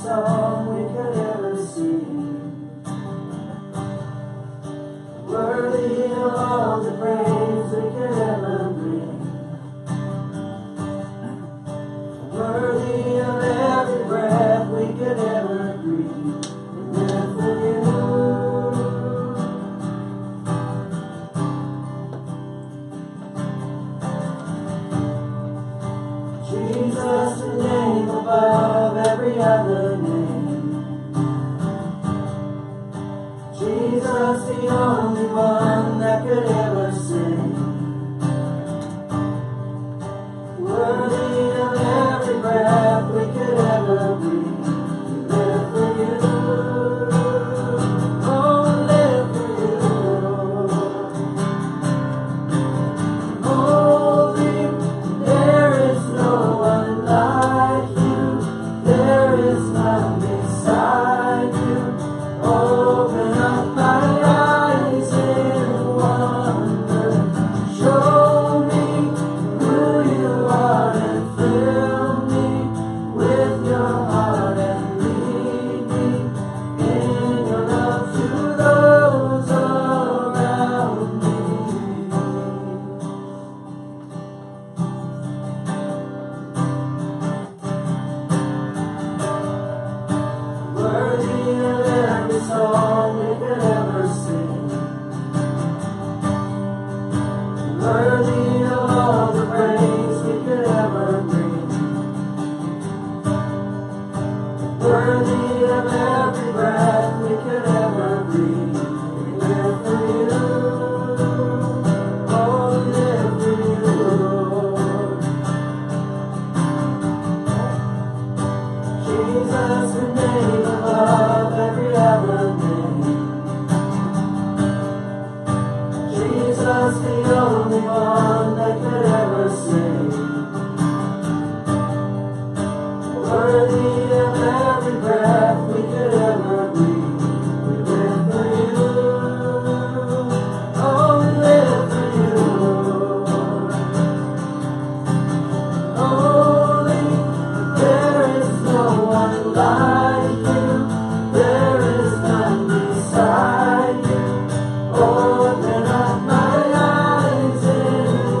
song we could ever sing. Worthy of all the praise we could ever bring. Worthy of every breath we could ever breathe. We live for you. Jesus, the name above every other name. Jesus, the only one that could ever sing. Worthy of every breath we could ever breathe. We live for you. Oh, we live for you. Holy, there is no one like you. There is none beside you. Open up my eyes in wonder. Show me who you are and fill me with your heart and lead me in your love to those around me. Worthy of every song we could ever sing. Worthy of all the praise we could ever bring. Worthy of every breath we could ever breathe. We live for you. Oh, we live for you, Lord. Jesus, the name above every other name. Jesus, the only one that could ever save. Worthy of every breath we could ever breathe. We live for you. Oh, we live for you, Lord. Holy, there is no one like you. There is none beside you. Open up my eyes in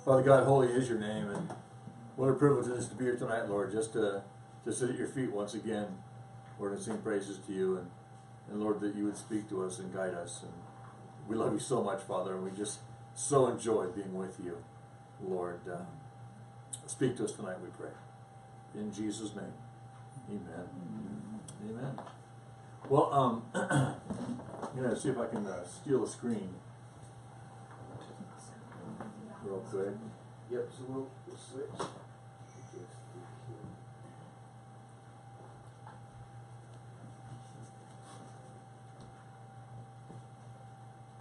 Father God, holy is your name, and what a privilege it is to be here tonight, Lord, just to sit at your feet once again, Lord, and sing praises to you, and Lord, that you would speak to us and guide us. And we love you so much, Father, and we just so enjoy being with you, Lord. Speak to us tonight, we pray. In Jesus' name, amen. Amen. Well, I'm going to see if I can steal a screen real quick. Yep, so we'll switch.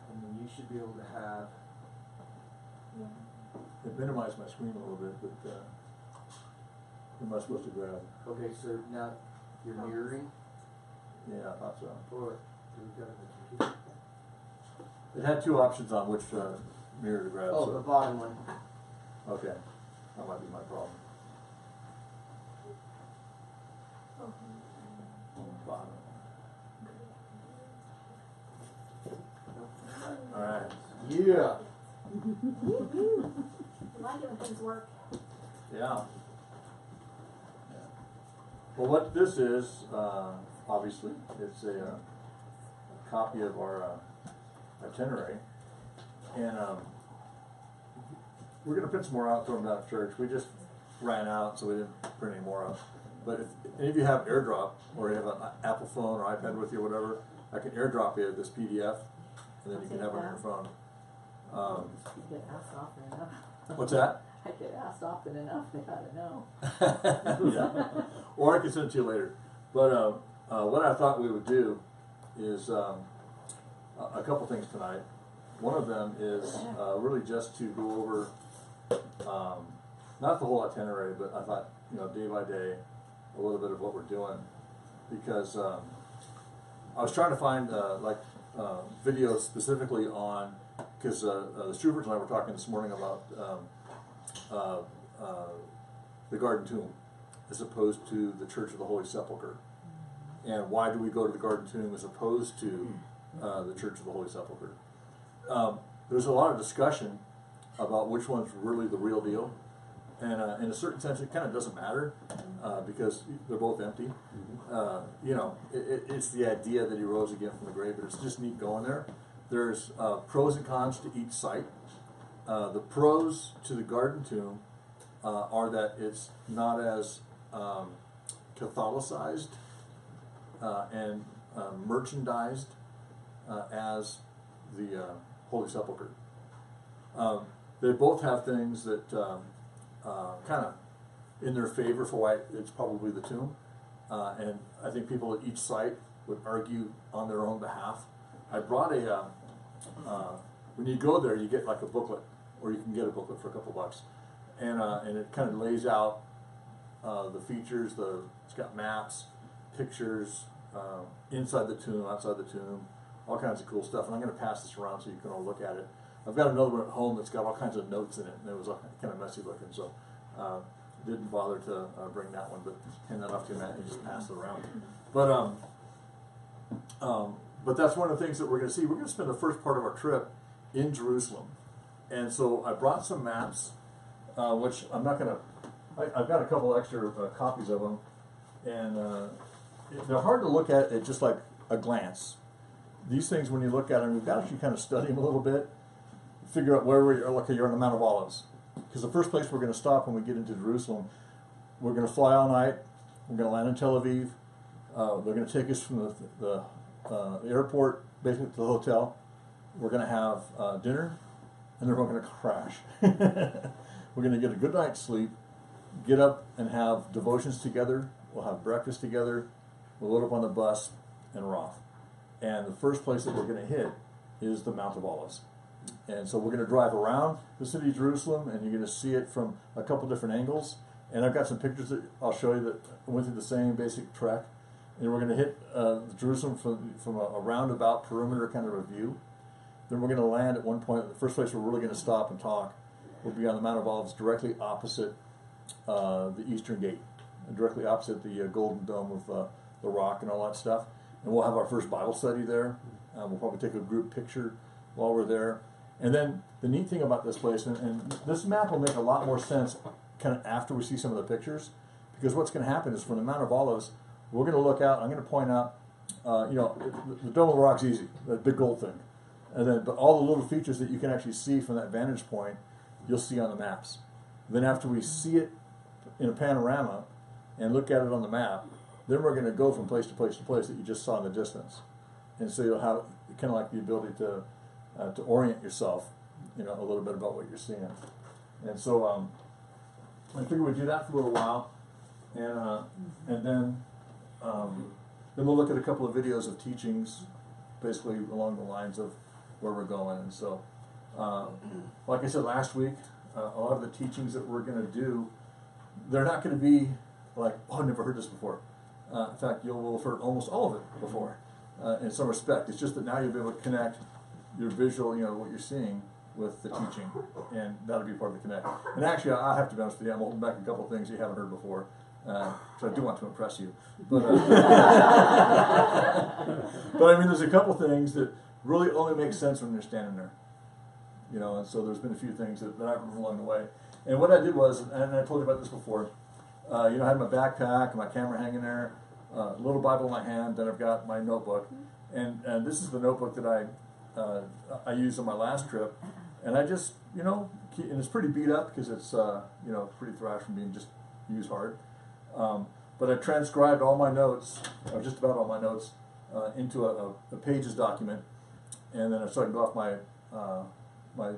And then you should be able to have. It minimized my screen a little bit, but what am I supposed to grab? Okay, so now you're mirroring. Yeah, I thought so. Or do we got it in the computer? It had two options on which mirror to grab. Oh, so. the bottom one. Okay, that might be my problem. Bottom. All right. Yeah. Like it when things work. Yeah. Well, what this is, obviously, it's a copy of our itinerary, and we're going to print some more out, throw them down at church. We just ran out, so we didn't print any more out. But if any of you have AirDrop, or you have an Apple phone or iPad with you or whatever, I can AirDrop you this PDF, and then you can have it on your phone. You get asked often enough. What's that? I get asked often enough, they gotta know. Yeah. Or I can send it to you later. But what I thought we would do is a couple things tonight. One of them is really just to go over not the whole itinerary, but I thought, day by day, a little bit of what we're doing, because I was trying to find videos specifically on, because the Struberts and I were talking this morning about the Garden Tomb as opposed to the Church of the Holy Sepulchre, and why do we go to the Garden Tomb as opposed to the Church of the Holy Sepulchre. There's a lot of discussion about which one's really the real deal, and in a certain sense it kind of doesn't matter because they're both empty. It's the idea that he rose again from the grave, but it's just neat going there. There's pros and cons to each site. The pros to the Garden Tomb are that it's not as Catholicized and merchandised as the Holy Sepulchre. They both have things that kind of in their favor for why it's probably the tomb, and I think people at each site would argue on their own behalf. I brought when you go there, you get like a booklet, or you can get a booklet for a couple bucks, and it kind of lays out the features. It's got maps, pictures, inside the tomb, outside the tomb, all kinds of cool stuff. And I'm going to pass this around so you can all look at it. I've got another one at home that's got all kinds of notes in it, and it was kind of messy looking, so didn't bother to bring that one, but hand that off to you, Matt, and you just pass it around. But that's one of the things that we're going to see. We're going to spend the first part of our trip in Jerusalem, and so I brought some maps, which I'm not going to. I've got a couple extra copies of them, and they're hard to look at just like a glance. These things, when you look at them, you've got to actually kind of study them a little bit, figure out where you're. Okay, you're on the Mount of Olives, because the first place we're going to stop when we get into Jerusalem, we're going to fly all night. We're going to land in Tel Aviv. They're going to take us from the airport basically to the hotel. We're going to have dinner, and then we're going to crash. We're going to get a good night's sleep, get up and have devotions together. We'll have breakfast together. We'll load up on the bus and we're off. And the first place that we're going to hit is the Mount of Olives. And so we're going to drive around the city of Jerusalem, and you're going to see it from a couple different angles. And I've got some pictures that I'll show you that went through the same basic trek. And we're going to hit Jerusalem from a roundabout perimeter kind of a view. Then we're going to land at one point. The first place we're really going to stop and talk will be on the Mount of Olives, directly opposite the Eastern Gate, and directly opposite the Golden Dome of the Rock and all that stuff. And we'll have our first Bible study there. We'll probably take a group picture while we're there. And then the neat thing about this place, and this map will make a lot more sense kind of after we see some of the pictures, because what's going to happen is from the Mount of Olives, we're going to look out. I'm going to point out, the Dome of the Rock's easy, the big gold thing, and then but all the little features that you can actually see from that vantage point, you'll see on the maps. Then after we see it in a panorama and look at it on the map, then we're going to go from place to place to place that you just saw in the distance, and so you'll have kind of like the ability to orient yourself, a little bit about what you're seeing. And so I figured we'd do that for a little while, and then we'll look at a couple of videos of teachings, basically along the lines of where we're going. And so, like I said last week, a lot of the teachings that we're going to do, they're not going to be like, oh, I've never heard this before. In fact, you'll have heard almost all of it before, in some respect. It's just that now you'll be able to connect your visual, what you're seeing, with the teaching, and that'll be part of the connect. And actually, I have to be honest with you, I'm holding back a couple of things you haven't heard before, so I do want to impress you. But, but I mean, there's a couple things that really only make sense when you're standing there, and so there's been a few things that I've learned along the way. And what I did was, and I told you about this before, I had my backpack and my camera hanging there, a little Bible in my hand, then I've got my notebook, and this is the notebook that I used on my last trip, and I just, and it's pretty beat up because it's, pretty thrashed from being just used hard. But I transcribed all my notes, or just about all my notes, into a Pages document, and then so I can go off my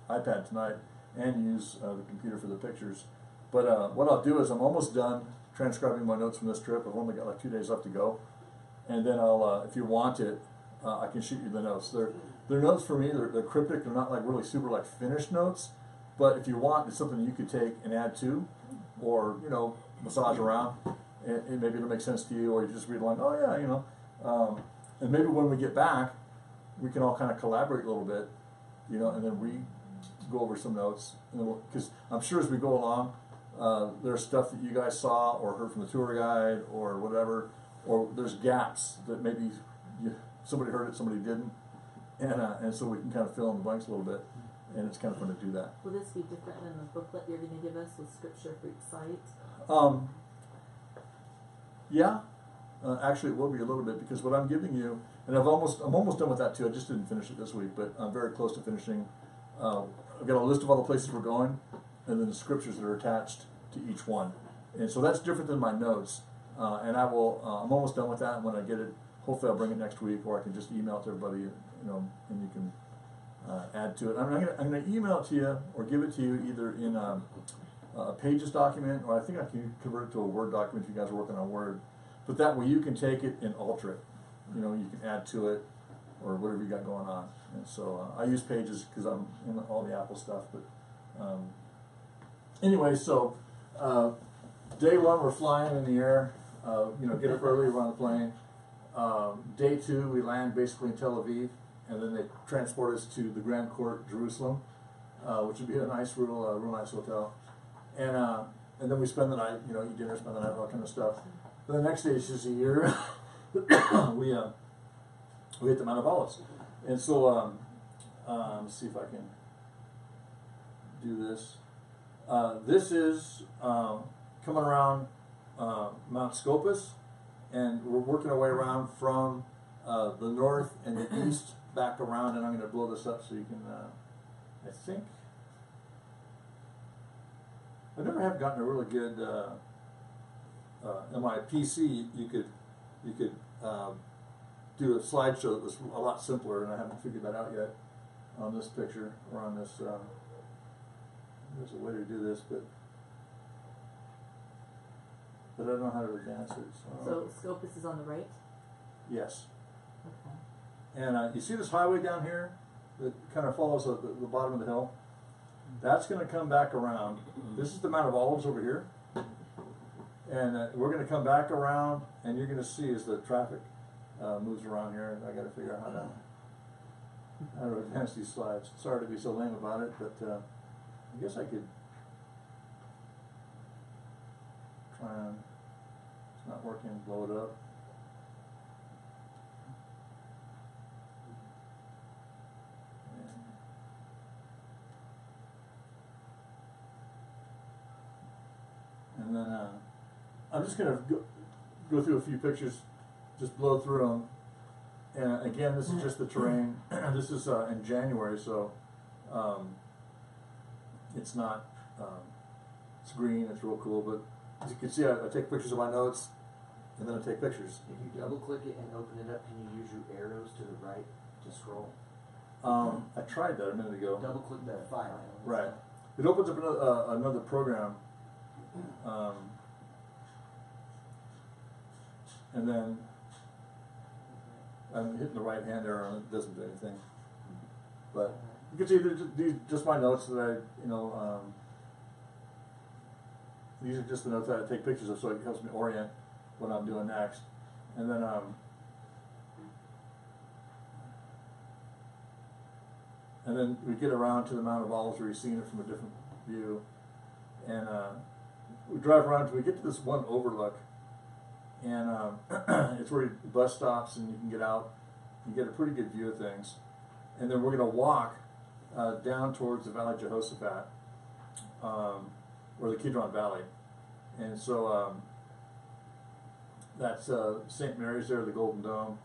iPad tonight and use the computer for the pictures. But what I'll do is I'm almost done transcribing my notes from this trip. I've only got like 2 days left to go, and then I'll, if you want it, I can shoot you the notes. They're notes for me. They're cryptic. They're not like really super like finished notes. But if you want, it's something you could take and add to, or massage around, and maybe it'll make sense to you, or you just read along. Oh yeah, and maybe when we get back, we can all kind of collaborate a little bit, and then go over some notes, because I'm sure as we go along, there's stuff that you guys saw or heard from the tour guide or whatever, or there's gaps that maybe somebody heard it, somebody didn't, and so we can kind of fill in the blanks a little bit, and it's kind of fun to do that. Will this be different than the booklet you're going to give us with scripture for each site? Yeah, actually it will be a little bit, because what I'm giving you, and I'm almost done with that too. I just didn't finish it this week, but I'm very close to finishing. I've got a list of all the places we're going, and then the scriptures that are attached to each one, and so that's different than my notes. And I will. I'm almost done with that. And when I get it, hopefully I'll bring it next week, or I can just email it to everybody, and you can add to it. I'm gonna email it to you or give it to you either in a Pages document, or I think I can convert it to a Word document if you guys are working on Word. But that way you can take it and alter it. You can add to it, or whatever you got going on. And so I use Pages because I'm in all the Apple stuff. But anyway, so day one we're flying in the air. Get up early, we're on the plane. Day two we land basically in Tel Aviv, and then they transport us to the Grand Court, Jerusalem, which would be a nice, real nice hotel. And then we spend the night, eat dinner, spend the night, all kind of stuff. Then the next day is just a year. we hit the Mount of Olives, and so let's see if I can do this. This is coming around Mount Scopus, and we're working our way around from the north and the east back around, and I'm going to blow this up so you can, I think, I never have gotten a really good, in my PC, you could do a slideshow that was a lot simpler, and I haven't figured that out yet on this picture, or on this, there's a way to do this, but I don't know how to advance it. So Scopus is on the right? Yes. Okay. And you see this highway down here that kind of follows the bottom of the hill? That's going to come back around. This is the Mount of Olives over here. And we're going to come back around, and you're going to see as the traffic moves around here. I got to figure out how to advance these slides. Sorry to be so lame about it, but I guess I could try and, it's not working, blow it up. And then I'm just going to go through a few pictures, just blow through them. And again, this is just the terrain. This is in January, so it's not, it's green, it's real cool, but as you can see, I take pictures of my notes, and then I take pictures. If you double click it and open it up, can you use your arrows to the right to scroll? I tried that a minute ago. Double click the file. Right. It opens up another program, and then I'm hitting the right hand arrow and it doesn't do anything. But you can see these just my notes that I, these are just the notes that I take pictures of, so it helps me orient what I'm doing next. And then we get around to the Mount of Olives where you're seeing it from a different view. And we drive around until we get to this one overlook. And it's where the bus stops and you can get out. You get a pretty good view of things. And then we're going to walk down towards the Valley of Jehoshaphat, or the Kidron Valley. And so that's St. Mary's there, the Golden Dome.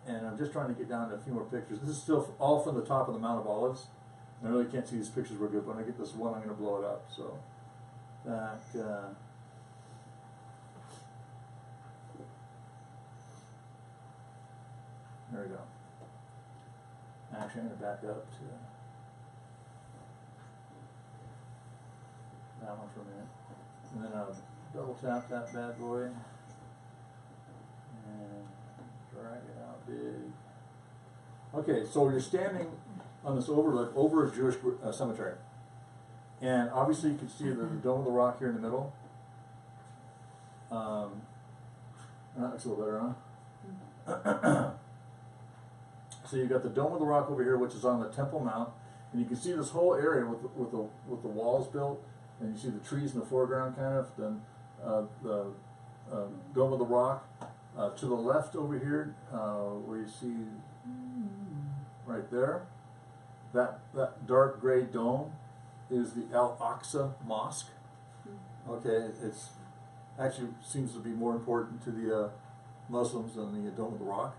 And I'm just trying to get down to a few more pictures. This is still all from the top of the Mount of Olives. And I really can't see these pictures real good, but when I get this one, I'm going to blow it up. So back. There we go. Actually, I'm going to back up to that one for a minute. And then I'll double tap that bad boy. And drag it out big. Okay, so you're standing on this overlook over a Jewish cemetery. And obviously you can see the Dome of the Rock here in the middle. That looks a little better, huh? So you've got the Dome of the Rock over here, which is on the Temple Mount, and you can see this whole area with the walls built, and you see the trees in the foreground, kind of. Then the Dome of the Rock to the left over here, where you see right there, that dark gray dome is the Al-Aqsa Mosque. Okay, it's actually seems to be more important to the Muslims than the Dome of the Rock.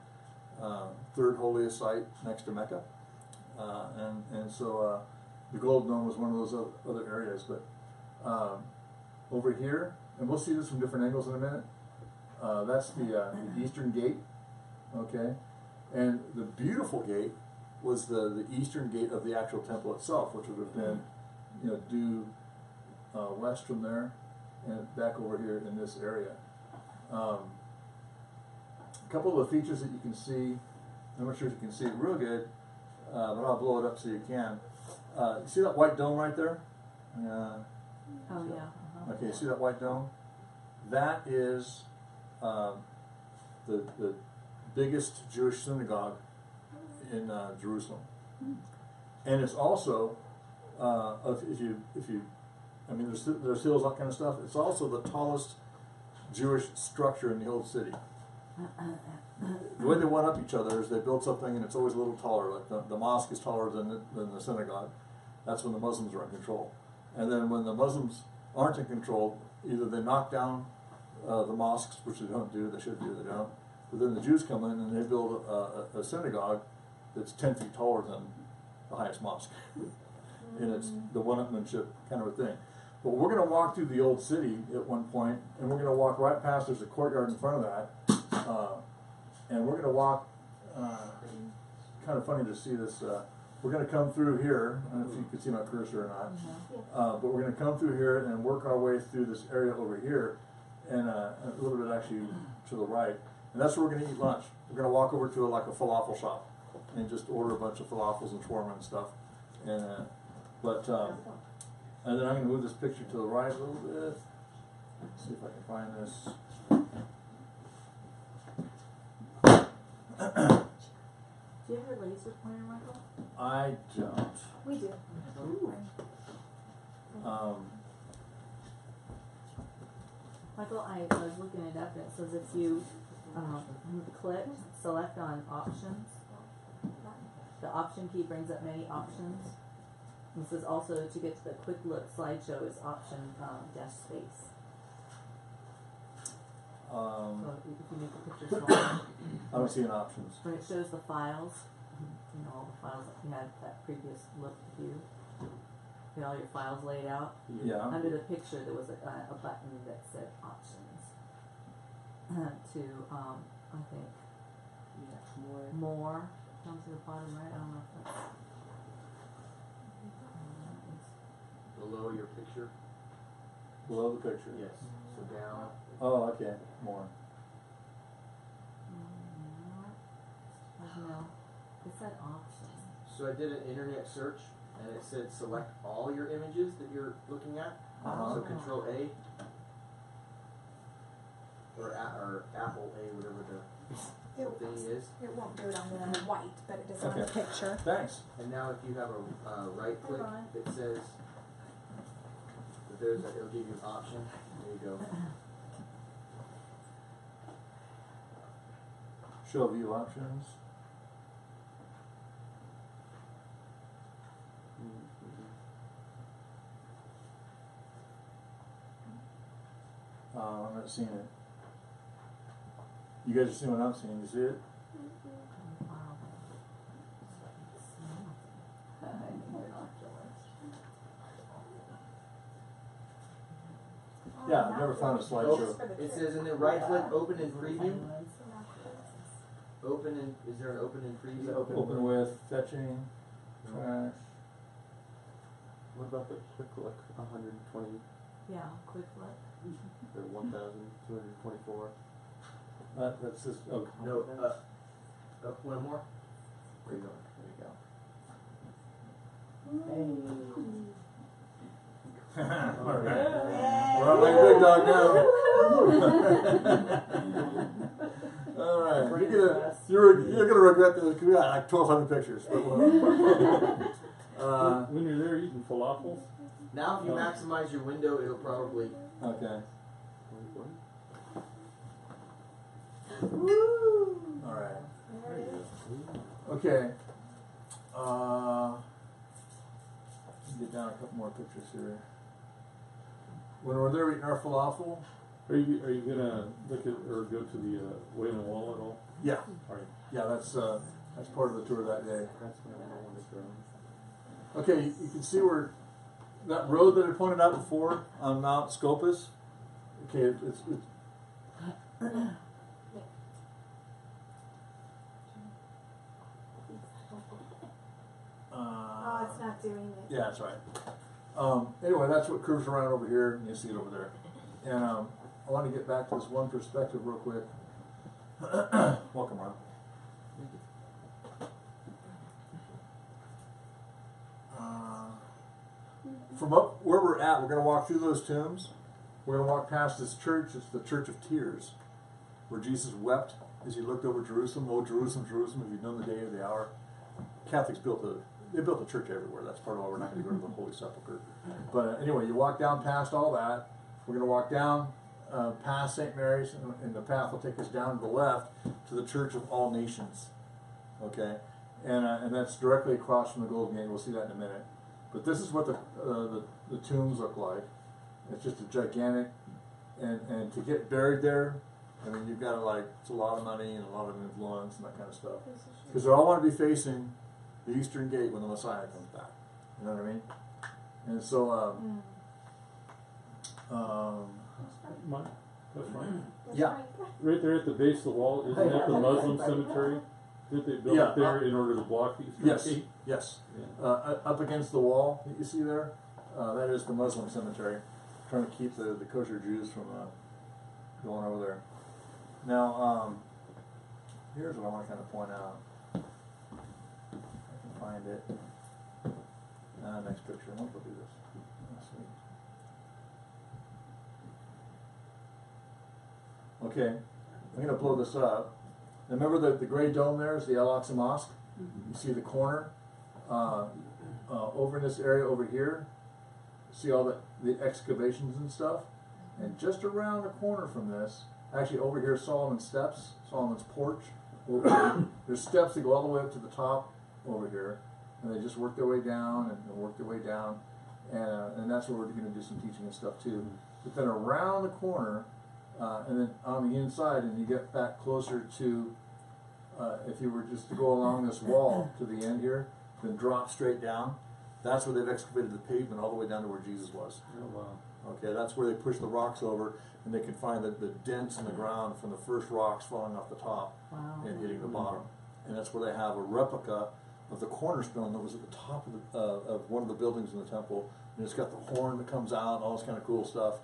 Third holiest site next to Mecca, and so the Golden Dome was one of those other areas. But over here, and we'll see this from different angles in a minute. That's the Eastern Gate, okay, and the beautiful gate was the Eastern Gate of the actual temple itself, which would have been, due west from there and back over here in this area. A couple of the features that you can see, I'm not sure if you can see it real good, but I'll blow it up so you can. You see that white dome right there? Oh yeah. Uh-huh. Okay, see that white dome? That is the biggest Jewish synagogue in Jerusalem, and it's also if you, I mean, there's hills, that kind of stuff. It's also the tallest Jewish structure in the old city. The way they one up each other is they build something and it's always a little taller. Like the mosque is taller than the synagogue. That's when the Muslims are in control. And then when the Muslims aren't in control, either they knock down the mosques, which they don't do, they should do, they don't. But then the Jews come in and they build a synagogue that's 10 feet taller than the highest mosque. And it's the one-upmanship kind of a thing. But we're going to walk through the old city at one point, and we're going to walk right past, there's a courtyard in front of that, and we're going to walk, kind of funny to see this, we're going to come through here, I don't know if you can see my cursor or not, but we're going to come through here and work our way through this area over here, and a little bit actually to the right, and that's where we're going to eat lunch. We're going to walk over to like a falafel shop, and just order a bunch of falafels and shawarma and stuff, and and then I'm going to move this picture to the right a little bit. Let's see if I can find this. Do you have a laser pointer, Michael? I don't. We do. Ooh. Michael, I was looking it up and it says if you click, select on options, the option key brings up many options. This is also to get to the quick look slideshow is option dash space. So if you make the picture smaller, I don't see any options. when it shows the files, you know, all the files that you had that previous look view, you know, all your files laid out. Yeah. Under the picture, there was a button that said options. I think, more, comes to the bottom right, I don't know if that's. Below your picture. Below the picture. Yes. So down. Oh, okay. More. No, it said options. So I did an internet search, and it said select all your images that you're looking at. Uh-huh. So Control A. Or Apple A, whatever the thing is. It won't do it on the white, but it does on the Okay. picture. Thanks. And now if you have a right click that says that it'll give you an option. There you go. Show view options. I'm not seeing it. You guys are seeing what I'm seeing. You see it? Yeah, I've never found a slideshow. It says in the right click, open in preview. Open in, is there an open in preview? Open with fetching, trash. What about the quick look 120 Yeah, quick look. or 1,224? That's just, oh. No, up one more. There you go. We're on like big dog now. All right, you're gonna regret this. We got like 1,200 pictures. But When you're there eating falafels? Now if you maximize your window, it'll probably. okay. All right. Okay. Get down a couple more pictures here. When we're there eating our falafel. Are you gonna look at or go to the Wailing Wall at all? Yeah. All right. Yeah, that's part of the tour that day. That's what I wanted to go. Okay, you can see where that road that I pointed out before on Mount Scopus. Okay, it's Oh, it's not doing it. yeah, that's right. Anyway, that's what curves around over here, and you see it over there. And I want to get back to this one perspective real quick. Welcome, Ron. From up where we're at, we're going to walk through those tombs. We're going to walk past this church. It's the Church of Tears, where Jesus wept as he looked over Jerusalem. Oh, Jerusalem, Jerusalem, if you'd known the day or the hour. Catholics built a church everywhere. That's part of why we're not going to go to the Holy Sepulchre. But anyway, you walk down past all that. We're going to walk down past St. Mary's, and the path will take us down to the left to the Church of All Nations. Okay, and that's directly across from the Golden Gate. We'll see that in a minute. But this is what the tombs look like. It's just a gigantic, and to get buried there, I mean, you've got to it's a lot of money and a lot of influence and that kind of stuff. Because they all want to be facing the Eastern Gate when the Messiah comes back. You know what I mean? And so, That's right. yeah. Right there at the base of the wall, isn't that the Muslim cemetery? Did they build it there in order to block the Eastern Yes, Gate? yes. Yeah. Up against the wall that you see there, that is the Muslim cemetery, trying to keep the kosher Jews from going over there. Now, here's what I want to kind of point out. I can find it. Next picture. We'll do this. Let's see. Okay, I'm going to blow this up. Now remember the gray dome there is the Al-Aqsa Mosque? You see the corner? Over in this area over here, see all the excavations and stuff? And just around the corner from this, actually over here, Solomon's Steps, Solomon's porch. There's steps that go all the way up to the top over here, and they just work their way down and work their way down, and that's where we're going to do some teaching and stuff too. But then around the corner And then on the inside, and you get back closer to, if you were just to go along this wall to the end here, then drop straight down, that's where they've excavated the pavement all the way down to where Jesus was. Oh, wow. Okay, that's where they push the rocks over, and they can find the dents in the ground from the first rocks falling off the top Wow. and hitting the bottom. And that's where they have a replica of the cornerstone that was at the top of one of the buildings in the temple. And it's got the horn that comes out, all this kind of cool stuff.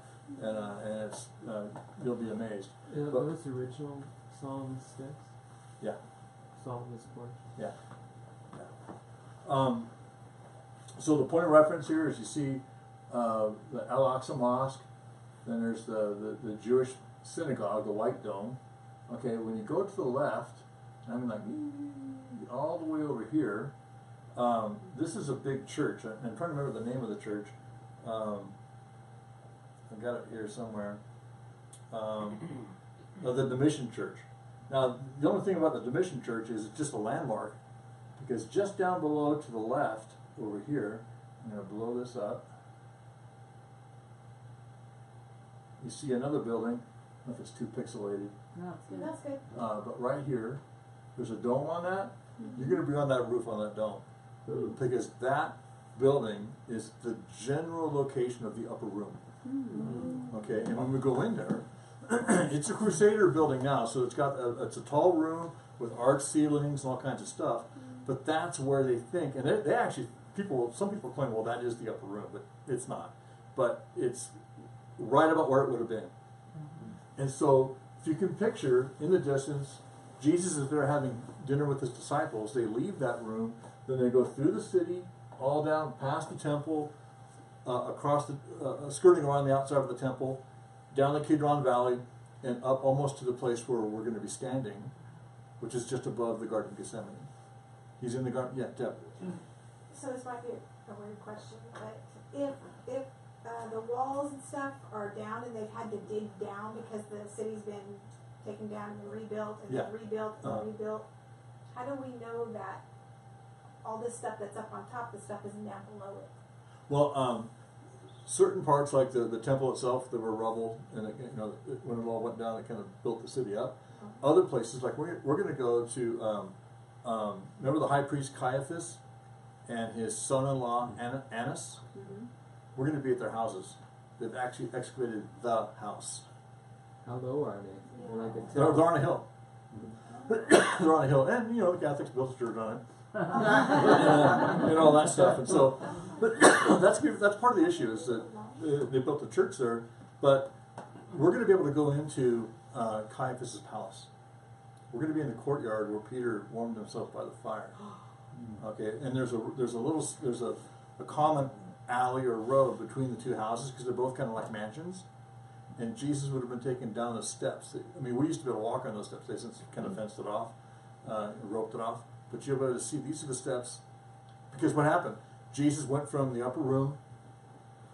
And it's you'll be amazed. Are But- those original Solomon's sticks? Yeah, Solomon's porch? yeah. So the point of reference here is you see the Al-Aqsa Mosque, then there's the Jewish synagogue, the White Dome. Okay, when you go to the left, I mean like all the way over here, this is a big church. I'm trying to remember the name of the church. I've got it here somewhere. The Domitian Church. Now, the only thing about the Domitian Church is it's just a landmark, because just down below to the left, over here, I'm going to blow this up, you see another building. I don't know if it's too pixelated, No, it's good. That's good. but right here, there's a dome on that. You're going to be on that roof on that dome, because that building is the general location of the upper room. Okay, and when we go in there, it's a Crusader building now, so it's got it's a tall room with arched ceilings and all kinds of stuff. But that's where they think, and they actually some people claim, well, that is the upper room, but it's not. But it's right about where it would have been. And so, if you can picture in the distance, Jesus is there having dinner with his disciples. They leave that room, then they go through the city, all down past the temple, across the skirting around the outside of the temple, down the Kidron Valley, and up almost to the place where we're going to be standing, which is just above the Garden of Gethsemane. He's in the garden. Yeah, Deb. So this might be a weird question, but if the walls and stuff are down and they've had to dig down because the city's been taken down and rebuilt and Yeah. then rebuilt and rebuilt, how do we know that all this stuff that's up on top, the stuff isn't down below it? Well, certain parts, like the temple itself, that were rubble, and when it all went down, it kind of built the city up. Other places, like we're going to go to, remember the high priest Caiaphas and his son-in-law Annas? We're going to be at their houses. They've actually excavated the house. How low are they? Like a They're on a hill. They're on a hill, and the Catholics built a church on it, and all that stuff. And so, but that's part of the issue is that they built the church there. But we're going to be able to go into Caiaphas' palace. We're going to be in the courtyard where Peter warmed himself by the fire. Okay, and there's a common alley or road between the two houses because they're both kind of like mansions. And Jesus would have been taken down the steps. I mean, we used to be able to walk on those steps. They since kind of fenced it off, roped it off. But you'll be able to see these are the steps. Because what happened? Jesus went from the upper room,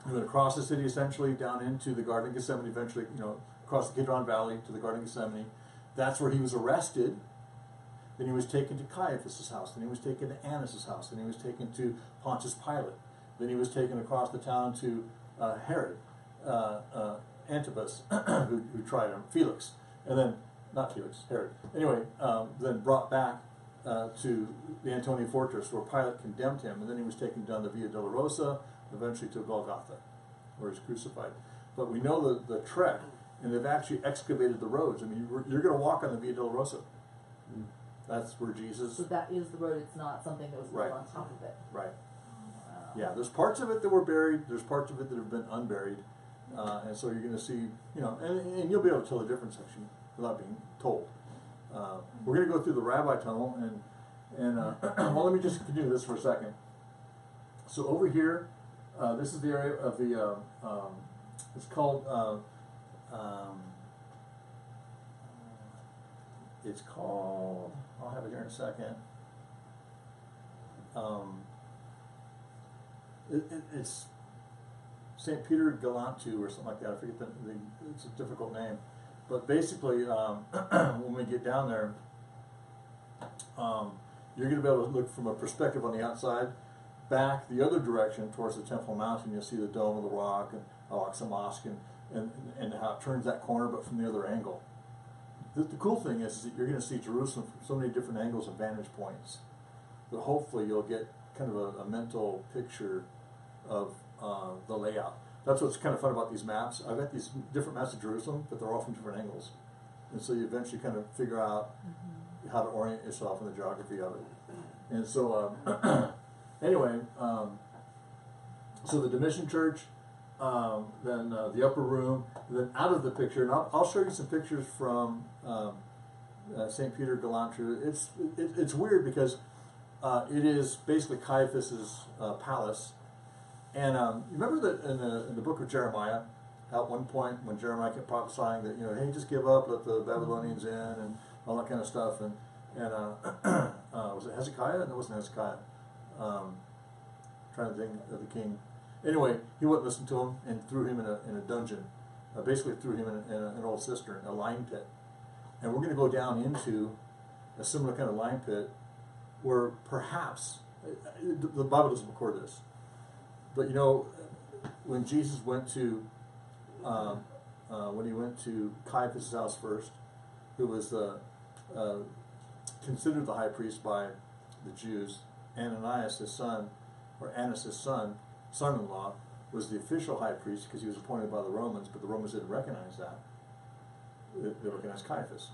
and went across the city essentially down into the Garden of Gethsemane. Eventually, across the Kidron Valley to the Garden of Gethsemane. That's where he was arrested. Then he was taken to Caiaphas' house. Then he was taken to Annas' house. Then he was taken to Pontius Pilate. Then he was taken across the town to Herod. Antipas, who tried him, Felix, and then, not Felix, Herod. Anyway, then brought back to the Antonian fortress where Pilate condemned him, and then he was taken down the Via Dolorosa, eventually to Golgotha, where he was crucified. But we know the trek, and they've actually excavated the roads. I mean, you're going to walk on the Via Dolorosa. That's where Jesus... So that is the road, it's not something that was built Right. on top of it. Right. Wow. Yeah, there's parts of it that were buried, there's parts of it that have been unburied. And so you're going to see, and you'll be able to tell the difference actually without being told. We're going to go through the Rabbi Tunnel, and well, let me just continue this for a second. So over here, this is the area of the, it's called, I'll have it here in a second. It's St. Peter Galantu or something like that. I forget it's a difficult name. But basically, when we get down there, you're going to be able to look from a perspective on the outside, back the other direction towards the Temple Mountain. You'll see the Dome of the Rock and Al-Aqsa Mosque, and and how it turns that corner, but from the other angle. The cool thing is that you're going to see Jerusalem from so many different angles and vantage points that hopefully you'll get kind of a mental picture of the layout. That's what's kind of fun about these maps. I've got these different maps of Jerusalem, but they're all from different angles. And so you eventually kind of figure out how to orient yourself in the geography of it. And so, anyway, so the Domitian Church, then the upper room, then out of the picture, and I'll show you some pictures from St. Peter Galantru. It's weird because it is basically Caiaphas's palace. And you remember that in the book of Jeremiah, at one point when Jeremiah kept prophesying that, hey, just give up, let the Babylonians in, and all that kind of stuff. And was it Hezekiah? No, it wasn't Hezekiah. Trying to think of the king. Anyway, he wouldn't listen to him and threw him in a dungeon. Basically threw him in an old cistern, a lime pit. And we're going to go down into a similar kind of lime pit where perhaps, the Bible doesn't record this, but when Jesus went to, when he went to Caiaphas' house first, who was considered the high priest by the Jews, Ananias, his son, or Annas, his son-in-law, was the official high priest because he was appointed by the Romans, but the Romans didn't recognize that. They recognized Caiaphas.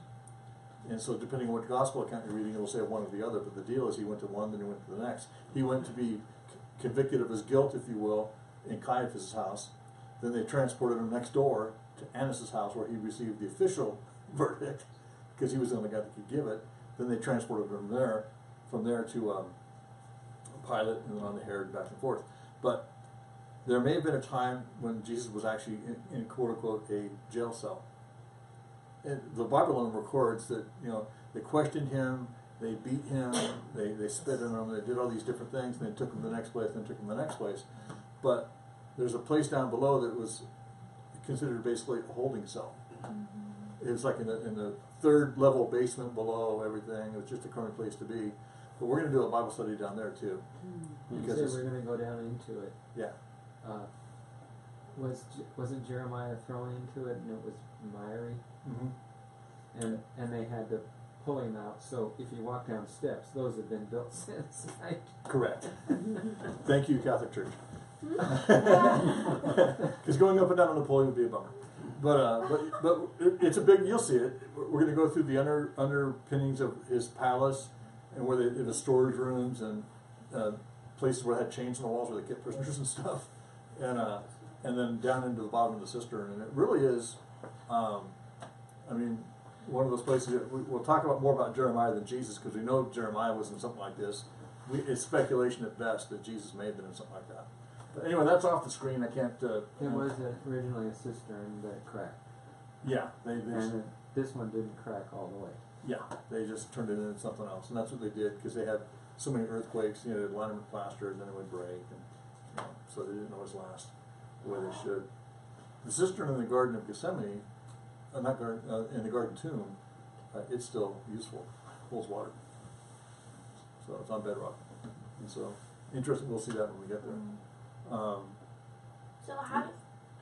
And so depending on what gospel account you're reading, it will say one or the other, but the deal is he went to one, then he went to the next. He went to be convicted of his guilt, if you will, in Caiaphas' house. Then they transported him next door to Annas' house where he received the official verdict because he was the only guy that could give it. Then they transported him from there to Pilate, and then on to Herod, back and forth. But there may have been a time when Jesus was actually in quote-unquote a jail cell. And the Bible records that, they questioned him, they beat him, they spit on him, they did all these different things, and they took him to the next place, then took him to the next place. But there's a place down below that was considered basically a holding cell. It was like in the third level basement below everything. It was just a crummy place to be. But we're going to do a Bible study down there too. You said we're going to go down into it. Yeah. Wasn't Jeremiah thrown into it and it was miry? Mm-hmm. And they had to pull him out. So if you walk down steps, those have been built since, right? Correct. Thank you, Catholic Church. Because going up and down on the pole would be a bummer. But it's a big. You'll see it. We're going to go through the underpinnings of his palace, and where it was storage rooms and places where they had chains on the walls where they kept prisoners and stuff, and then down into the bottom of the cistern. And it really is. One of those places that we'll talk about more about Jeremiah than Jesus because we know Jeremiah was in something like this. It's speculation at best that Jesus may have been in something like that. But anyway, that's off the screen. I can't. It was originally a cistern that cracked. Yeah, and this one didn't crack all the way. Yeah, they just turned it into something else, and that's what they did because they had so many earthquakes. They line them with plaster, and then it would break, and so they didn't always last the way they should. The cistern in the Garden of Gethsemane, in the Garden Tomb, it's still useful. Holds water, so it's on bedrock, and so interesting. We'll see that when we get there. So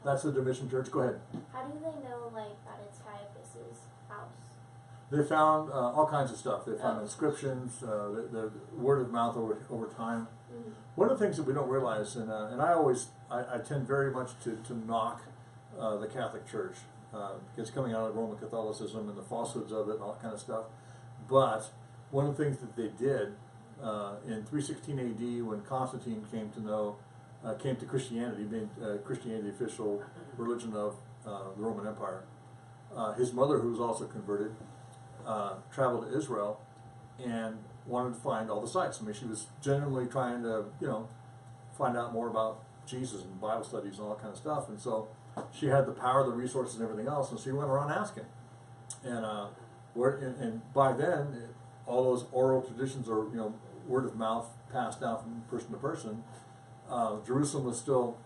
that's the Domitian Church. Go ahead. how do they know that it's Caiaphas's house? They found all kinds of stuff. They found inscriptions, the word of mouth over time. Mm-hmm. One of the things that we don't realize, and I tend very much to knock the Catholic Church. It's coming out of Roman Catholicism and the falsehoods of it and all that kind of stuff. But one of the things that they did in 316 AD when Constantine came to Christianity, made Christianity the official religion of the Roman Empire. His mother, who was also converted, traveled to Israel and wanted to find all the sites. She was genuinely trying to, find out more about Jesus and Bible studies and all that kind of stuff. And so she had the power, the resources, and everything else, and she went around asking. And by then, all those oral traditions or word of mouth passed down from person to person. Jerusalem was still,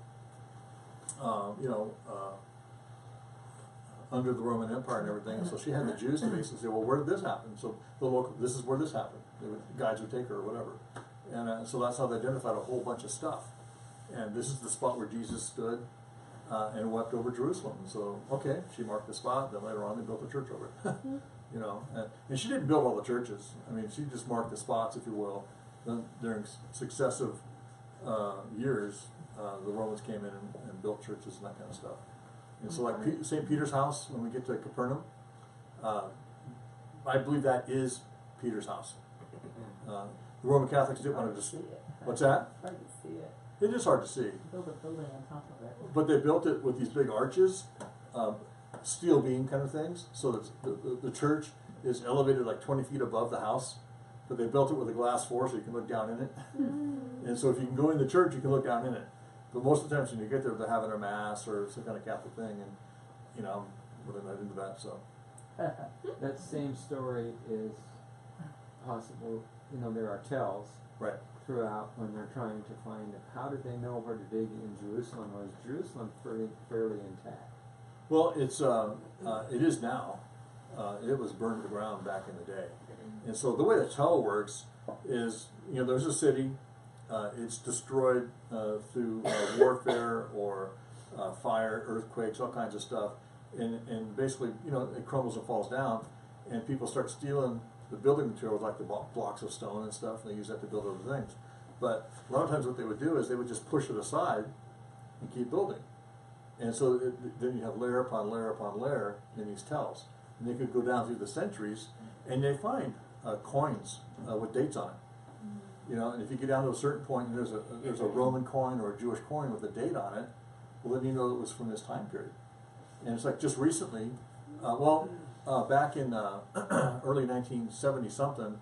under the Roman Empire and everything, and so she had the Jews to basically say, well, where did this happen? So this is where this happened. Guides would take her or whatever. And so that's how they identified a whole bunch of stuff. And this is the spot where Jesus stood. and wept over Jerusalem. And so, okay, she marked the spot. Then later on, they built a church over it. You know, and she didn't build all the churches. I mean, she just marked the spots, if you will. Then during successive years, the Romans came in and built churches and that kind of stuff. And so, like St. Peter's house, when we get to Capernaum, I believe that is Peter's house. The Roman Catholics didn't want to just. What's that? Hard to see it. It is hard to see. Build a building on top of it. But they built it with these big arches, steel beam kind of things, so that the church is elevated like 20 feet above the house. But they built it with a glass floor so you can look down in it. And so if you can go in the church, you can look down in it. But most of the times when you get there, they're having a mass or some kind of Catholic thing, and you know, I'm really not into that. So That same story is possible. You know, there are tells right. throughout when they're trying to find how did they know where to dig in Jerusalem? Was Jerusalem fairly intact? Well, it is now. It was burned to the ground back in the day. And so the way the tell works is, you know, there's a city, it's destroyed through warfare or fire, earthquakes, all kinds of stuff. And basically, you know, it crumbles and falls down, and people start stealing the building materials like the blocks of stone and stuff, and they use that to build other things. But a lot of times what they would do is they would just push it aside and keep building. And so then you have layer upon layer upon layer in these tells. And they could go down through the centuries, and they find coins with dates on it. You know, and if you get down to a certain point and there's a Roman coin or a Jewish coin with a date on it, well, then you know it was from this time period. And it's like just recently, back in early 1970 something,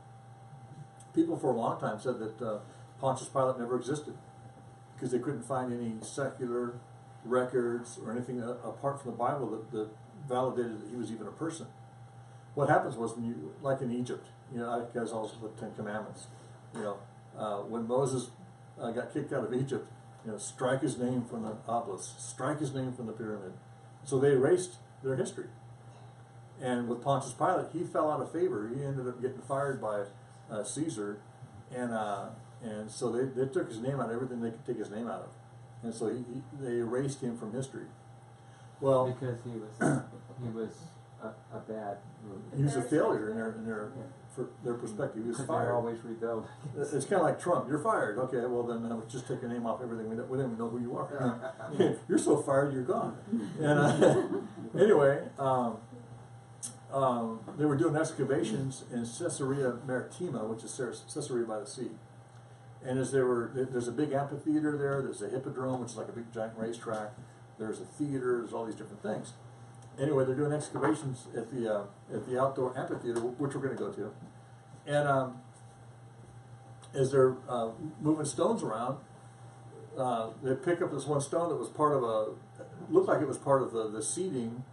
people for a long time said that Pontius Pilate never existed because they couldn't find any secular records or anything apart from the Bible that validated that he was even a person. What happens was when you, like in Egypt, you know, I guys also the Ten Commandments, you know, when Moses got kicked out of Egypt, you know, strike his name from the obelisk, strike his name from the pyramid. So they erased their history. And with Pontius Pilate, he fell out of favor. He ended up getting fired by Caesar, and so they took his name out of everything they could take his name out of. And so they erased him from history. Well, Because he was a bad ruler. he was a failure in their perspective. He was Because fired. they're always rebelled. It's kind of like Trump. You're fired. Okay, well then just take your name off everything. We don't even know who you are. You're so fired, you're gone. And anyway, they were doing excavations in Caesarea Maritima, which is Caesarea by the sea. And there's a big amphitheater there. There's a hippodrome, which is like a big giant racetrack. There's a theater. There's all these different things. Anyway, they're doing excavations at the outdoor amphitheater, which we're going to go to. And as they're moving stones around, they pick up this one stone that was part of looked like it was part of the seating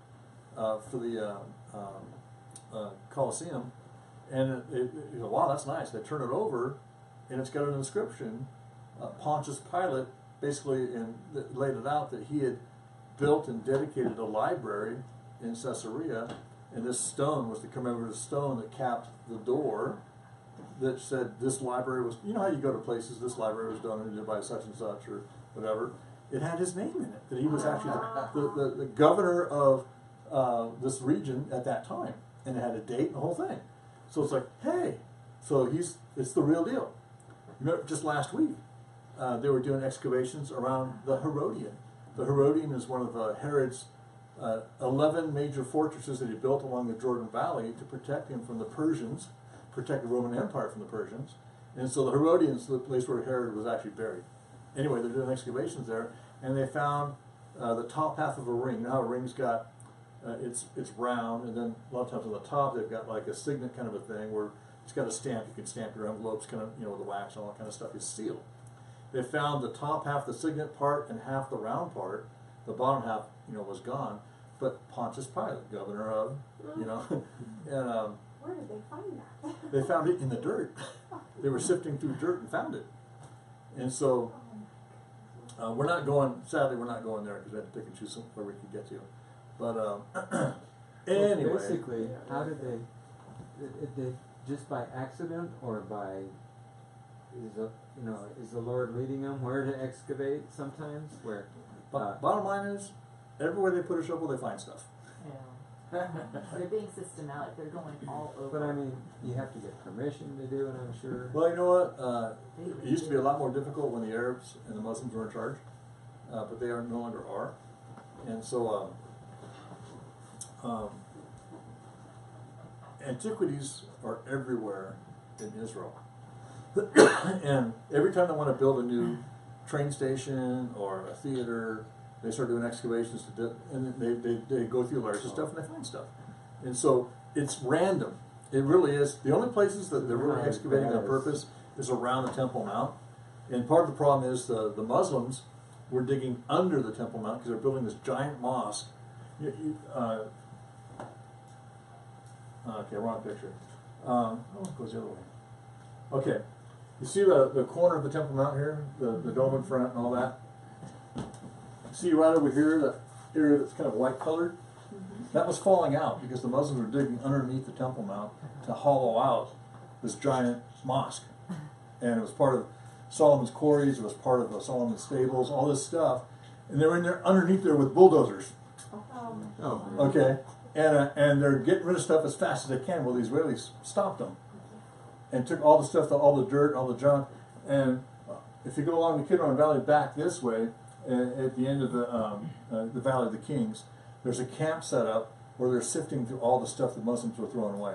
for the Colosseum. And you know, wow, that's nice. They turn it over, and it's got an inscription. Pontius Pilate basically laid it out that he had built and dedicated a library in Caesarea, and this stone was the commemorative stone that capped the door that said this library was, you know how you go to places, this library was donated by such and such or whatever. It had his name in it, that he was actually the governor of this region at that time, and it had a date and the whole thing. So it's like, hey, so it's the real deal. You remember just last week, they were doing excavations around the Herodian. The Herodian is one of Herod's 11 major fortresses that he built along the Jordan Valley to protect him from the Persians, protect the Roman Empire from the Persians. And so the Herodian is the place where Herod was actually buried. Anyway, they're doing excavations there, and they found the top half of a ring. Now a ring's got, it's round, and then a lot of times on the top they've got like a signet kind of a thing where it's got a stamp. You can stamp your envelopes, kind of, you know, with the wax and all that kind of stuff is sealed. They found the top half, the signet part, and half the round part. The bottom half, you know, was gone. But Pontius Pilate, governor of, you know, and Where did they find that? they found it in the dirt. They were sifting through dirt and found it. And so we're not going. Sadly, we're not going there because we had to pick and choose where we could get to. But anyway, Well, basically, how did they just by accident or by is the Lord leading them where to excavate sometimes? Where bottom line is, everywhere they put a shovel, they find stuff. Yeah. They're being systematic, they're going all over. But I mean, you have to get permission to do it, I'm sure. Well, you know what? It used to be a lot more difficult when the Arabs and the Muslims were in charge, but they are no longer are, and so antiquities are everywhere in Israel, and every time they want to build a new train station or a theater, they start doing excavations to do, and they go through layers of stuff and they find stuff, and so it's random. It really is. The only places that they're really excavating on purpose is around the Temple Mount, and part of the problem is the Muslims were digging under the Temple Mount because they're building this giant mosque. Okay, wrong picture. Oh, it goes the other way. Okay, you see the corner of the Temple Mount here, the dome in front and all that. See right over here, that area that's kind of white colored? That was falling out because the Muslims were digging underneath the Temple Mount to hollow out this giant mosque. And it was part of Solomon's quarries, it was part of the Solomon's stables, all this stuff. And they were in there underneath there with bulldozers. Oh, Okay? And they're getting rid of stuff as fast as they can. Well, the Israelis stopped them and took all the stuff, all the dirt, all the junk. And if you go along the Kidron Valley back this way, at the end of the Valley of the Kings, there's a camp set up where they're sifting through all the stuff the Muslims were throwing away.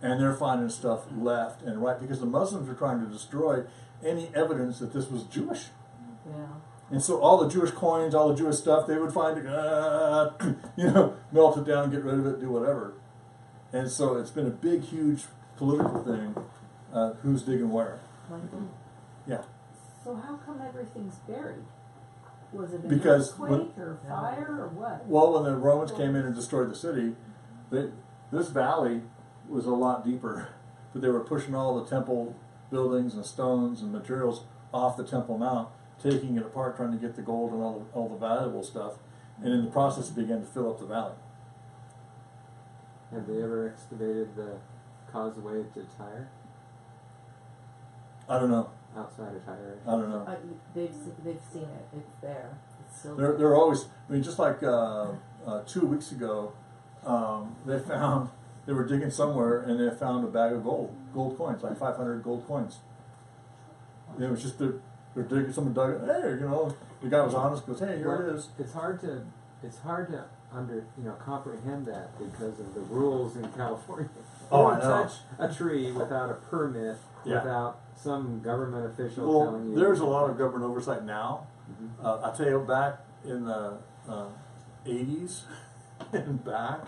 And they're finding stuff left and right because the Muslims are trying to destroy any evidence that this was Jewish. Yeah. And so all the Jewish coins, all the Jewish stuff, they would find it, melt it down, get rid of it, do whatever. And so it's been a big, huge political thing, who's digging where. Michael? Yeah. So how come everything's buried? Was it an Because earthquake or fire or what? Well, when the Romans came in and destroyed the city, this valley was a lot deeper. But they were pushing all the temple buildings and stones and materials off the Temple Mount, taking it apart, trying to get the gold and all the valuable stuff. And in the process, it began to fill up the valley. have they ever excavated the causeway to Tyre? I don't know. Outside of Tyre? I don't know. They've seen it. It's there. It's still They're always. I mean, just like 2 weeks ago, they were digging somewhere and they found a bag of gold coins, like 500 gold coins. And it was just they're digging. Someone dug it. Hey, the guy was honest. Goes, hey, here it is. It's hard to comprehend that because of the rules in California. Oh, You I don't know. touch a tree without a permit, Yeah. without some government official Well, telling you. there's a lot of government oversight now. Mhm. I tell you, back in the 80s and back,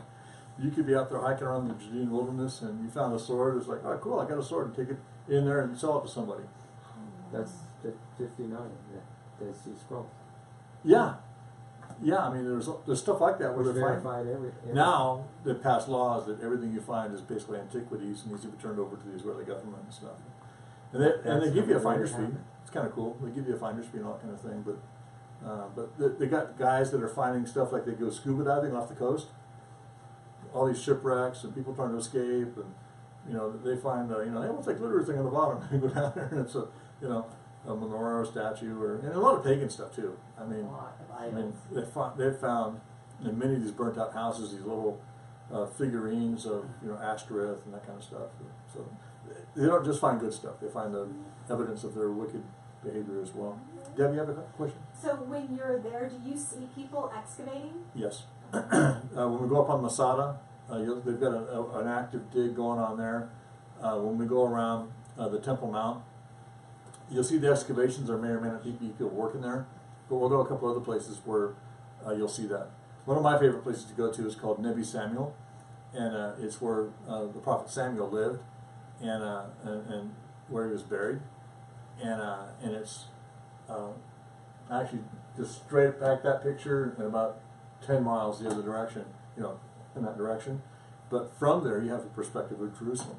you could be out there hiking around the Judean wilderness and you found a sword. It's like, oh, cool, I got a sword, and take it in there and sell it to somebody. That's 59, the Dead Sea Scrolls. Yeah. Yeah, I mean, there's stuff like that where Which they're finding. verified every Now, they passed laws that everything you find is basically antiquities and needs to be turned over to the Israeli government and stuff. And they give you a That's finder's never fee. happened. It's kind of cool. They give you a finder's fee and all that kind of thing. But they got guys that are finding stuff like they go scuba diving off the coast. All these shipwrecks and people trying to escape, and they find hey, what's that glitter thing on the bottom? They go down there and it's a menorah statue, and a lot of pagan stuff too. I mean, they've found in many of these burnt out houses these little figurines of Ashtoreth and that kind of stuff. So they don't just find good stuff; they find the evidence of their wicked behavior as well. Deb, you have a question? So when you're there, do you see people excavating? Yes. When we go up on Masada, they've got an active dig going on there. When we go around the Temple Mount, you'll see the excavations. There may or may not be people working there, but we'll go a couple other places where you'll see that. One of my favorite places to go to is called Nebi Samuel, and it's where the prophet Samuel lived, and where he was buried, and it's actually just straight back that picture and about 10 miles the other direction, in that direction. But from there, you have the perspective of Jerusalem,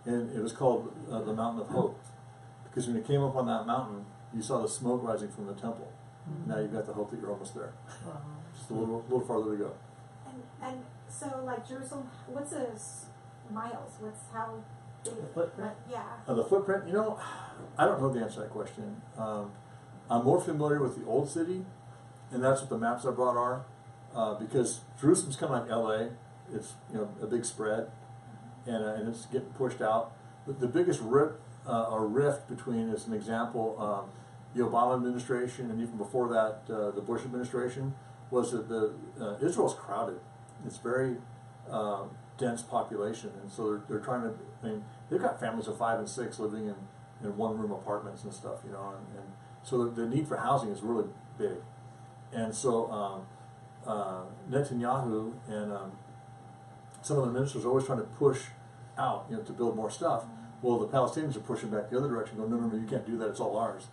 and it was called the Mountain of Hope. Because when you came up on that mountain, you saw the smoke rising from the temple. Now you've got the hope that you're almost there. Just a little farther to go. And so like Jerusalem, what's miles? What's how big? The footprint? Yeah. The footprint, I don't know the answer to that question. I'm more familiar with the old city and that's what the maps I brought are, because Jerusalem's kind of like L.A. It's a big spread, and it's getting pushed out. The biggest rift between, as an example, the Obama administration and even before that, the Bush administration, was that Israel's crowded. It's very dense population, and so they're trying to. I mean, they've got families of 5 and 6 living in one-room apartments and stuff, and so the need for housing is really big, and so Netanyahu and some of the ministers are always trying to push out, to build more stuff. Well, the Palestinians are pushing back the other direction, going, no, you can't do that, it's all ours.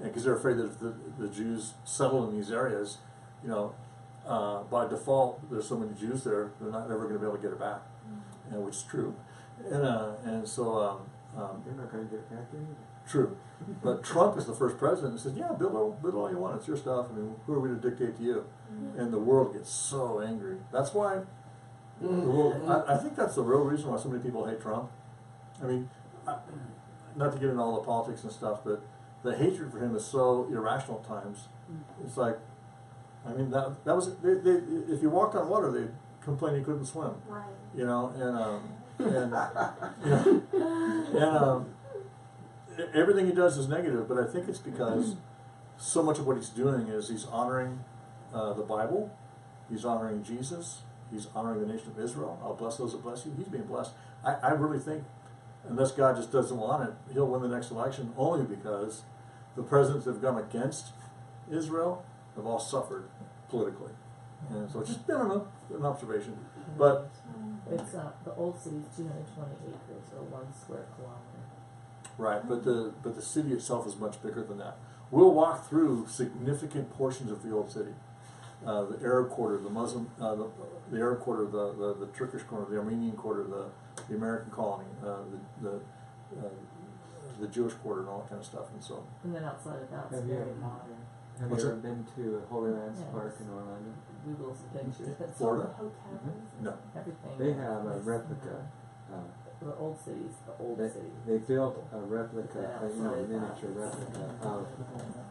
Because they're afraid that if the Jews settle in these areas, by default, there's so many Jews there, they're not ever going to be able to get it back, which is true. And so... They're not going to get it back either. True. But Trump is the first president who says, yeah, build all you want, it's your stuff, who are we to dictate to you? And the world gets so angry. That's why... I think that's the real reason why so many people hate Trump. I mean, not to get into all the politics and stuff, but the hatred for him is so irrational at times. It's like, I mean, that was if you walked on water, they'd complain you couldn't swim. Right. Everything he does is negative. But I think it's because so much of what he's doing is he's honoring the Bible, he's honoring Jesus. He's honoring the nation of Israel. I'll bless those that bless you. He's being blessed. I really think, unless God just doesn't want it, he'll win the next election only because the presidents that have gone against Israel have all suffered politically. And so it's just, I don't know, an observation. But It's the old city's 220 acres or 1 square kilometer. right, but the city itself is much bigger than that. We'll walk through significant portions of the old city. The Arab quarter, the Muslim, the Arab quarter, the Turkish quarter, the Armenian quarter, the American colony, the Jewish quarter, and all that kind of stuff. And so. And then outside of that, it's Have you- very modern. Have What's you ever that? been to Holy Lands Yes. Park in Orlando? Google some pictures. It's Florida? all the hotels, No. everything. They have a It's, replica. The old cities, the old They, city. they built a replica, Yeah, miniature replica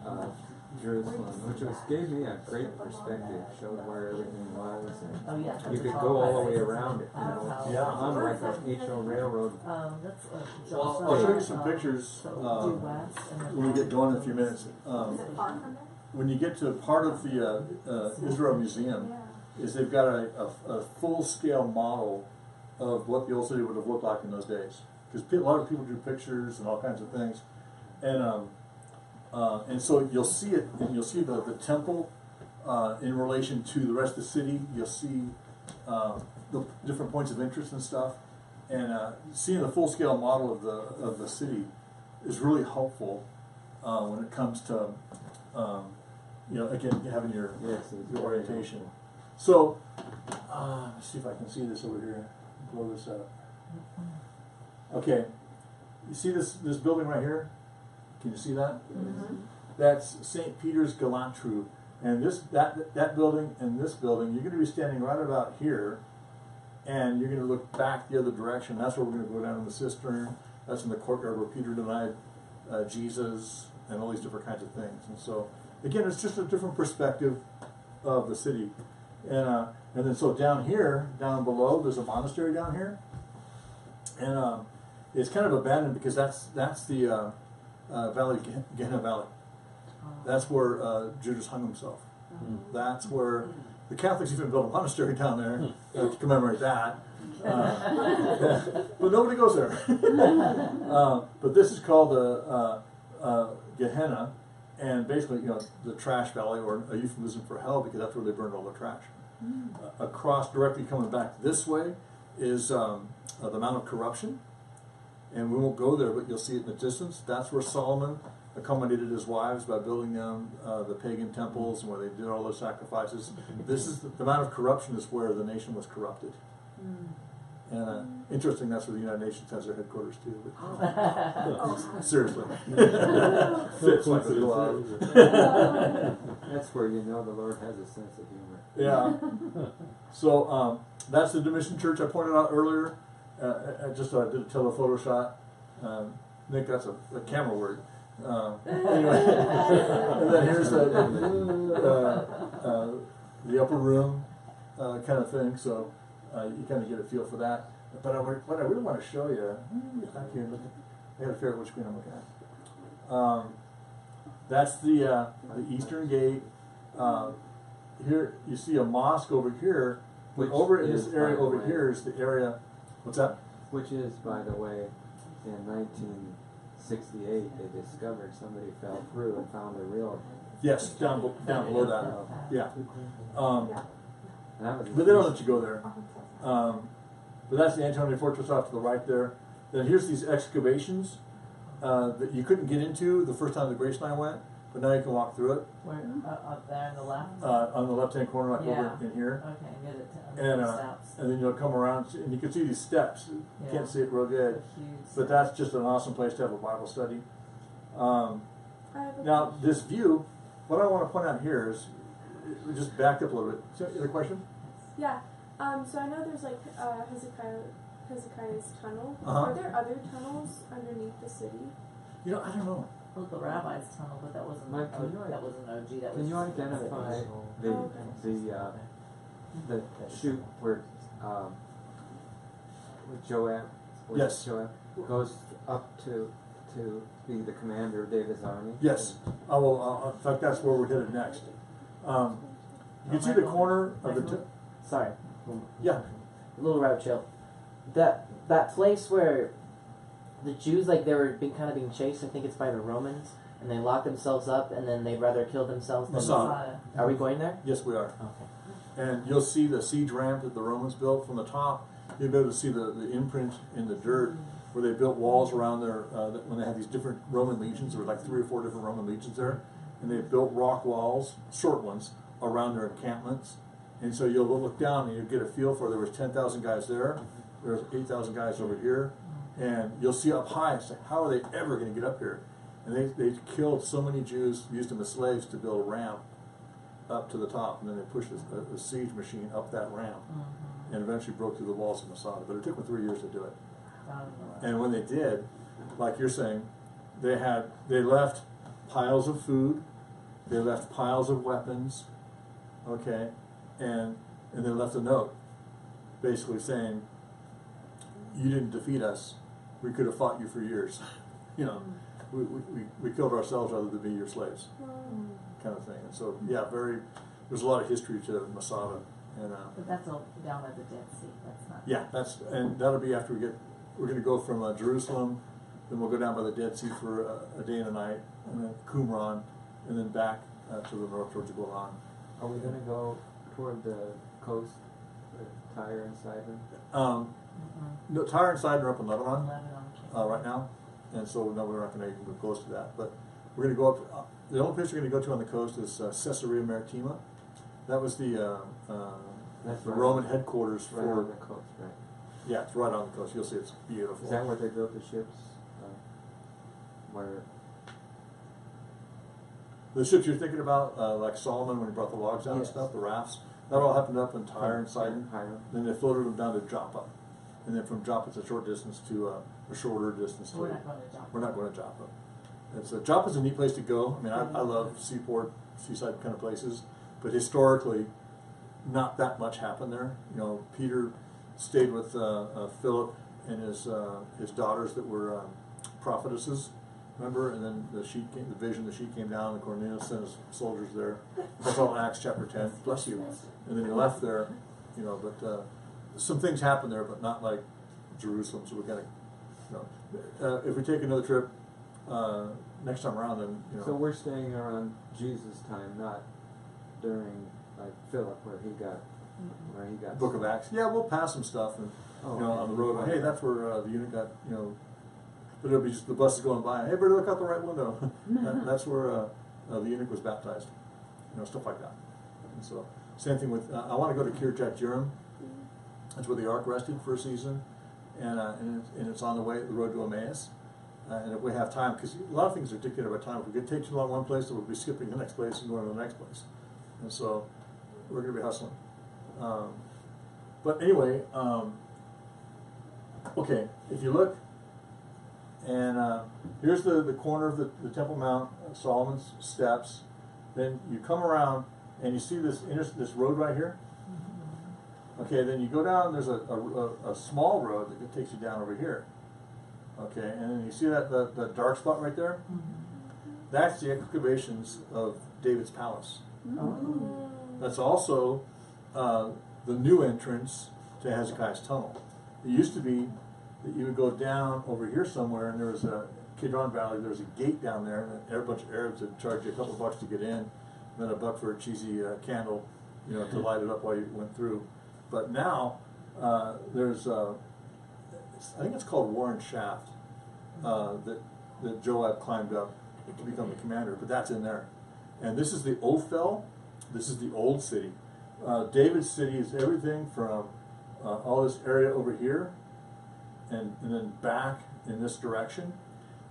of Jerusalem, which gave me a great perspective, showed where everything was, and Oh yeah. you could that's go all the way highways. around it, Yeah. unlike a HO railroad. That's Well, I'll show you some pictures So due west and then when we get going in a few minutes. Is it far from there? When you get to part of the Israel Museum, is they've got a full-scale model of what the old city would have looked like in those days. Because a lot of people drew pictures and all kinds of things, and so you'll see it, and you'll see the temple in relation to the rest of the city. You'll see the different points of interest and stuff, and seeing the full-scale model of the city is really helpful when it comes to again having your orientation. So let's see if I can see this over here. Blow this up. Okay, you see this building right here? Can you see that? Mm-hmm. That's St. Peter's Galantru, and that building and this building, you're going to be standing right about here, and you're going to look back the other direction. That's where we're going to go down in the cistern. That's in the courtyard where Peter denied Jesus, and all these different kinds of things. And so, again, it's just a different perspective of the city. And then so down here, down below, there's a monastery down here, and it's kind of abandoned because that's the Valley, Gehenna Valley. That's where Judas hung himself. That's where the Catholics even built a monastery down there to commemorate that. But nobody goes there. But this is called the Gehenna, and basically, the trash valley, or a euphemism for hell, because that's where they burned all the trash. Across, directly coming back this way, is the Mount of Corruption, and we won't go there, but you'll see it in the distance. That's where Solomon accommodated his wives by building them the pagan temples and where they did all those sacrifices. This is the Mount of Corruption is where the nation was corrupted. And interesting, that's where the United Nations has their headquarters too. But seriously, fits like a glove. That's where you know the Lord has a sense of humor. Yeah. So that's the Domitian Church I pointed out earlier. I just did a telephoto shot. Nick, that's a camera word. Anyway, and then here's the upper room, kind of thing. So you kind of get a feel for that. But what I really want to show you, I can't look. I got to figure out which screen I'm looking at. That's the eastern gate. Here you see a mosque over here. But Which over in this is, area by the over way- here is the area. What's that? Which is, by the way, in 1968, they discovered somebody fell through and found a real. Yes, down below that. Yeah. And that was But they don't let you go there. But that's the Antonio Fortress off to the right there. Then here's these excavations that you couldn't get into the first time the Grace and I went, but now you can walk through it. Where, up there on the left? On the left-hand corner, like Yeah. over in here. Okay, good at And, the steps. and then you'll come around, and you can see these steps. You Yeah. can't see it real good, Huge but steps. that's just an awesome place to have a Bible study. I have a Now, this view, what I want to point out here is, we just back up a little bit. So, you have a question? Yeah. So I know there's like Hezekiah's tunnel. Uh-huh. Are there other tunnels underneath the city? You know, I don't know. Well, the rabbi's tunnel, but that wasn't, Mike, can you that wasn't OG, that was. Can you identify the chute where with Joab? where Yes. Joab goes up to be the commander of David's army. Yes, I will. In fact, that's where we're headed next. You can see the corner of the. Sorry, Yeah. little route chill. That place where the Jews, like, they were kind of being chased. I think it's by the Romans, and they locked themselves up, and then they'd rather kill themselves than. Masada. Are we going there? Yes, we are. Okay. And you'll see the siege ramp that the Romans built from the top. You'll be able to see the imprint in the dirt where they built walls around their, when they had these different Roman legions. There were like 3 or 4 different Roman legions there. And they built rock walls, short ones, around their encampments. And so you'll look down and you'll get a feel for there was 10,000 guys there. There's 8,000 guys over here. And you'll see up high and say, how are they ever going to get up here? And they killed so many Jews, used them as slaves to build a ramp up to the top, and then they pushed a siege machine up that ramp, and eventually broke through the walls of Masada. But it took them 3 years to do it. And when they did, like you're saying, they left piles of food, they left piles of weapons, okay, and they left a note, basically saying, "You didn't defeat us. We could have fought you for years. You know, we killed ourselves rather than be your slaves." Kind of thing. And so, yeah, there's a lot of history to Masada. And But that's all down by the Dead Sea, that's not. yeah, and that'll be after we're going to go from Jerusalem, then we'll go down by the Dead Sea for a day and a night, and then Qumran, and then back to the north towards the Golan. Are we going to go toward the coast, Tyre and Sidon? No, Tyre and Sidon are up in Lebanon Lebanon. right now, and so no, we're not going to even go close to that. But we're going to go up. The only place we're going to go to on the coast is Caesarea Maritima. That was the That's Roman headquarters right for. on the coast, right? Yeah, it's right on the coast. You'll see it's beautiful. Is that where they built the ships? Where? The ships you're thinking about, like Solomon when he brought the logs down and Yes. stuff, the rafts, that all happened up in Tyre and Sidon. Higher. Then they floated them down to Joppa, and then from Joppa it's a short distance to a shorter distance to. We're not going to Joppa. We're not going to Joppa. And so Joppa's a neat place to go. I mean, I love seaside kind of places, but historically, not that much happened there. You know, Peter stayed with Philip and his daughters that were prophetesses. Remember, and then the vision, the sheet came down, and Cornelius sent his soldiers there. That's all Acts chapter 10. Bless you. And then he left there, you know, but some things happened there, but not like Jerusalem. So we're going to, you know, if we take another trip next time around, then, you know. So we're staying around Jesus' time, not during like Philip, where he got. Book of Acts. Yeah, we'll pass some stuff, and you know, on the road. Hey, that's where the eunuch got, you know. But it'll be just the buses going by. Hey, everybody, look out the right window. That's where the eunuch was baptized. You know, stuff like that. And so, same thing with. I want to go to Kirjat Jearim. That's where the ark rested for a season, and it's on the road to Emmaus. And if we have time, because a lot of things are dictated by time. If we could take too long one place, then we'll be skipping the next place and going to the next place. And so, we're going to be hustling. But anyway, okay, if you look, and here's the corner of the Temple Mount, Solomon's Steps. Then you come around, and you see this this road right here. Okay, then you go down. There's a small road that takes you down over here. Okay, and then you see that the dark spot right there. That's the excavations of David's palace. That's also the new entrance to Hezekiah's tunnel. It used to be that you would go down over here somewhere, and there was a Kidron Valley. There was a gate down there, and a bunch of Arabs would charge you a couple of bucks to get in, and then a buck for a cheesy candle, you know, to light it up while you went through. But now there's I think it's called Warren Shaft that Joab climbed up to become the commander. But that's in there, and this is the Ophel. This is the old city. David's city is everything from all this area over here, and then back in this direction.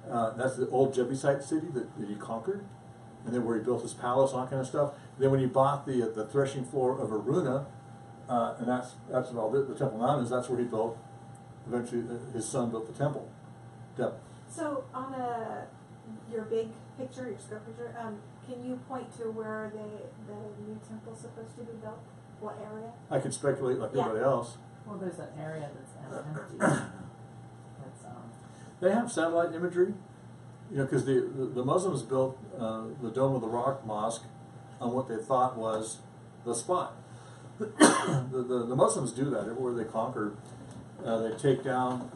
That's the old Jebusite city that he conquered, and then where he built his palace, all that kind of stuff. Then when he bought the threshing floor of Aruna, and that's what all the Temple Mount is. That's where he built. Eventually, his son built the temple. Yep. So on your big picture, your square picture, can you point to where the new temple's supposed to be built? What area? I could speculate like everybody else. Well, there's an area that's empty. That's, They have satellite imagery, you know, because the Muslims built the Dome of the Rock Mosque on what they thought was the spot. The Muslims do that everywhere they conquer. They take down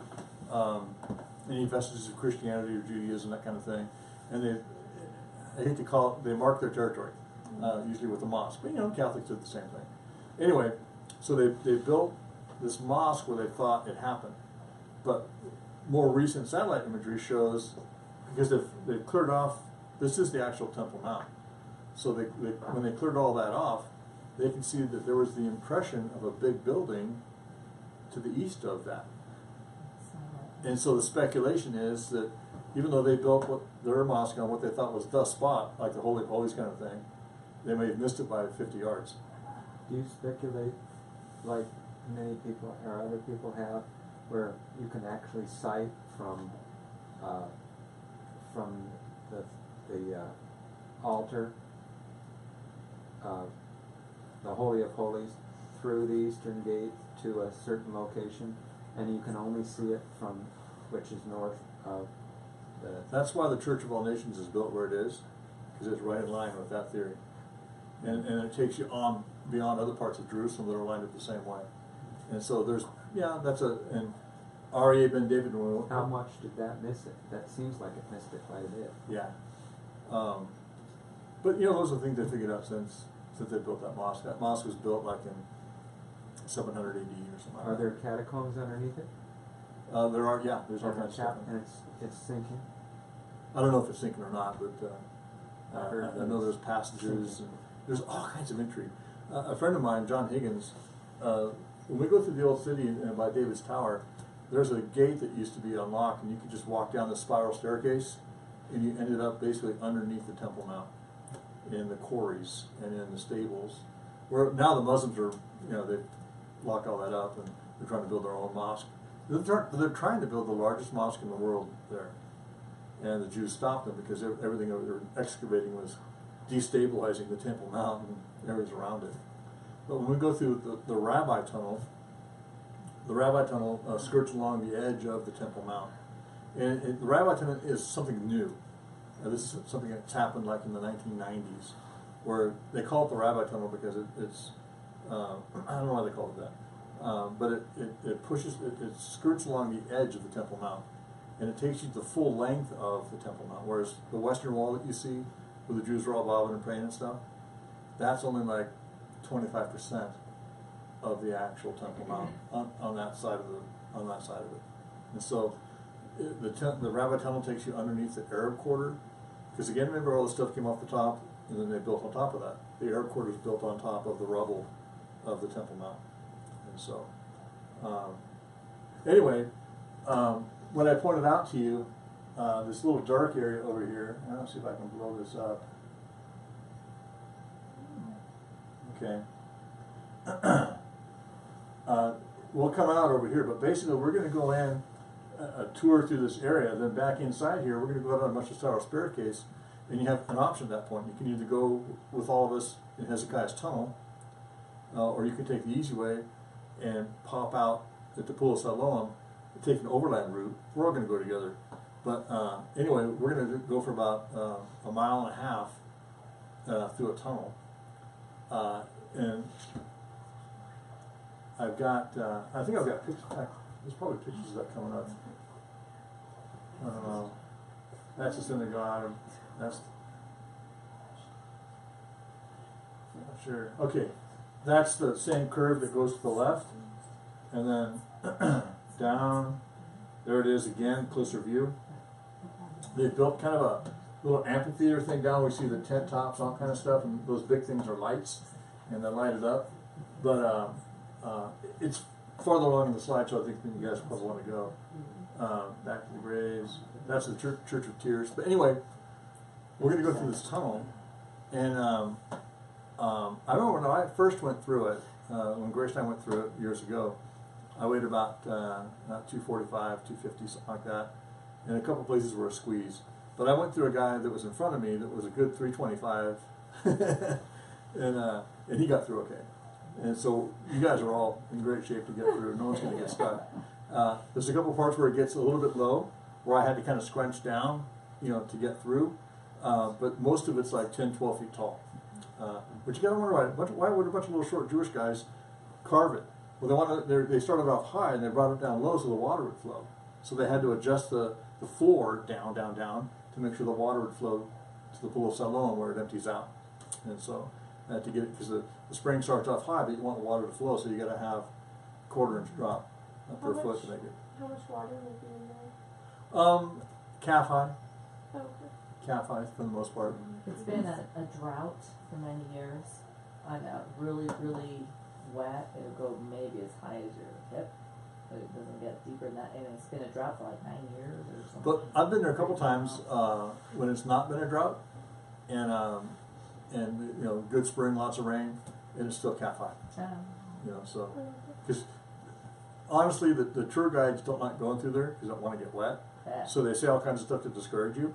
any vestiges of Christianity or Judaism, that kind of thing, and I hate to call it, they mark their territory, usually with a mosque. But you know, Catholics did the same thing. Anyway, so they built this mosque where they thought it happened, but more recent satellite imagery shows, because they've cleared off, this is the actual Temple Mount. So when they cleared all that off, they can see that there was the impression of a big building to the east of that. And so the speculation is that even though they built their mosque on what they thought was the spot, like the Holy of Holies kind of thing, they may have missed it by 50 yards. Do you speculate, like many people or other people have, where you can actually sight from the altar, the Holy of Holies, through the eastern gate to a certain location, and you can only see it from which is north of the... That's why the Church of All Nations is built where it is, because it's right in line with that theory. And it takes you on beyond other parts of Jerusalem that are lined up the same way. And so there's, yeah, that's and Aryeh ben David. How much did that miss it? That seems like it missed it quite a bit. Yeah. But you know, those are things they figured out since they built that mosque. That mosque was built like in 700 AD or something. Are there catacombs underneath it? There are, yeah. There's all kinds of stuff. And it's sinking? I don't know if it's sinking or not, but I know there's passages and there's all kinds of intrigue. A friend of mine, John Higgins, when we go through the old city and by David's Tower, there's a gate that used to be unlocked, and you could just walk down the spiral staircase, and you ended up basically underneath the Temple Mount, in the quarries and in the stables. Where now the Muslims are, you know, they've locked all that up, and they're trying to build their own mosque. They're trying to build the largest mosque in the world there, and the Jews stopped them because everything they were excavating was destabilizing the Temple Mount and areas around it. But when we go through the Rabbi Tunnel, skirts along the edge of the Temple Mount. And the Rabbi Tunnel is something new. This is something that's happened like in the 1990s, where they call it the Rabbi Tunnel because it's I don't know why they call it that. But it skirts along the edge of the Temple Mount. And it takes you the full length of the Temple Mount. Whereas the Western Wall that you see, where the Jews are all bobbing and praying and stuff, that's only like 25% of the actual Temple Mount on that side of it. And so the Rabbi Tunnel takes you underneath the Arab quarter, because again, remember all the stuff came off the top, and then they built on top of that. The Arab quarter is built on top of the rubble of the Temple Mount. And so, anyway, what I pointed out to you, this little dark area over here, and let's see if I can blow this up. Okay. We'll come out over here, but basically we're going to go in a tour through this area, then back inside here we're going to go out on a much spiral staircase, and you have an option at that point. You can either go with all of us in Hezekiah's tunnel, or you can take the easy way and pop out at the Pool of Siloam and take an overland route. We're all going to go together. But anyway, we're going to go for about a mile and a half through a tunnel. And I've got, I think I've got pictures. There's probably pictures of that coming up. That's the synagogue. That's, not sure. Okay, that's the same curve that goes to the left, and then down. There it is again, closer view. They built kind of a little amphitheater thing down. We see the tent tops, all kind of stuff, and those big things are lights, and they light it up. But it's farther along in the slideshow, I think, than you guys probably want to go. Back to the graves. That's the Church of Tears. But anyway, we're going to go through this tunnel, and I remember when I first went through it, when Grace and I went through it years ago, I weighed about 245, 250, something like that, and a couple places were a squeeze. But I went through a guy that was in front of me that was a good 325, and he got through okay. And so you guys are all in great shape to get through. No one's going to get stuck. There's a couple parts where it gets a little bit low, where I had to kind of scrunch down, to get through. But most of it's like 10, 12 feet tall. But you got to wonder why would a bunch of little short Jewish guys carve it? Well, they started off high and they brought it down low so the water would flow. So they had to adjust the floor down to make sure the water would flow to the Pool of Siloam where it empties out. And so to get it, because the spring starts off high, but you want the water to flow, so you got to have quarter-inch drop per foot to make it. How much water would be in there? Calf high. Oh, okay. Calf high for the most part. It's been a drought for many years. On a really, really wet, it'll go maybe as high as your hip, but it doesn't get deeper than that. And it's been a drought for like 9 years or something. But I've been there a couple times when it's not been a drought, and good spring, lots of rain, and it's still calf high. So because honestly, the tour guides don't like going through there because they don't want to get wet. So they say all kinds of stuff to discourage you.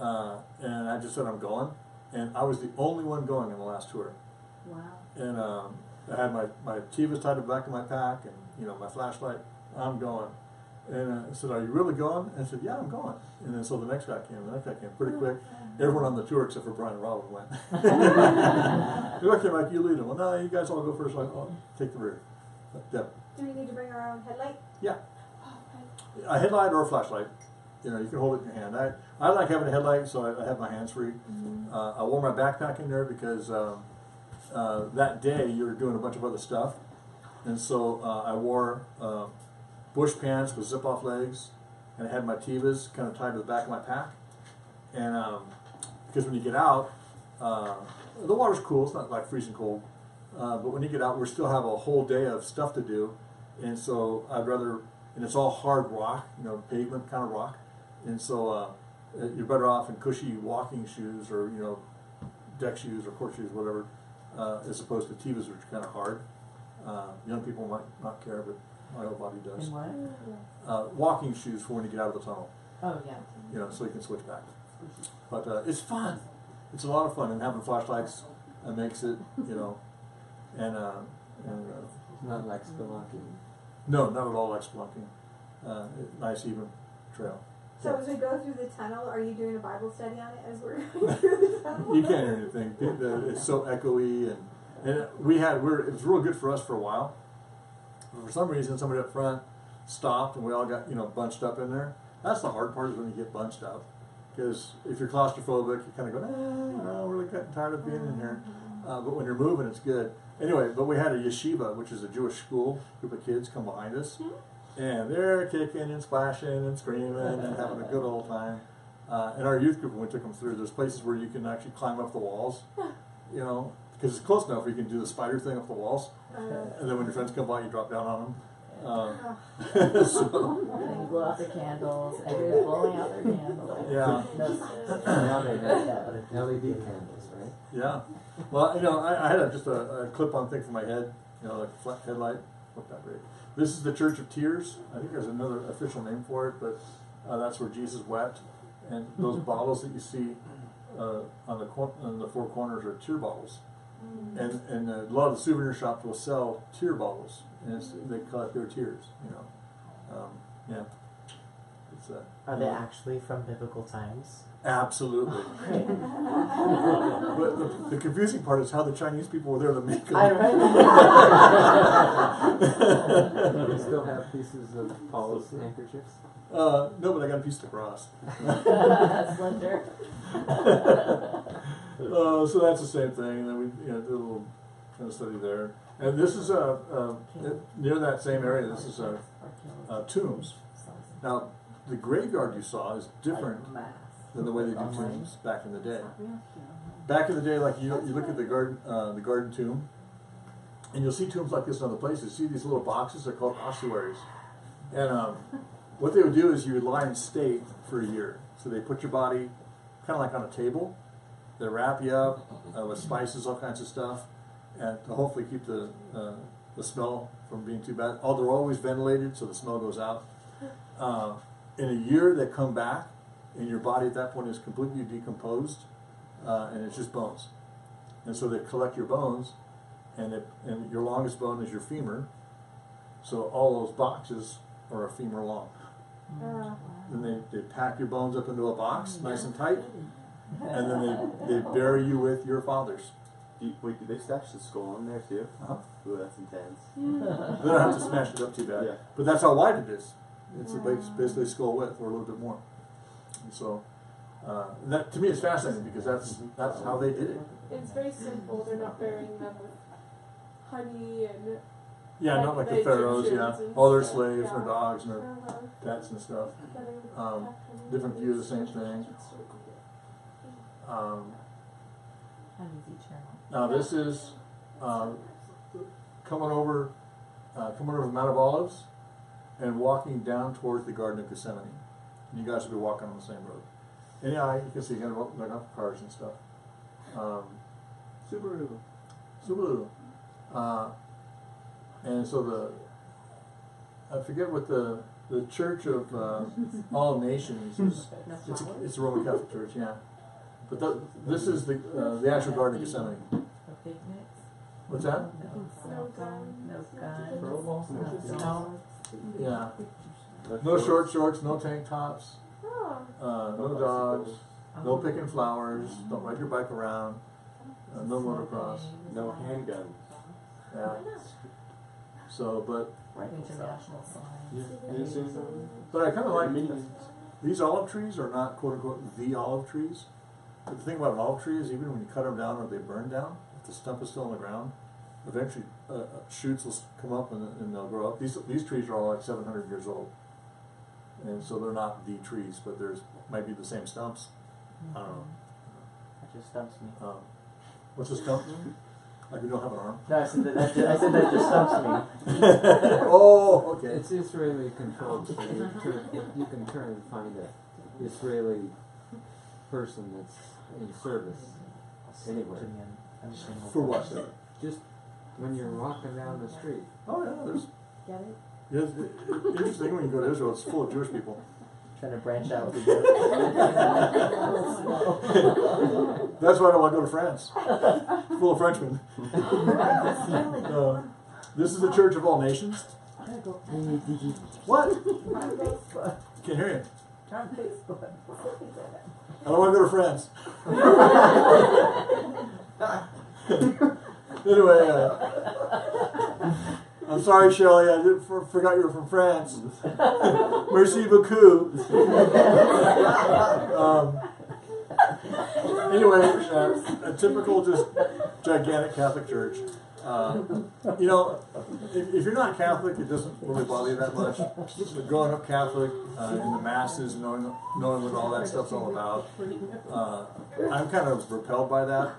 And I just said I'm going, and I was the only one going in the last tour. Wow. And I had my Tivas tied to the back of my pack, and my flashlight. I'm going. And I said, "Are you really going?" And I said, "Yeah, I'm going." And then so the next guy came. The next guy came pretty quick. Everyone on the tour except for Brian and Robin went. Okay, Mike, you lead them. Well, no, you guys all go first. I'll take the rear. Deb. Do we need to bring our own headlight? Yeah. A headlight or a flashlight. You can hold it in your hand. I like having a headlight, so I have my hands free. I wore my backpack in there because that day you were doing a bunch of other stuff, and so I wore bush pants with zip-off legs, and I had my Tivas kind of tied to the back of my pack. And because when you get out, the water's cool. It's not like freezing cold, but when you get out, we still have a whole day of stuff to do, and so I'd rather. And it's all hard rock, pavement kind of rock. And so you're better off in cushy walking shoes or, deck shoes or court shoes, whatever, as opposed to Tivas, which are kind of hard. Young people might not care, but my whole body does. And what? Walking shoes for when you get out of the tunnel. Oh, yeah. So you can switch back. But it's fun. It's a lot of fun, and having flashlights makes it, and Not like spelunking. no, not at all like spelunking. Nice even trail. So as we go through the tunnel, are you doing a Bible study on it as we're going through the tunnel? You can't hear anything. It's so echoey, and it was real good for us for a while. But for some reason, somebody up front stopped, and we all got bunched up in there. That's the hard part, is when you get bunched up, because if you're claustrophobic, you kind of go, I'm really getting tired of being in here. But when you're moving, it's good. Anyway, but we had a yeshiva, which is a Jewish school, group of kids come behind us, and they're kicking and splashing and screaming and having a good old time. In our youth group, when we took them through, there's places where you can actually climb up the walls, because it's close enough where you can do the spider thing up the walls, and then when your friends come by, you drop down on them. And you blow out the candles, everybody's blowing out their candles. Yeah. Now they have LED candles, right? Yeah. Well, I had just a clip-on thing for my head, like a flat headlight. Looked that great. This is the Church of Tears. I think there's another official name for it, but that's where Jesus wept. And those bottles that you see on the four corners are tear bottles, and a lot of the souvenir shops will sell tear bottles, and they collect their tears. Yeah, it's Are they actually from biblical times? absolutely. Great. But the confusing part is how the Chinese people were there to make them. I Do you still have pieces of Paul's handkerchiefs? No, but I got a piece of the cross. Slender. So that's the same thing, and then we did a little kind of study there. And this is near that same area. This is tombs. Now, the graveyard you saw is different than the way they do tombs back in the day. Back in the day, like you look at the garden tomb, and you'll see tombs like this in other places. See these little boxes? They're called ossuaries. And what they would do is you would lie in state for a year. So they put your body kind of like on a table. They wrap you up with spices, all kinds of stuff, and to hopefully keep the smell from being too bad. Oh, they're always ventilated, so the smell goes out. In a year, they come back, and your body at that point is completely decomposed, and it's just bones. And so they collect your bones, and your longest bone is your femur. So all those boxes are a femur long. Then they pack your bones up into a box, nice and tight, and then they bury you with your fathers. Do they stash the skull in there too? Uh-huh. Ooh, that's intense. They don't have to smash it up too bad. Yeah. But that's how wide it is. It's basically skull width or a little bit more. And so that to me is fascinating because that's how they did it. It's very simple. They're not burying them with honey and Yeah, not like the pharaohs. Yeah, all their slaves, their dogs, and their pets and stuff. Different view of the same thing. Now this is coming over the Mount of Olives and walking down towards the Garden of Gethsemane. And you guys will be walking on the same road. And yeah, you can see kind of like up cars and stuff. Subaru. And so I forget what the Church of All Nations is. It's a Roman Catholic Church, yeah. But this is the actual Garden of Gethsemane. No picnics. What's that? No guns. No. Yeah. No short shorts, no tank tops, no dogs, no picking flowers, don't ride your bike around, no motocross. No handgun. Yeah. So, but International signs. I kind of like these olive trees are not quote unquote the olive trees. But the thing about an olive tree is even when you cut them down or they burn down, if the stump is still on the ground, eventually shoots will come up and they'll grow up. These trees are all like 700 years old. And so they're not the trees, but might be the same stumps. I don't know. That just stumps me. What's a stump? Like you don't have an arm? No, I said that just stumps me. Oh, okay. It's Israeli controlled, so you can turn and find an Israeli person that's in service anywhere. For what? Just when you're walking down the street. Oh yeah, there's. Get it? Yeah, it's interesting when you go to Israel. It's full of Jewish people. Trying to branch out with the That's why I don't want to go to France. Full of Frenchmen. This is the Church of All Nations. What? Can't hear you. On Facebook. I don't want to go to France. Anyway, I'm sorry, Shelley. I forgot you were from France. Merci beaucoup. Anyway, a typical just gigantic Catholic church. If you're not Catholic, it doesn't really bother you that much. But growing up Catholic in the masses, knowing what all that stuff's all about, I'm kind of repelled by that.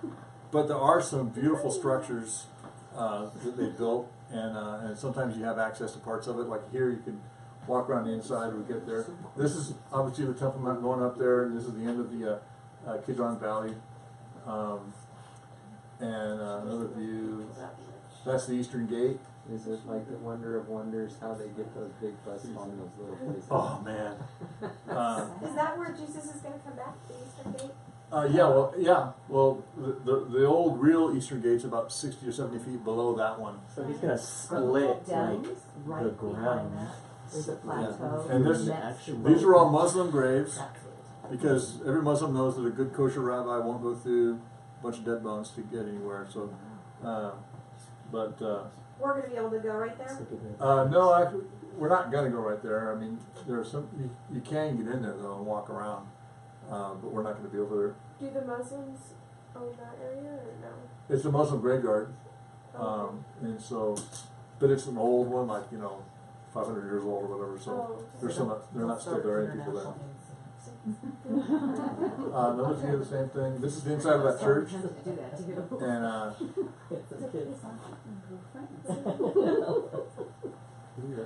But there are some beautiful structures that they built, and sometimes you have access to parts of it. Like here, you can walk around the inside when we get there. This is obviously the Temple Mount going up there, and this is the end of the Kidron Valley. And another view, that's the Eastern Gate. Is it like the Wonder of Wonders how they get those big buses on those little places? Oh man. Is that where Jesus is going to come back, the Eastern Gate? Well, the old real eastern gate's about 60 or 70 feet below that one. So he's gonna split Down like right the behind ground. that. There's a plateau. And this- next to These are all Muslim graves That's what it's called. because every Muslim knows that a good kosher rabbi won't go through a bunch of dead bones to get anywhere. So, We're gonna be able to go right there. no, actually, we're not gonna go right there. I mean, there's some you can get in there though and walk around, but we're not gonna be over there. Do the Muslims own that area or no? It's a Muslim graveyard, and so, but it's an old one, like 500 years old or whatever. So Oh, there's some they're not still burying people there. International Notice here the same thing. This is the inside of that church, Do that too. and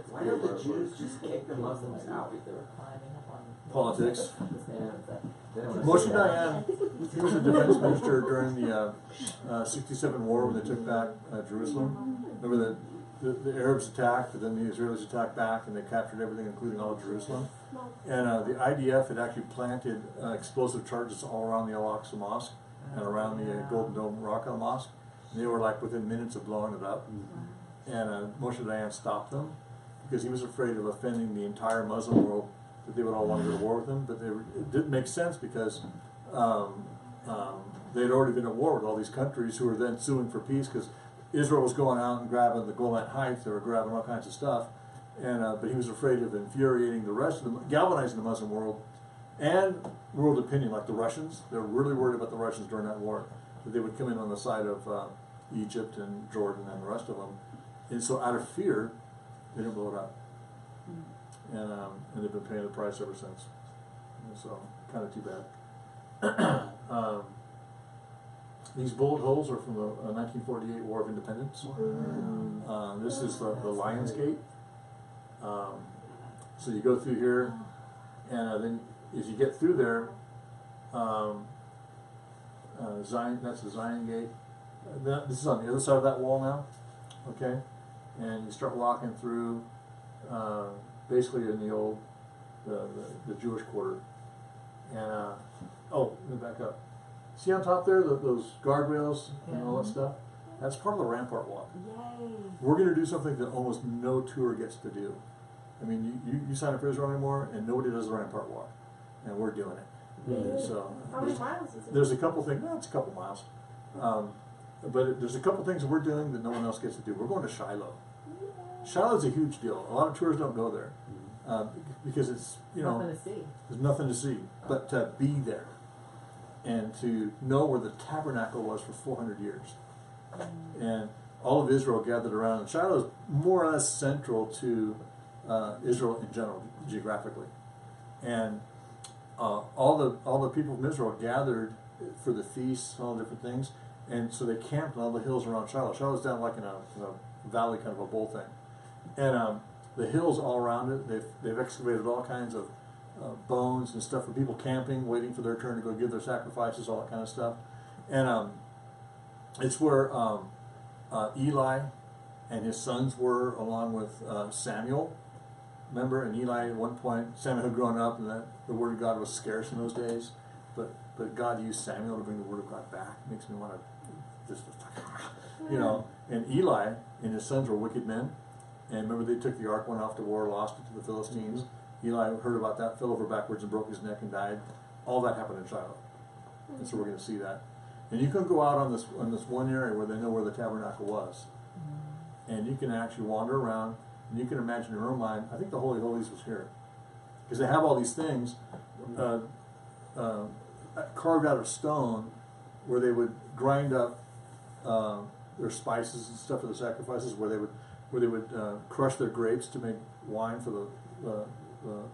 Why don't the Jews just kick the Muslims out? They were climbing up on politics. They don't Moshe say that. Dayan, he was a defense minister during the 67 war when they took back Jerusalem. Remember the Arabs attacked, and then the Israelis attacked back, and they captured everything, including all of Jerusalem. And the IDF had actually planted explosive charges all around the Al-Aqsa Mosque and around the Golden Dome Raqqa Mosque. And they were like within minutes of blowing it up. And Moshe Dayan stopped them because he was afraid of offending the entire Muslim world, that they would all want to go to war with him. But it didn't make sense because they had already been at war with all these countries who were then suing for peace because Israel was going out and grabbing the Golan Heights. They were grabbing all kinds of stuff. And but he was afraid of infuriating the rest of galvanizing the Muslim world and world opinion, like the Russians. They were really worried about the Russians during that war, that they would come in on the side of Egypt and Jordan and the rest of them. And so out of fear, they didn't blow it up. And they've been paying the price ever since. And so, kind of too bad. These bullet holes are from the 1948 War of Independence. This is the Lion's Gate. So you go through here, and then as you get through there, Zion, that's the Zion Gate. This is on the other side of that wall now, okay? And you start walking through, basically in the old, the Jewish quarter. And, let me back up. See on top there, those guardrails and all that stuff? That's part of the Rampart Walk. Yay. We're going to do something that almost no tour gets to do. I mean, you sign up for Israel anymore, and nobody does the Rampart Walk. And we're doing it. So How many miles is it? there's a couple things, it's a couple miles. But there's a couple things that we're doing that no one else gets to do. We're going to Shiloh. Shiloh's a huge deal. A lot of tours don't go there because it's, Nothing to see. there's nothing to see. But to be there and to know where the tabernacle was for 400 years. And all of Israel gathered around. And Shiloh is more or less central to Israel in general, geographically. And all the people from Israel gathered for the feasts, all the different things. And so they camped on all the hills around Shiloh. Shiloh's down like in a valley, kind of a bowl thing. And the hills all around it, they've excavated all kinds of bones and stuff for people camping, waiting for their turn to go give their sacrifices, all that kind of stuff. And it's where Eli and his sons were, along with Samuel. Remember, and Eli at one point, Samuel had grown up, and the word of God was scarce in those days. But God used Samuel to bring the word of God back. It makes me want to just, And Eli and his sons were wicked men. And remember, they took the ark, went off to war, lost it to the Philistines. Eli heard about that, fell over backwards and broke his neck and died. All that happened in Shiloh. And so we're going to see that. And you can go out on this one area where they know where the tabernacle was. And you can actually wander around, and you can imagine in your own mind, I think the Holy of Holies was here. Because they have all these things carved out of stone where they would grind up their spices and stuff for the sacrifices, where they would crush their grapes to make wine for the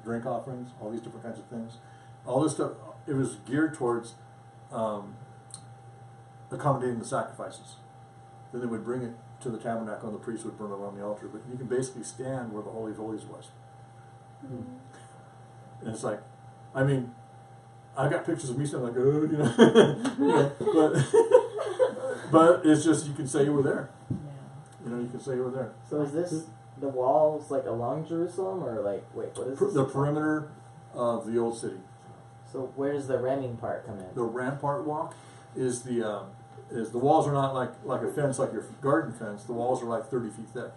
drink offerings, all these different kinds of things. All this stuff, it was geared towards accommodating the sacrifices. Then they would bring it to the tabernacle and the priest would burn it on the altar. But you can basically stand where the Holy of Holies was. And it's like, I mean, I got pictures of me standing like, but it's just, you can say you were there. Yeah. You can say you were there. So is this the walls like along Jerusalem, or like, wait, what is this? The perimeter of the old city. So where does the ramming part come in? The rampart walk is the walls are not like a fence, like your garden fence. The walls are like 30 feet thick.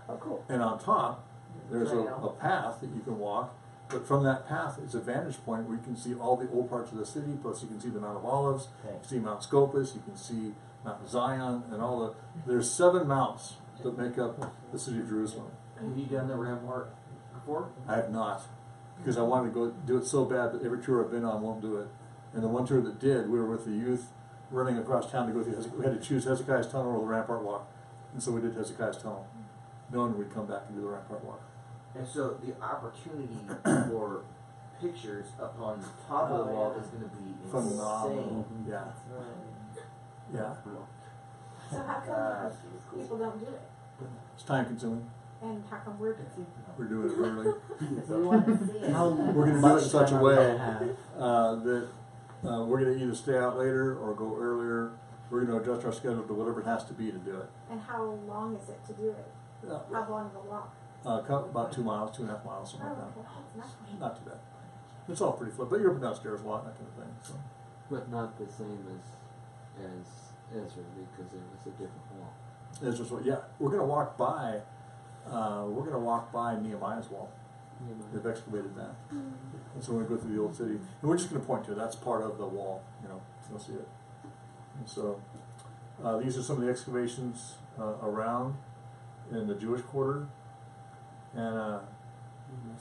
Oh, cool. And on top, there's Trail. a path that you can walk. But from that path, it's a vantage point where you can see all the old parts of the city. Plus, you can see the Mount of Olives. Okay. You can see Mount Scopus. You can see Mount Zion, and all the. There's 7 mounts that make up the city of Jerusalem. Have you done the rampart before? I have not, because I wanted to go do it so bad that every tour I've been on won't do it. And the one tour that did, we were with the youth running across town to go through. We had to choose Hezekiah's Tunnel or the Rampart Walk, and so we did Hezekiah's Tunnel, knowing we'd come back and do the Rampart Walk. And so the opportunity for pictures up on the top of the wall is going to be Phenomenal. insane. Yeah, That's right. yeah. So how come people don't do it? It's time consuming. And how come we're doing it? We're doing it early. Because we want to see it. How We're going to do it in much such a time are we way gonna have? that we're going to either stay out later or go earlier. We're going to adjust our schedule to whatever it has to be to do it. And how long is it to do it? How long of a walk? About 2 miles, 2.5 miles, something Oh, like that. okay, that's nice. Not too bad. It's all pretty flat, but you're up and downstairs a lot, that kind of thing. So. But not the same as Ezra, because it was a different wall. It's just what, yeah, we're gonna walk by Nehemiah's wall. They've excavated that. And so we're gonna go through the old city. And we're just gonna point to it, that's part of the wall, you'll see it. And so, these are some of the excavations, around in the Jewish quarter. And,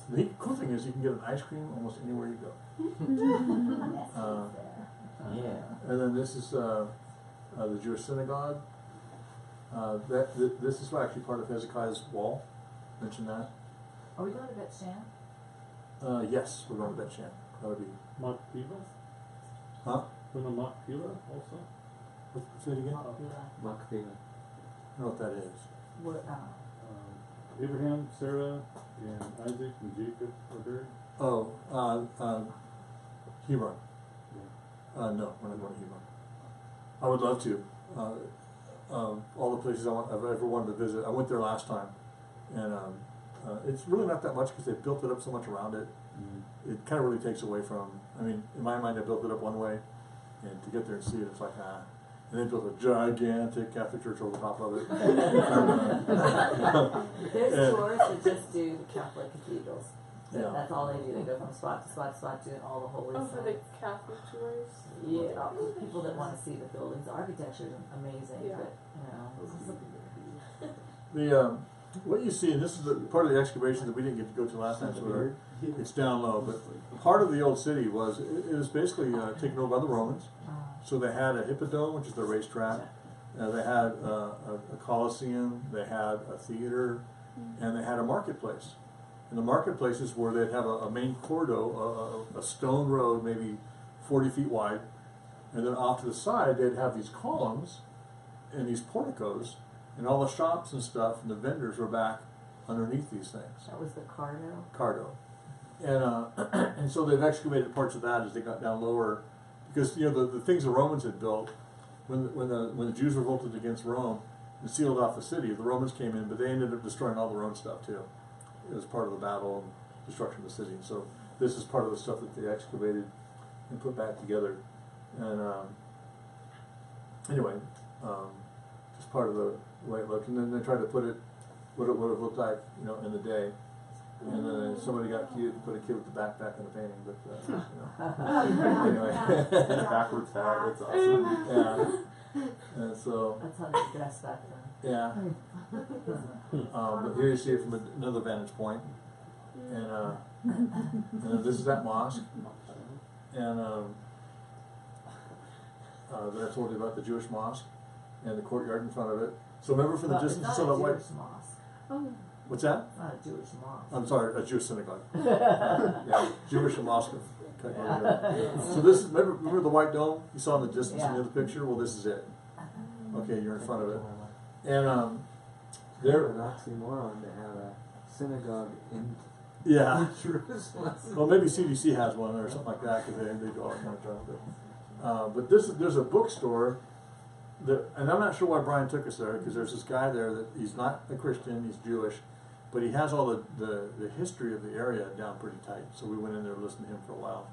the cool thing is you can get an ice cream almost anywhere you go. Yeah. And then this is, the Jewish synagogue. This is actually part of Hezekiah's wall. Mention that. Are we going to Bet Shan? Yes, we're going to Bet Shan. That would be. Machpelah? Huh? From the Machpelah also? Say it again. Machpelah. I don't know what that is. What, Abraham, Sarah, and Isaac and Jacob are buried. Oh, Hebron. Yeah. No, we're not going to Hebron. I would love to. All the places I've ever wanted to visit. I went there last time, and it's really not that much because they built it up so much around it. It kind of really takes away from. I mean, in my mind, they built it up one way, and to get there and see it, it's like And they built a gigantic Catholic church over the top of it. There's tours that just do the Catholic cathedrals. Yeah. That's all they do. They go from spot to spot to spot, doing all the holy Oh, for the sites. Catholic tours. Yeah, people that want to see the buildings. The architecture is amazing, Yeah. but What you see, and this is part of the excavation that we didn't get to go to last time, so it's down low. But part of the old city was it was basically taken over by the Romans. So they had a hippodrome, which is the racetrack. They had a coliseum. They had a theater, and they had a marketplace. And the marketplace is where they'd have a main corridor, a stone road, maybe 40 feet wide, and then off to the side they'd have these columns and these porticos, and all the shops and stuff and the vendors were back underneath these things. that was the Cardo. Cardo. And and so they've excavated parts of that as they got down lower, because the things the Romans had built when the Jews revolted against Rome and sealed off the city, the Romans came in, but they ended up destroying all their own stuff too. It was part of the battle and destruction of the city. So this is part of the stuff that they excavated and put back together. And anyway, just part of the way it looked. And then they tried to put it what it would have looked like, in the day. And then somebody got cute and put a kid with the backpack in the painting. But anyway, Backwards hat, that's awesome. yeah. And so That's how they dress back then. yeah. But here you see it from another vantage point. And then this is that mosque. And then I told you about the Jewish mosque and the courtyard in front of it. So remember from the Well, distance you it's saw not the a white. Jewish mosque. Oh. What's that? It's not a Jewish mosque. I'm sorry, a Jewish synagogue. Yeah, Jewish and mosque. So this is remember the white dome you saw in the distance in the other picture? Well, this is it. Okay, you're in front of it. And There an oxymoron to have a synagogue in yeah. Jerusalem. Well, maybe CDC has one or something like that because they do all that kind of stuff. But there's a bookstore and I'm not sure why Brian took us there, because there's this guy there that he's not a Christian, he's Jewish, but he has all the history of the area down pretty tight. So we went in there and listened to him for a while.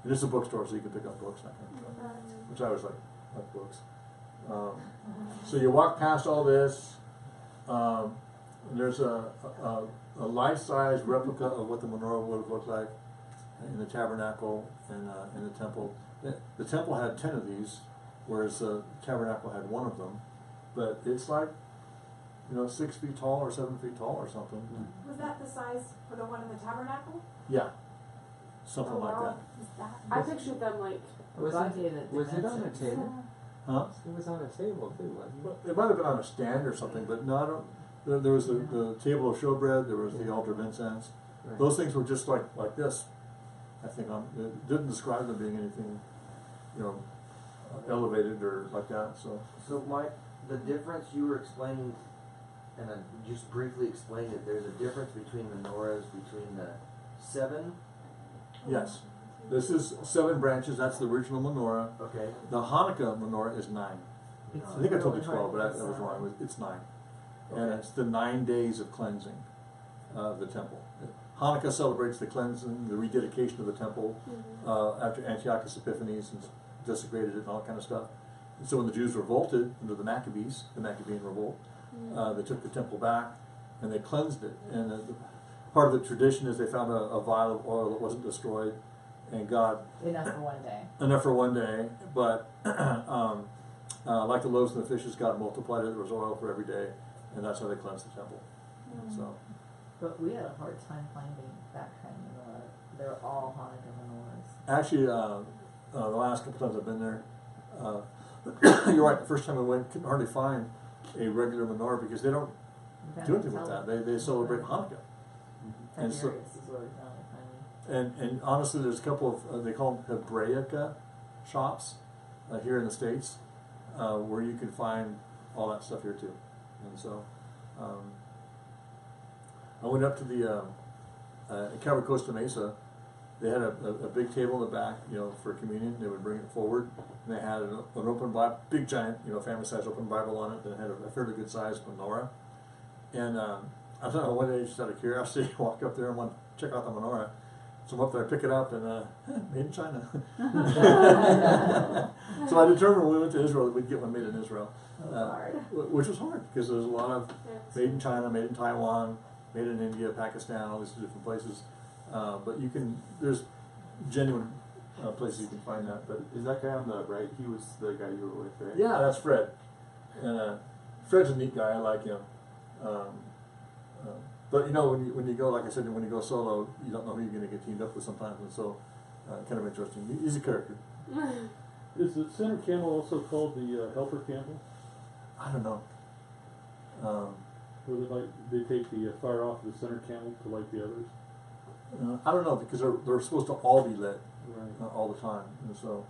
And it's a bookstore, so you can pick up books, that kind of stuff, which I always like books. So you walk past all this. There's a life-size replica of what the menorah would have looked like in the tabernacle and in the temple. The temple had 10 of these, whereas the tabernacle had 1 of them. But it's like, 6 feet tall or 7 feet tall or something. Was that the size for the one in the tabernacle? Yeah, something Oh, like wow. that. Is that? I pictured them like Was God it, gave it was it on a dimensions. table? Huh? It was on a table too, wasn't Well, it might have been on a stand or something, but no, I don't. There was the table of showbread. There was the altar of incense. it? Right. Those things were just like this. I think it didn't describe them being anything, elevated or like that. So So Mike, the difference you were explaining, and I just briefly explained it, there's a difference between menorahs between the 7, yes, this is 7 branches. That's the original menorah. okay, The Hanukkah menorah is 9. I think I told you 12, but I was wrong. It's 9, and Okay. it's the 9 days of cleansing of the temple. Hanukkah celebrates the cleansing, the rededication of the temple after Antiochus Epiphanes and desecrated it and all that kind of stuff. And so when the Jews revolted under the Maccabees, the Maccabean revolt, they took the temple back and they cleansed it. And part of the tradition is they found a vial of oil that wasn't destroyed, and God Enough for one day. enough for one day, but like the loaves and the fishes, God multiplied it. There was oil for every day, and that's how they cleansed the temple. So. But we had a hard time finding that kind of menorah. They're all Hanukkah menorahs. Actually, the last couple times I've been there, you're right. The first time I went, couldn't hardly find a regular menorah because they don't do anything with that. They celebrate Hanukkah. And so- Tiberius is where we found it finally. And honestly, there's a couple of they call them Hebraica shops here in the States where you can find all that stuff here too. And so I went up to the in Calvary, Costa Mesa. They had a big table in the back, for communion. They would bring it forward, and they had an open Bible, big giant, family-sized open Bible on it. That had a fairly good-sized menorah. And I don't know, one day, just out of curiosity, I walked up there and wanted to check out the menorah. So I'm up there, I pick it up, and made in China. So I determined when we went to Israel that we'd get one made in Israel, which was hard because there's a lot of made in China, made in Taiwan, made in India, Pakistan, all these different places. But there's genuine places you can find that. But Is that guy on the right? He was the guy you were with, right? yeah, that's Fred. And Fred's a neat guy. I like him. But when you go, like I said, when you go solo, you don't know who you're going to get teamed up with sometimes, and so kind of interesting. He's a character. Is the center candle also called the helper candle? I don't know. Where they take the fire off the center candle to light the others? I don't know because they're supposed to all be lit Right. all the time, and so.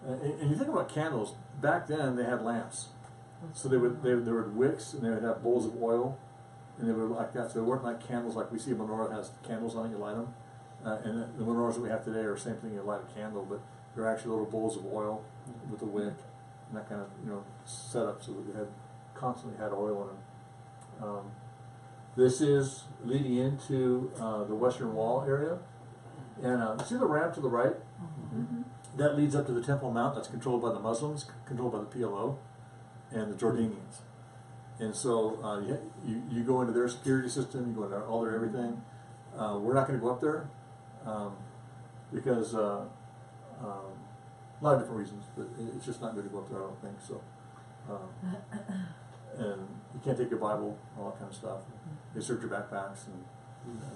And you think about candles. Back then, they had lamps, so there were wicks, and they would have bowls of oil, and they were like that. So they weren't like candles like we see a menorah that has candles on it. You light them, and the menorahs that we have today are the same thing. You light a candle, but they're actually little bowls of oil with a wick, and that kind of setup so that they constantly had oil in them. This is leading into the Western Wall area, and see the ramp to the right. That leads up to the Temple Mount. That's controlled by the Muslims, controlled by the PLO, and the Jordanians. And so you go into their security system, you go into all their everything. We're not going to go up there because a lot of different reasons, but it's just not good to go up there, I don't think. So, and you can't take your Bible, all that kind of stuff. They search your backpacks, and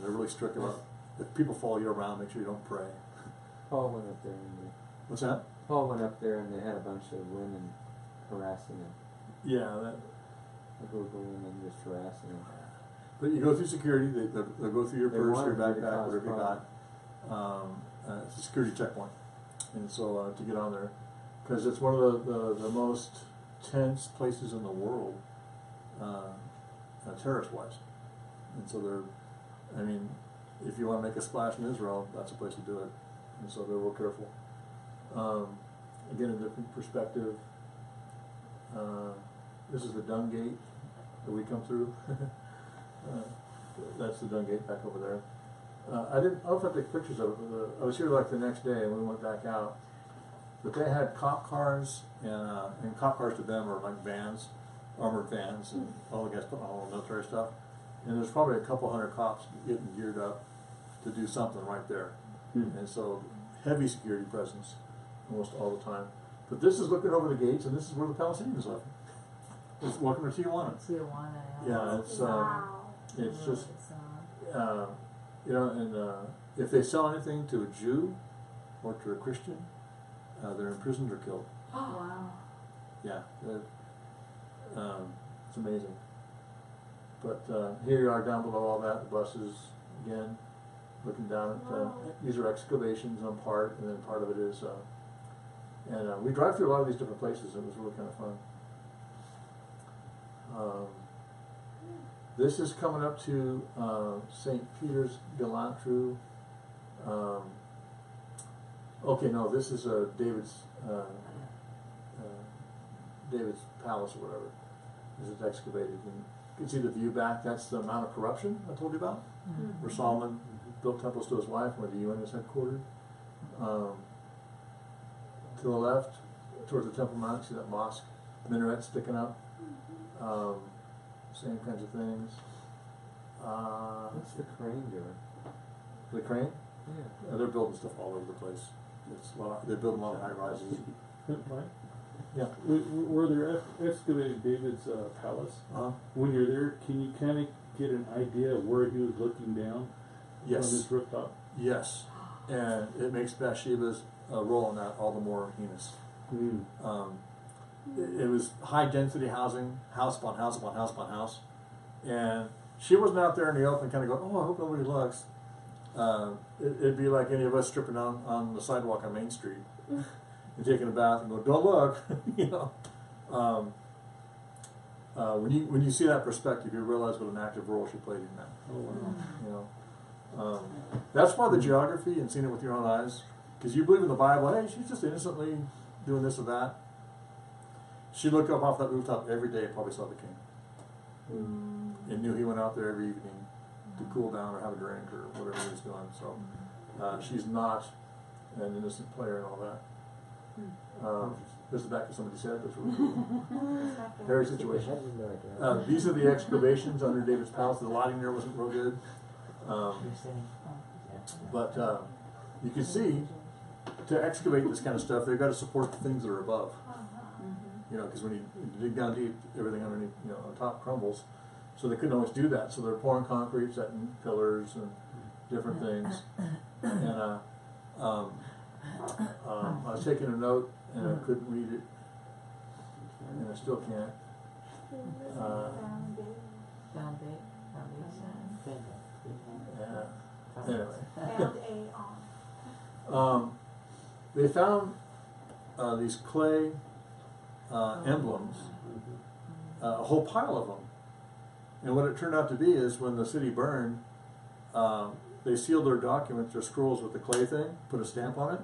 they're really strict about if people follow you around, make sure you don't pray. Paul went up there and What's that? Paul went up there and they had a bunch of women harassing him. Yeah, that. A group of women just harassing him. But you go through security. They'll go through your They purse, your wanted you to backpack, cause whatever you got. It's a security checkpoint, and so to get on there, because it's one of the most tense places in the world, terrorist-wise. And so if you want to make a splash in Israel, that's a place to do it. And so they're real careful. Again, a different perspective. This is the dung gate that we come through. That's the dung gate back over there. I don't know if I took pictures of it, but I was here like the next day and we went back out. But they had cop cars, and cop cars to them are like vans, armored vans, and all the guys putting on all the military stuff. And there's probably a couple hundred cops getting geared up to do something right there. And so heavy security presence almost all the time. But this is looking over the gates, and this is where the Palestinians live. It's welcome to Tijuana. Tijuana. Yeah, it's Wow. it's just It's, you know, and if they sell anything to a Jew or to a Christian, they're imprisoned or killed. wow. Yeah, it's amazing. But here you are down below all that, the buses again, looking down at these are excavations on part, and then part of it is, and we drive through a lot of these different places. It was really kind of fun. This is coming up to St. Peter's Galantru. Okay, no, this is David's David's palace or whatever. This is excavated. And you can see the view back. That's the Mount of Corruption I told you about, where Solomon built temples to his wife, where the UN is headquartered. To the left, towards the Temple Mount, see that mosque minaret sticking up. Same kinds of things. What's the crane doing? The crane? Yeah. They're building stuff all over the place. It's a lot, they're building a lot of high rises. Right? Yeah. Where they're excavating David's palace, when you're there, can you kind of get an idea of where he was looking down Yes. from his rooftop? Yes. And it makes Bathsheba's role in that all the more heinous. It was high density housing, house upon house upon house upon house. And she wasn't out there in the open kind of going, oh, I hope nobody looks. It'd be like any of us stripping on the sidewalk on Main Street and taking a bath and go, don't look, you know. When you see that perspective, you realize what an active role she played in that. Oh, wow. You know, that's why the geography and seeing it with your own eyes, because you believe in the Bible. Hey, she's just innocently doing this or that. She looked up off that rooftop every day and probably saw the king, and knew he went out there every evening to cool down or have a drink or whatever he was doing. So she's not an innocent player and all that. This is back to somebody said that's really cool. Hairy situation. These are the excavations under David's palace. The lighting there wasn't real good. But you can see, to excavate this kind of stuff, they've got to support the things that are above. You know, because when you dig down deep, everything underneath, you know, on top crumbles. So they couldn't always do that. So they're pouring concrete, setting pillars and different things. And I was taking a note and I couldn't read it, and I still can't. Anyway. They found these clay emblems, a whole pile of them. And what it turned out to be is when the city burned, they sealed their documents, their scrolls with the clay thing, put a stamp on it.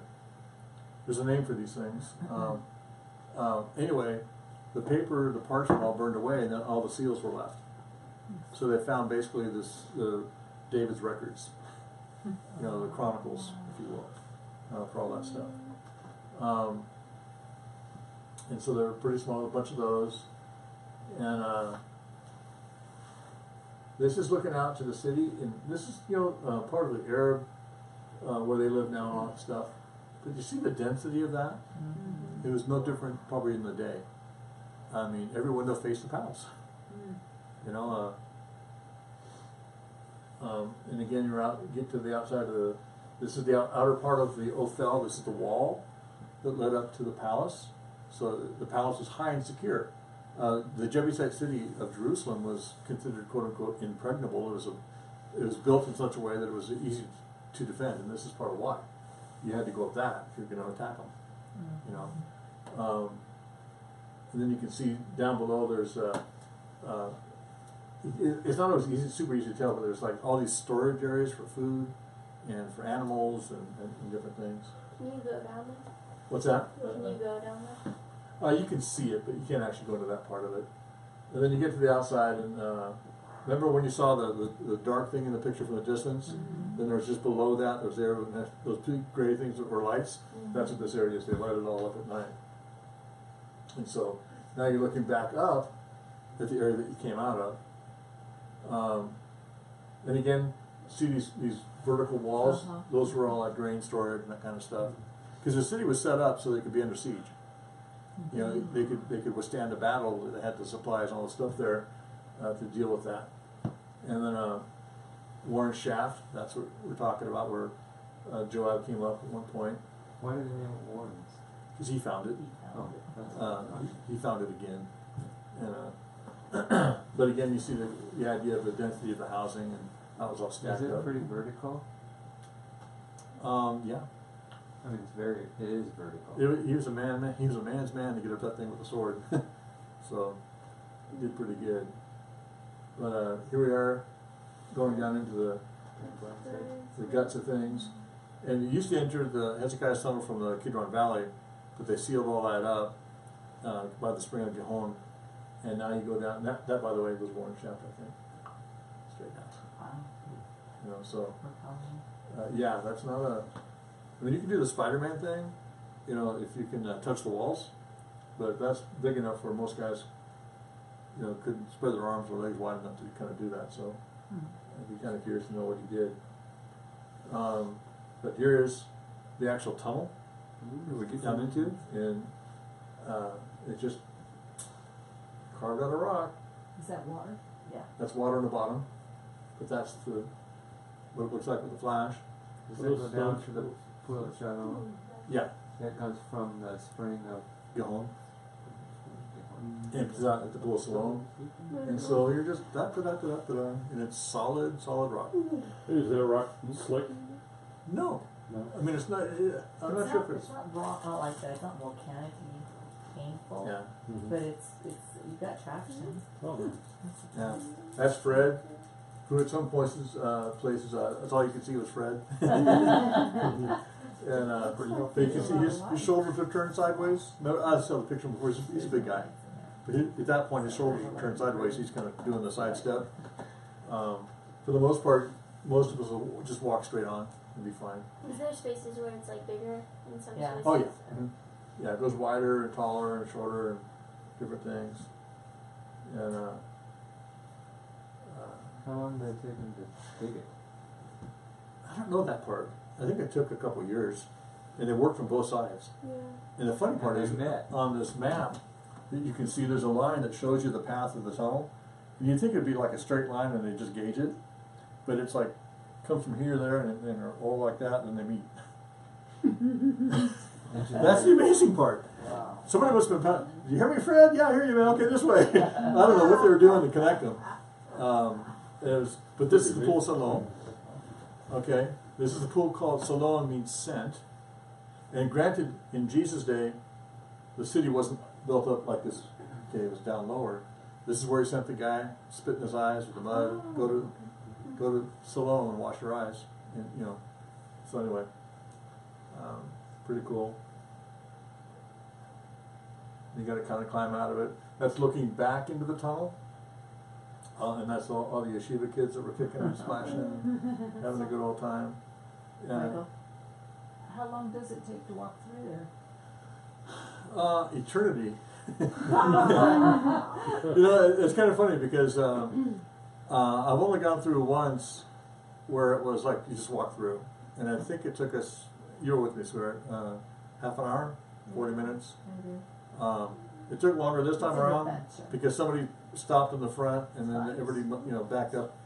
There's a name for these things. Anyway, the paper, the parchment all burned away, and then all the seals were left. So they found basically David's records, you know, the chronicles, if you will, for all that stuff. And so they were pretty small, a bunch of those. And this is looking out to the city, and this is, you know, part of the Arab, where they live now and all that stuff. But you see the density of that? It was no different probably in the day. I mean, every window faced the palace. You know, and again, get to the outside of this is the outer part of the Ophel. This is the wall that led up to the palace. So the palace was high and secure. The Jebusite city of Jerusalem was considered "quote unquote" impregnable. It was built in such a way that it was easy to defend, and this is part of why you had to go up that if you're going to attack them. You know, and then you can see down below there's it's not always super easy to tell, but there's like all these storage areas for food and for animals and different things. Can you go down there? What's that? Can you go down there? You can see it, but you can't actually go into that part of it. And then you get to the outside, and remember when you saw the dark thing in the picture from the distance? Mm-hmm. Then there's just below that, there's there, those two gray things that were lights. That's what this area is. They light it all up at night. And so now you're looking back up at the area that you came out of. And again, see these vertical walls? Uh-huh. Those were all like grain storage and that kind of stuff. Because the city was set up so they could be under siege. You know, they could withstand a battle. They had the supplies and all the stuff there to deal with that. And then Warren Shaft, that's what we're talking about, where Joab came up at one point. Why did they name it Warrens? Because he found it. Oh, that's He found it again. And, but again, you see the idea of the density of the housing and how it was all stacked Is it up. pretty vertical? Yeah. I mean, it is vertical. He was a man's man to get up that thing with a sword. So he did pretty good. But here we are, going down into the guts of things. And you used to enter the Hezekiah's tunnel from the Kidron Valley, but they sealed all that up by the spring of Gihon. And now you go down. That by the way, was Warren Shaft, I think. Straight down. Wow. You know, so Propelling. yeah, that's not a. I mean, you can do the Spider-Man thing, you know, if you can touch the walls, but that's big enough where most guys, you know, couldn't spread their arms or legs wide enough to kind of do that. So I'd be kind of curious to know what he did. But here is the actual tunnel that we get down into, and it's just carved out of rock. Is that water? Yeah. That's water in the bottom, but that's what it looks like with the flash. Does it go down through the pool of Shalom? Yeah, That comes from the spring of Gihon. Empties out at the pool of Siloam. And so you're just da-da-da-da-da-da, and it's solid rock. Is that rock slick? No. No. I mean, it's not, I'm not sure if it's, It's not rock, not like that. It's not volcanically painful. yeah, But it's you've got traction. Oh, yeah. That's Fred, who at some places, that's all you could see was Fred. And, but you can see his shoulders are turned sideways. No, I saw the picture before, he's a big guy. But at that point, his shoulders are turned sideways, he's kind of doing the side step. For the most part, most of us will just walk straight on and be fine. Is there spaces where it's like bigger in some Yeah. places? Oh, yeah. Mhm. Yeah, it goes wider and taller and shorter and different things. And, How long did it take them to dig it? I don't know that part. I think it took a couple years, and they worked from both sides. Yeah. And the funny part And is, they met. on this map, that you can see there's a line that shows you the path of the tunnel. And you'd think it'd be like a straight line and they just gauge it, but it's like, comes from here, there, and they're all like that, and then they meet. That's the amazing part. Wow. Somebody must have been, do you hear me, Fred? Yeah, I hear you, man. Okay, this way. I don't know what they were doing to connect them. But this is the pool of Siloam. Okay, this is the pool called Siloam, means sent. And granted, in Jesus' day, the city wasn't built up like this. Okay, it was down lower. This is where he sent the guy, spit in his eyes with the mud. Go to Siloam and wash your eyes. And, you know. So anyway, pretty cool. You got to kind of climb out of it. That's looking back into the tunnel. And that's all the yeshiva kids that were kicking and splashing and having a good old time. Yeah. Michael, how long does it take to walk through there? Eternity. You know, it's kind of funny because I've only gone through once where it was like you just walk through. And I think it took us, you were with me, sweetheart, half an hour, 40 minutes. It took longer this time It's an around adventure. because somebody stopped in the front and then everybody, you know, backed up.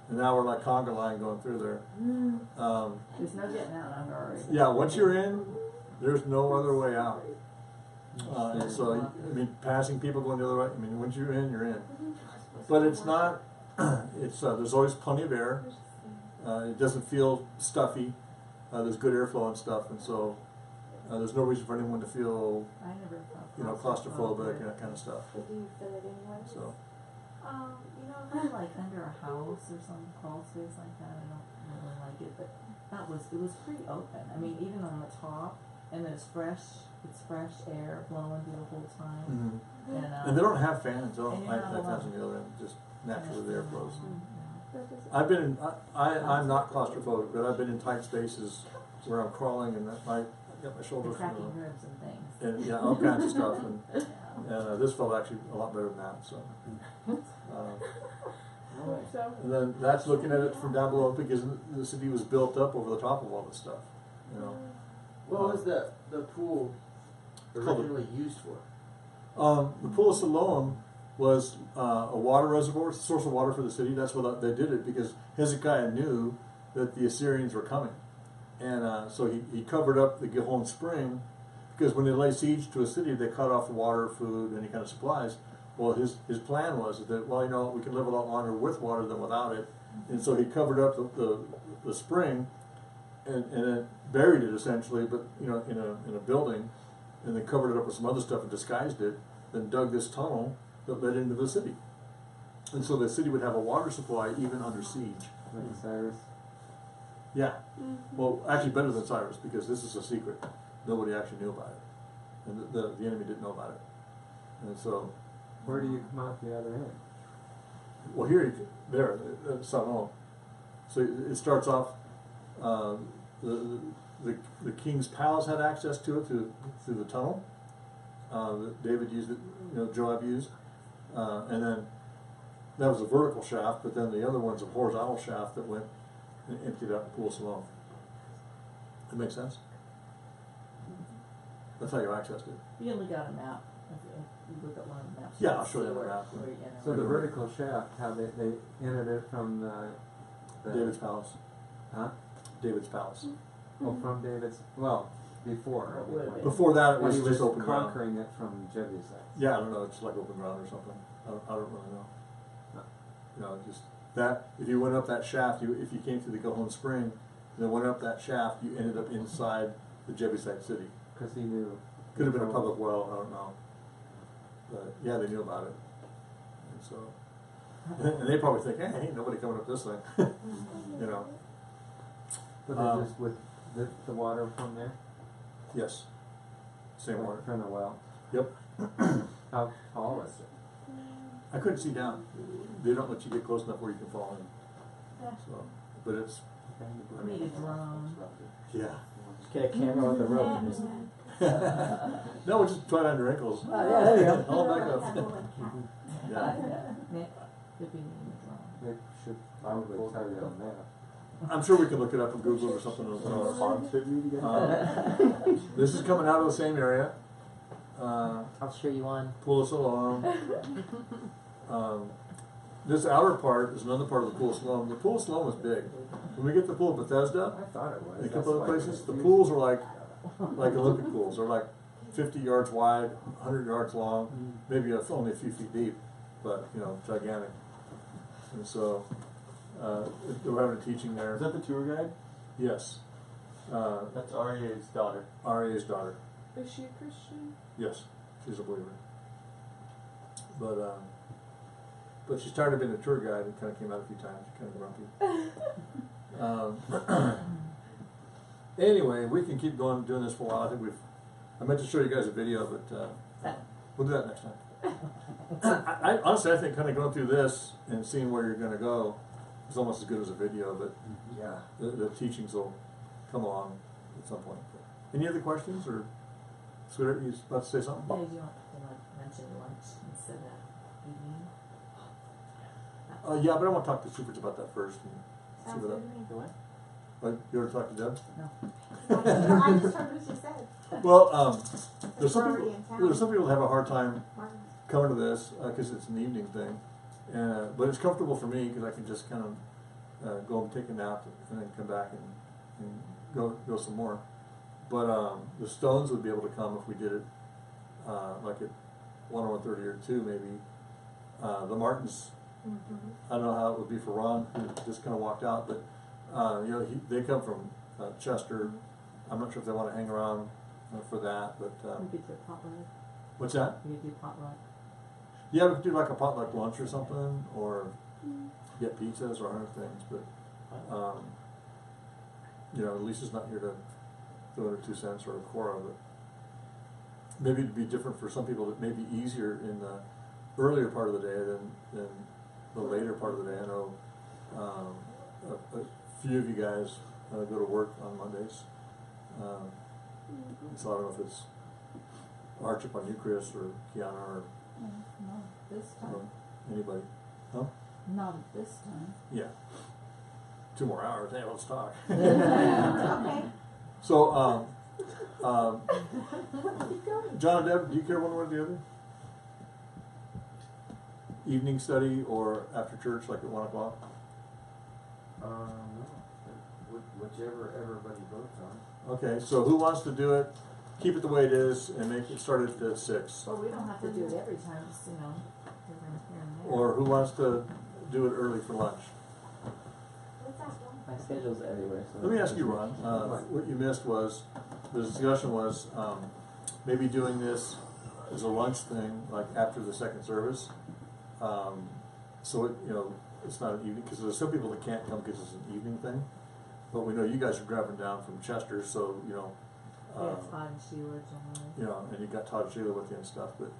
And now we're like conga line going through there. There's no getting out under Yeah, once you're in, there's no other way out. And so, I mean, passing people going the other way, I mean, once you're in, you're in. But it's not, there's always plenty of air. It doesn't feel stuffy. There's good airflow and stuff, and so there's no reason for anyone to feel, I never felt you know, claustrophobic and that kind of stuff. But do you feel it anyway? So, you know, kind of like under a house or some crawl space like that. I don't really like it, but it was pretty open. I mean, even on the top, and it's fresh air blowing through the whole time. mhm. And And they don't have fans. Oh, And you're I not fans allowed- on the other end. Just naturally the airflows. That doesn't- I've been in, I'm not claustrophobic, but I've been in tight spaces where I'm crawling and I got my shoulders, Cracking ribs and things. and yeah, all kinds of stuff, and Yeah. this felt actually a lot better than that. So, I hope so. and then that's looking at it from down below because the city was built up over the top of all this stuff. You know, What was the pool originally used for? the pool of Siloam was a water reservoir, source of water for the city. That's what they did it because Hezekiah knew that the Assyrians were coming, and so he covered up the Gihon spring because when they lay siege to a city, they cut off the water, food, any kind of supplies. Well, his plan was that, well, you know, we can live a lot longer with water than without it, and so he covered up the spring and then buried it essentially, but you know, in a building, and then covered it up with some other stuff and disguised it. Then dug this tunnel that led into the city, and so the city would have a water supply even under siege. Like Cyrus. Yeah, well, actually better than Cyrus because this is a secret. Nobody actually knew about it, and the enemy didn't know about it, and so. Where do you come out the other end? Well, here, there, Salon. So it starts off. The king's palace had access to it through the tunnel that David used. It, you know, Joab used, and then that was a vertical shaft. But then the other one's a horizontal shaft that went and emptied out the pool of Siloam. That makes sense. That's how you accessed it. You only got a map. If you look at one of the maps. Yeah, you I'll can show you see the where- map. where you enter. So the vertical shaft, how they entered it from the David's palace. huh? David's palace. Oh, from David's. Well, before. Or would have been. Before that, it And was he just was open ground. conquering it from Jebusites. Yeah, I don't know. It's like open ground or something. I don't really know. You know, just that. If you went up that shaft, if you came through the Gihon Spring, and then went up that shaft, you ended up inside the Jebusite city. Because he knew. Could have been a public well. I don't know. But yeah, they knew about it. And so, and they probably think, hey, ain't nobody coming up this thing. You know. But they just with the water from there. Yes. Same water. From the well. Yep. How tall is it? I couldn't see down. They don't let you get close enough where you can fall in. So, but it's. I Need a mean, drone. yeah. Just get a camera with a rope and just. No, we'll just try it on your ankles. Oh, yeah, there you go. Hold back up. Yeah. Nick, could be needing a drone. They should probably tell you on that. I'm sure we can look it up on Google or something. This is coming out of the same area. I'll cheer you on. Pool of Siloam. This outer part is another part of the Pool of Siloam. The Pool of Siloam is big. When we get to the Pool of Bethesda, I thought it was. and a That's couple other why it places, was the huge. pools are like Olympic pools. They're like 50 yards wide, 100 yards long, maybe only a few feet deep, but you know, gigantic. And so we're having a teaching there. Is that the tour guide? Yes. That's Arya's daughter. Aria's daughter. Is she a Christian? Yes, she's a believer. But she's tired of being a tour guide and kind of came out a few times. She's kind of grumpy. Anyway, we can keep going doing this for a while. I meant to show you guys a video, but we'll do that next time. I honestly, I think kind of going through this and seeing where you're going to go is almost as good as a video, but Yeah. the teachings will come along at some point. Any other questions, or Sweetheart, you about to say something? Yeah, you want to mention lunch instead of evening? Yeah, but I want to talk to Supers about that first. And see Sounds what good to me. The what? you want to talk to Deb? I just heard what she said. Well, there's some We're already people. in town. There's some people that have a hard time Martin. coming to this because it's an evening thing, but it's comfortable for me because I can just kind of go and take a nap and then come back and go some more. But the Stones would be able to come if we did it like at 1 or 1:30 or 2 maybe. The Martins, I don't know how it would be for Ron, who just kind of walked out, but you know, they come from Chester. I'm not sure if they want to hang around for that, but We could do potluck. what's that? We could do potluck. Yeah, we could do like a potluck lunch or something, or get pizzas or other things, but you know, Lisa's not here to throw in her 2 cents or a quorum, but maybe it'd be different for some people. That may be easier in the earlier part of the day than the later part of the day. I know a few of you guys go to work on Mondays. So I don't know if it's hardship on you, Chris, or Kiana, or Not this time. anybody. Huh? Not this time. Yeah. 2 more hours. Hey, let's talk. Okay. So, John and Deb, do you care one way or the other? Evening study or after church, like at 1 o'clock? No. Whichever everybody votes on. Okay, so who wants to do it? Keep it the way it is and make it start at 6. Well, we don't have to do it every time, just, here and there. Or who wants to do it early for lunch? What's that one? My schedule's everywhere. So Let me ask you, Ron. What you missed was the discussion was maybe doing this as a lunch thing, like after the second service. So it, it's not an evening, because there's some people that can't come because it's an evening thing. But we know you guys are driving down from Chester, so Yeah, Todd and Sheila generally. and you got Todd and Sheila with you and stuff. But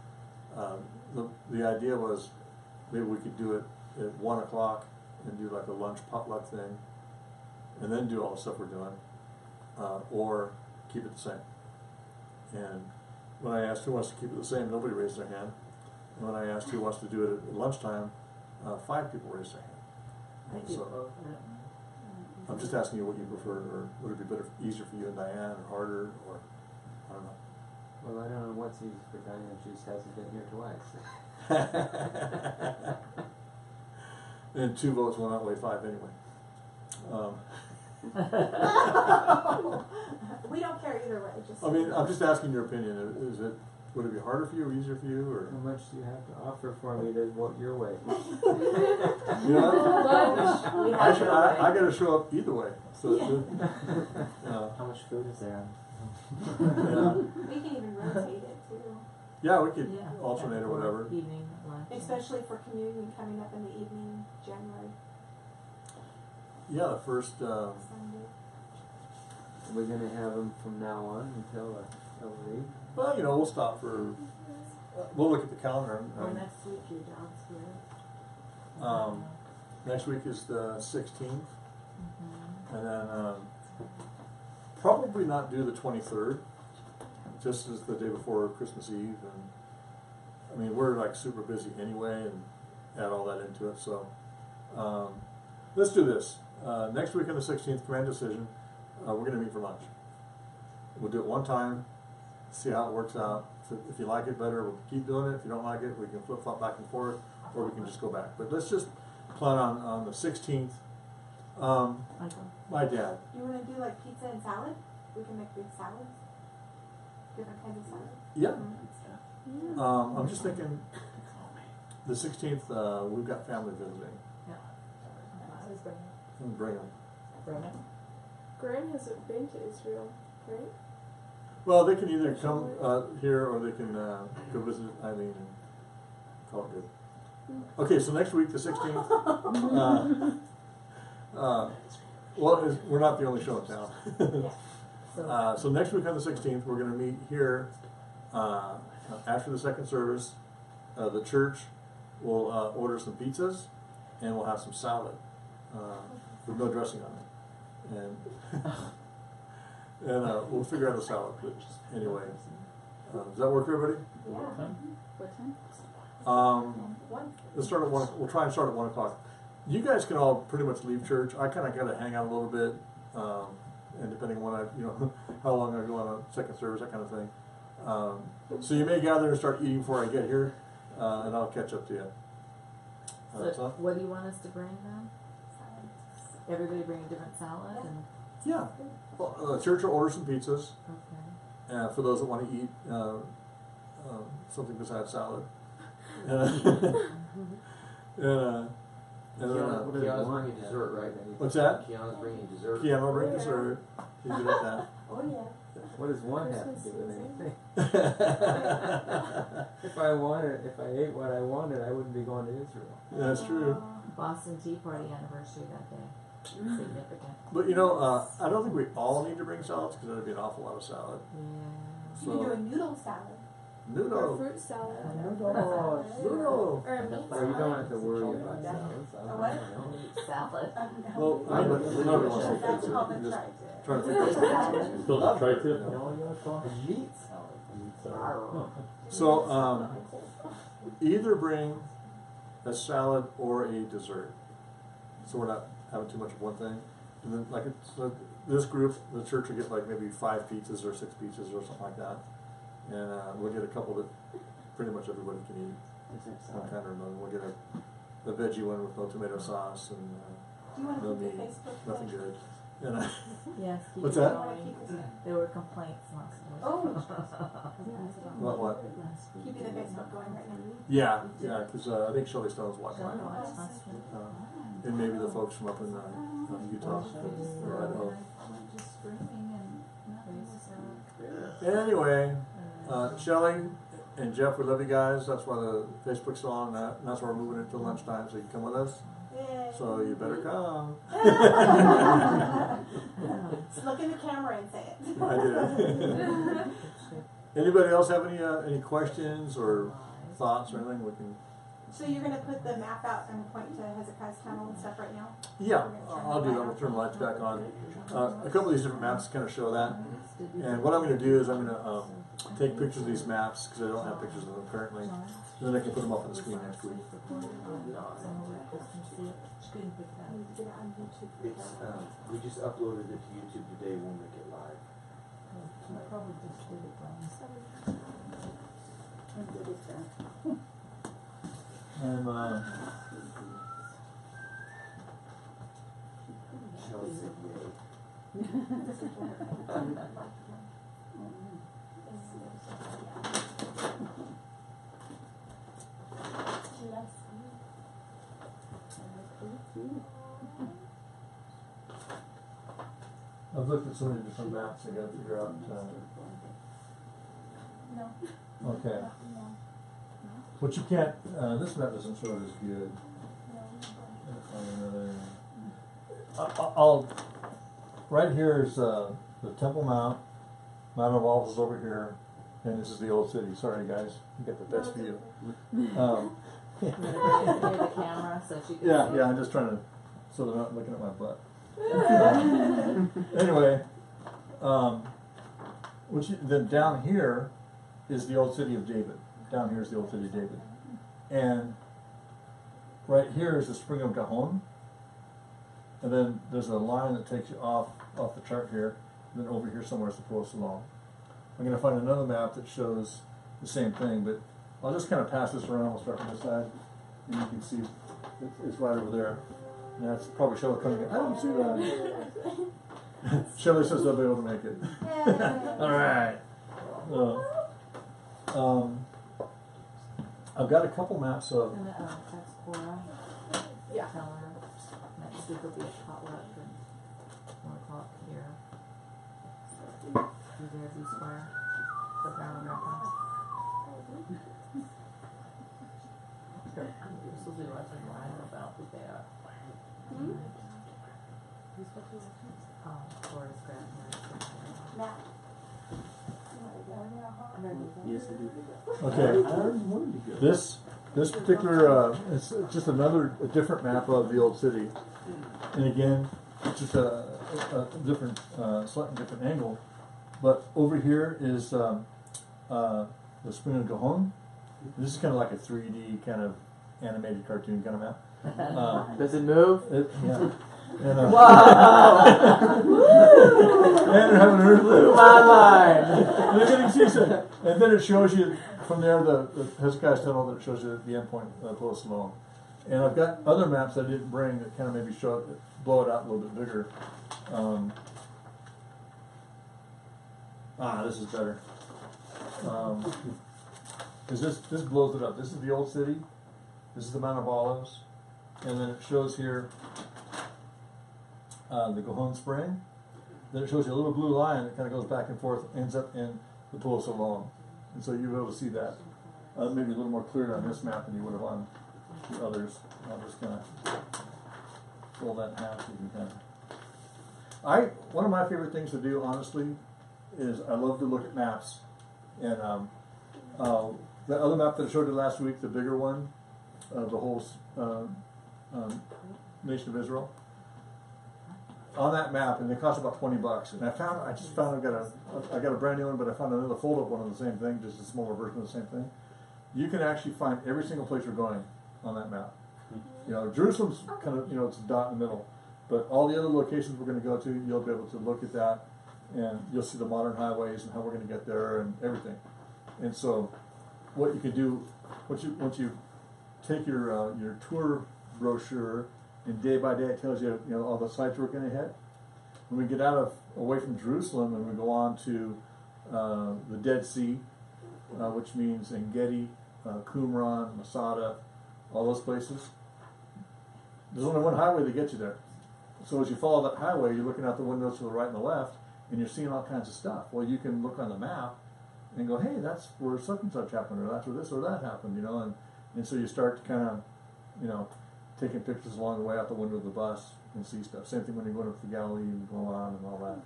the idea was maybe we could do it at 1 o'clock and do like a lunch potluck thing, and then do all the stuff we're doing, or keep it the same. And when I asked who wants to keep it the same, nobody raised their hand. And when I asked who wants to do it at lunchtime, 5 people raised their hand. I do So, both. I'm just asking you what you prefer, or would it be better, easier for you and Diane, or harder, or I don't know. Well, I don't know what's easy for Diane. She just hasn't been here twice. And 2 votes will outweigh 5 anyway. We don't care either way, just. I mean, I'm just asking your opinion. Would it be harder for you or easier for you, or? How much do you have to offer for me to vote your way? You know, I got to show up either way. So, How much food is there? We can even rotate it too, yeah, we could Yeah, alternate or whatever. Evening, lunch. especially for communion coming up in the evening, January, Yeah, the first. Sunday. We're gonna have them from now on until read. Well, we'll stop for. We'll look at the calendar. Or next week your dog's here. Next week is the 16th, Mm-hmm. and then probably not do the 23rd, just as the day before Christmas Eve, and I mean we're like super busy anyway, and add all that into it. So let's do this. Next week on the 16th, command decision. We're going to meet for lunch. We'll do it one time, see how it works out. If you like it better, we'll keep doing it. If you don't like it, we can flip-flop back and forth, or we can just go back. But let's just plan on the 16th. My dad. You wanna do like pizza and salad? We can make big salads, different kinds of salads. Yeah. I'm just thinking the 16th, we've got family visiting. I was bringing it. And bring them. Bring it. Graham hasn't been to Israel, right? Well, they can either come here or they can go visit Eileen and call it good. Okay, so next week, the 16th. We're not the only show in town. So next week on the 16th, we're going to meet here after the second service. The church will order some pizzas and we'll have some salad with no dressing on it. And we'll figure out a salad. But anyway, does that work for everybody? Yeah. What time? Let's start at 1. We'll try and start at 1 o'clock. You guys can all pretty much leave church. I kind of got to hang out a little bit, and depending on when how long I go on a second service, that kind of thing. So you may gather and start eating before I get here, and I'll catch up to you. So what do you want us to bring then? Everybody bring a different salad and. Yeah. Well, the church will order some pizzas. Okay. For those that want to eat something besides salad. Kiana's bringing dessert, right? What's that? Kiana's bringing dessert. Kiana will bring dessert. You good at that? Oh yeah. What does one have to do with anything? If I ate what I wanted, I wouldn't be going to Israel. That's true. Boston Tea Party anniversary that day. Significant. But I don't think we all need to bring salads because that'd be an awful lot of salad. Yeah. You can do a noodle salad. Or Noodle. fruit salad. Noodle. Or a meat So you don't salad. have to worry about salads. A what? Salad. Well, nobody wants to say That's pizza. called I'm the just tri-tip. trying to think of It's called a tri-tip. Meat salad. So, either bring a salad or a dessert. So we're not having too much of one thing. And then, like, this group, the church will get like maybe 5 pizzas or 6 pizzas or something like that. And we'll get a couple that pretty much everybody can eat. One kind or another. We'll get a veggie one with no tomato sauce and Do you want to no keep the meat, Facebook nothing page? good. And Yes. Keep What's it that? going. There were complaints last week. Oh. what? Keeping the Facebook going right now. Yeah, because I think Shelley Stone's watching Shelley right now. watched last week. And maybe the folks from up in Utah. or Idaho. Just screaming and nothing was Anyway, Shelley and Jeff, we love you guys. That's why the Facebook's on. And that's why we're moving it to lunchtime, so you can come with us. Yay. So you better come. Just look in the camera and say it. I did. Anybody else have any questions or thoughts or anything we can? So you're gonna put the map out and point to Hezekiah's tunnel and stuff right now? Yeah, I'll do that. We'll turn the lights back on. A couple of these different maps kind of show that. And what I'm going to do is I'm going to take pictures of these maps because I don't have pictures of them currently. And then I can put them up on the screen next week. It's, we just uploaded it to YouTube today, we'll make it live. probably just did it wrong. I did it then. And Shelley said yay. I've looked at so many different maps. I got to figure out. No. Okay. What you can't. This map doesn't show it as good. I'll. Right here is the Temple Mount. Mount of Olives is over here, and this is the old city. Sorry, guys, you got the best view. Near the camera, so she can Yeah, see. yeah. I'm just trying to, so they're not looking at my butt. Anyway, then down here is the old city of David. Down here is the old city of David, and right here is the spring of Gihon. And then there's a line that takes you off the chart here. And then over here somewhere is the Pool of Siloam. I'm going to find another map that shows the same thing, but I'll just kind of pass this around. We'll start from this side, and you can see it's right over there. And that's probably Shelley coming in. I don't see that. Shelley says they'll be able to make it. All right. I've got a couple maps of. I'm gonna text Cora. Yeah. Tell her next week will be a potluck and 1 o'clock here. Through there, Z Square, the Brown Grandpa's. This will be Leslie Ryan about who they are. Cora's grandparents. Matt. Yes, I do. Okay. This particular it's just a different map of the old city, and again, it's just a different, slightly different angle. But over here is the Spring of Gihon. This is kind of like a 3D kind of animated cartoon kind of map. Does it move? Yeah. And, Wow! and they're having a Blew my mind. they're getting seasick. And then it shows you from there the Hezekiah's tunnel that shows you the end point of Pool of Siloam. And I've got other maps I didn't bring that kind of maybe show it, blow it out a little bit bigger. This is better. Because this blows it up. This is the old city. This is the Mount of Olives. And then it shows here the Gihon Spring. Then it shows you a little blue line that kind of goes back and forth, ends up in the Pool of Siloam. And so you'll be able to see that maybe a little more clearly on this map than you would have on the others. I'll just kind of fold that in half so you can kind of. One of my favorite things to do, honestly, is I love to look at maps. And The other map that I showed you last week, the bigger one, of the whole nation of Israel. On that map, and it cost about $20. And I just found I got a brand new one, but I found another fold-up one of the same thing, just a smaller version of the same thing. You can actually find every single place we're going on that map. You know, Jerusalem's kind of, you know, it's a dot in the middle, but all the other locations we're going to go to, you'll be able to look at that, and you'll see the modern highways and how we're going to get there and everything. And so, what you can do once you take your tour brochure, and day by day it tells you, you know, all the sites we're going to hit. When we get away from Jerusalem and we go on to the Dead Sea, which means En-Gedi, Qumran, Masada, all those places, there's only one highway that gets you there. So as you follow that highway, you're looking out the windows to the right and the left, and you're seeing all kinds of stuff. Well, you can look on the map and go, hey, that's where such and such happened, or that's where this or that happened, you know, and so you start to kind of, you know, taking pictures along the way out the window of the bus and see stuff. Same thing when you're going up to Galilee and go on and all that.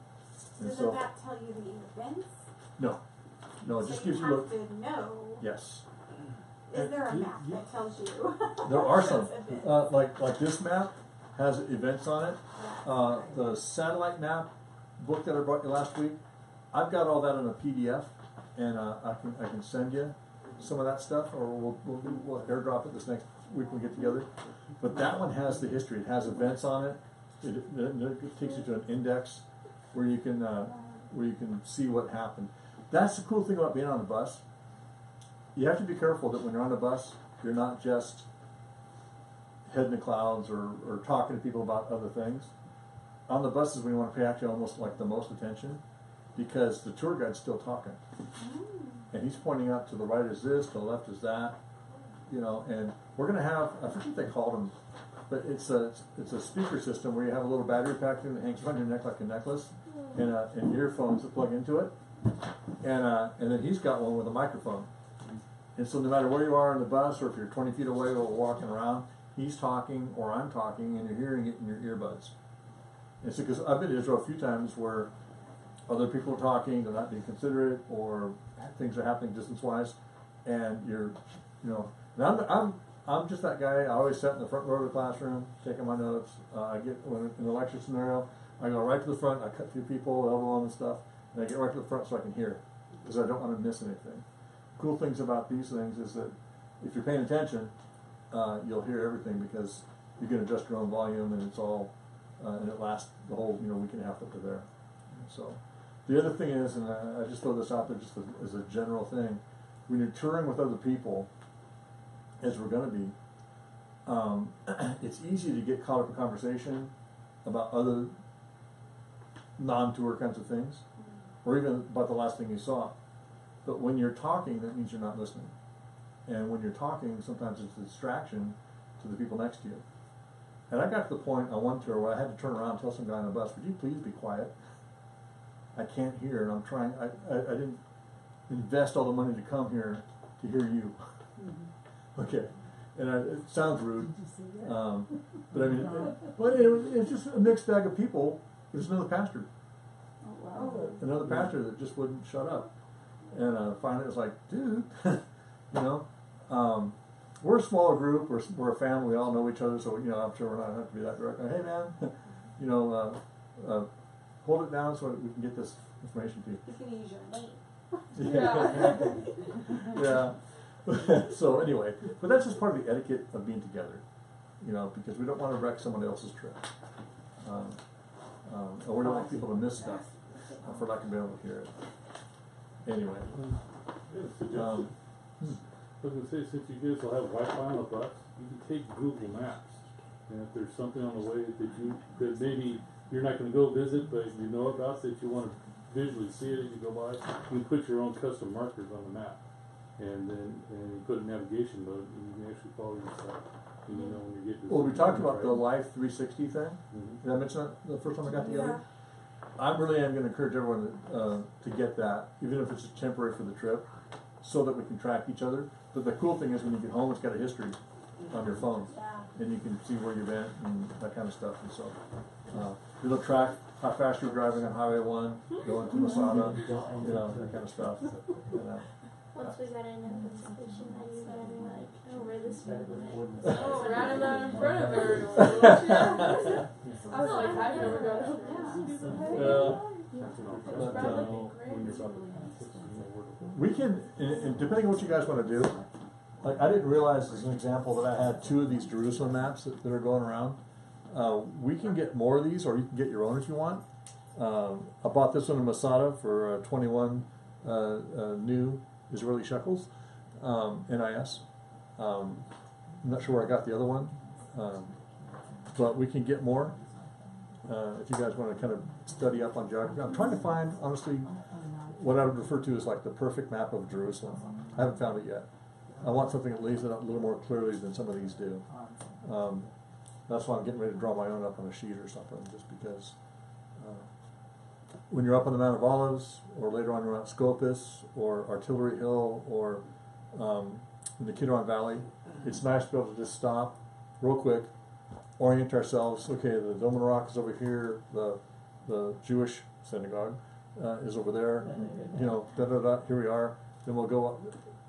And Does that tell you the events? No, it just gives you have to know. Yes. Is there a map that tells you? There are some. Like this map has events on it. The satellite map book that I brought you last week, I've got all that in a PDF, and I can send you some of that stuff, or we'll airdrop it this next week when we get together. But that one has the history. It has events on it. It takes you to an index where you can see what happened. That's the cool thing about being on a bus. You have to be careful that when you're on a bus, you're not just head in the clouds or talking to people about other things. On the buses, we want to pay actually almost like the most attention, because the tour guide's still talking. And he's pointing out to the right is this, to the left is that, you know, and we're going to have, I forget what they called them, but it's a speaker system where you have a little battery pack thing that hangs around your neck like a necklace, and earphones that plug into it, and then he's got one with a microphone. And so no matter where you are on the bus, or if you're 20 feet away or walking around, he's talking or I'm talking, and you're hearing it in your earbuds. And so, because I've been to Israel a few times where other people are talking, they're not being considerate, or things are happening distance-wise, and you're, you know, and I'm just that guy. I always sit in the front row of the classroom, taking my notes. I get in the lecture scenario, I go right to the front, I cut through people, elbow them and stuff, and I get right to the front so I can hear, because I don't want to miss anything. Cool things about these things is that if you're paying attention, you'll hear everything, because you can adjust your own volume, and it's all, and it lasts the whole, you know, week and a half that they're there. So the other thing is, and I just throw this out there just as a general thing, when you're touring with other people, as we're going to be, it's easy to get caught up in conversation about other non-tour kinds of things, or even about the last thing you saw. But when you're talking, that means you're not listening. And when you're talking, sometimes it's a distraction to the people next to you. And I got to the point on one tour where I had to turn around and tell some guy on the bus, would you please be quiet? I can't hear, and I'm trying, I didn't invest all the money to come here to hear you. Okay. And it sounds rude. But I mean, it's just a mixed bag of people. There's another pastor. Another pastor that just wouldn't shut up. And finally it was like, dude, you know, we're a smaller group, we're a family, we all know each other, so, you know, I'm sure we're not going to have to be that direct. Hey man, you know, hold it down so we can get this information to you. He's going to use your name. Yeah. So anyway, but that's just part of the etiquette of being together, you know, because we don't want to wreck someone else's trip. Or we don't want people to miss stuff for not being able to hear it. Anyway. I was going to say, since you guys will have Wi-Fi on the bus, you can take Google Maps. And if there's something on the way that maybe you're not going to go visit, but you know about, that you want to visually see it as you go by, you can put your own custom markers on the map. And then you put a navigation mode, and you can actually follow your stuff. And you know when you're getting to. Well, we talked about the Life 360 thing. Did I mention that the first time I got together? I really am going to encourage everyone to get that, even if it's temporary for the trip, so that we can track each other. But the cool thing is when you get home, it's got a history on your phone, and you can see where you've been and that kind of stuff. And so it'll track how fast you're driving on Highway 1, going to Masada, you know, that kind of stuff. Once we got in a position, I started like, oh, we're this way. Oh, ran that in front of everyone. I was like, I've never got up there. We can, and depending on what you guys want to do, like I didn't realize as an example that I had 2 of these Jerusalem maps that are going around. We can get more of these, or you can get your own if you want. I bought this one in Masada for 21 new Israeli shekels, NIS. I'm not sure where I got the other one, but we can get more if you guys want to kind of study up on geography. I'm trying to find, honestly, what I would refer to as like the perfect map of Jerusalem. I haven't found it yet. I want something that lays it out a little more clearly than some of these do. That's why I'm getting ready to draw my own up on a sheet or something, just because when you're up on the Mount of Olives, or later on around Scopus, or Artillery Hill, or in the Kidron Valley, it's nice to be able to just stop real quick, orient ourselves. Okay, the Dome of the Rock is over here, the Jewish synagogue is over there, you know, here we are. Then we'll go,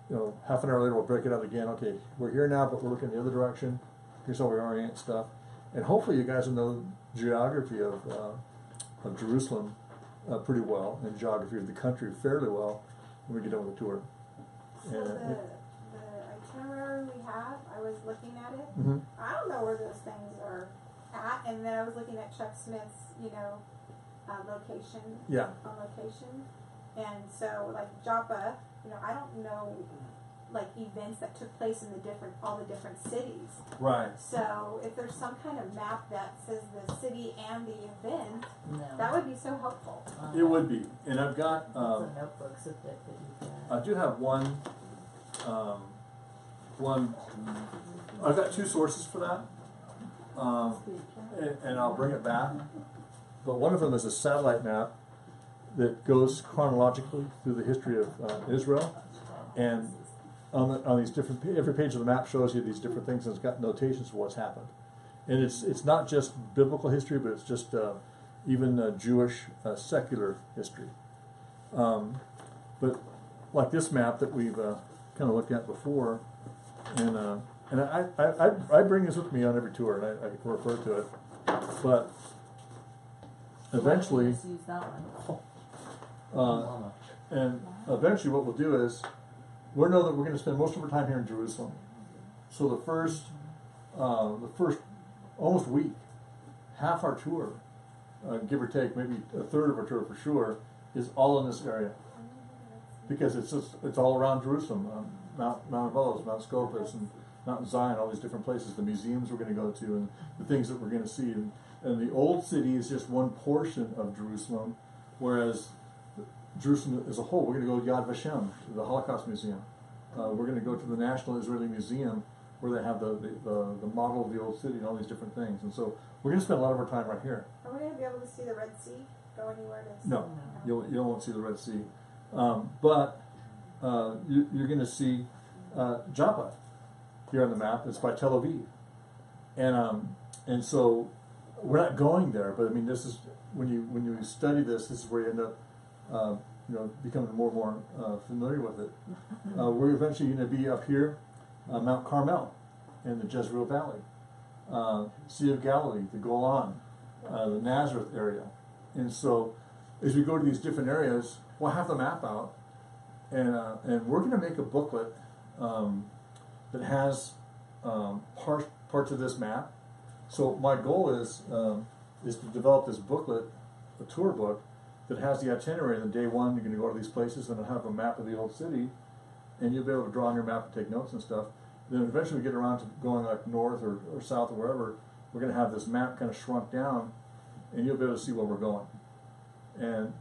you know, half an hour later we'll break it out again. Okay, we're here now, but we're looking the other direction. Here's how we orient stuff. And hopefully you guys will know geography of Jerusalem pretty well, and geography of the country fairly well when we get done with the tour. So the itinerary we have, I was looking at it. Mm-hmm. I don't know where those things are at, and then I was looking at Chuck Smith's, location. Yeah. On location, and so like Joppa, I don't know like events that took place in all the different cities. Right. So if there's some kind of map that says the city and the event, No. that would be so helpful. It would be, and I've got. It's a notebook that you can. I do have one. I've got 2 sources for that, and I'll bring it back. But one of them is a satellite map that goes chronologically through the history of Israel, and on these different, every page of the map shows you these different things, and it's got notations for what's happened. And it's not just biblical history, but it's just even Jewish secular history. But like this map that we've kind of looked at before, and I bring this with me on every tour, and I refer to it. But eventually, Just use that one. and eventually, what we'll do is we know that we're going to spend most of our time here in Jerusalem. So the first almost week, half our tour, give or take, maybe a third of our tour for sure, is all in this area, because it's all around Jerusalem, Mount of Olives, Mount Scopus, and Mount Zion, all these different places, the museums we're going to go to, and the things that we're going to see. And the old city is just one portion of Jerusalem, whereas Jerusalem as a whole, we're going to go to Yad Vashem, to the Holocaust Museum. We're going to go to the National Israeli Museum, where they have the model of the old city and all these different things. And so we're going to spend a lot of our time right here. Are we going to be able to see the Red Sea? Go anywhere to see? No, you won't see the Red Sea. But you're going to see Joppa here on the map. It's by Tel Aviv. And so we're not going there, but I mean, this is when you study this is where you end up becoming more and more familiar with it. We're eventually going to be up here, Mount Carmel, in the Jezreel Valley, Sea of Galilee, the Golan, the Nazareth area. And so as we go to these different areas, we'll have the map out, and we're going to make a booklet that has parts of this map. So my goal is to develop this booklet, a tour book, that has the itinerary. And then day one, you're going to go to these places, and it'll have a map of the old city, and you'll be able to draw on your map and take notes and stuff. Then eventually we get around to going like north or south or wherever, we're going to have this map kind of shrunk down, and you'll be able to see where we're going. And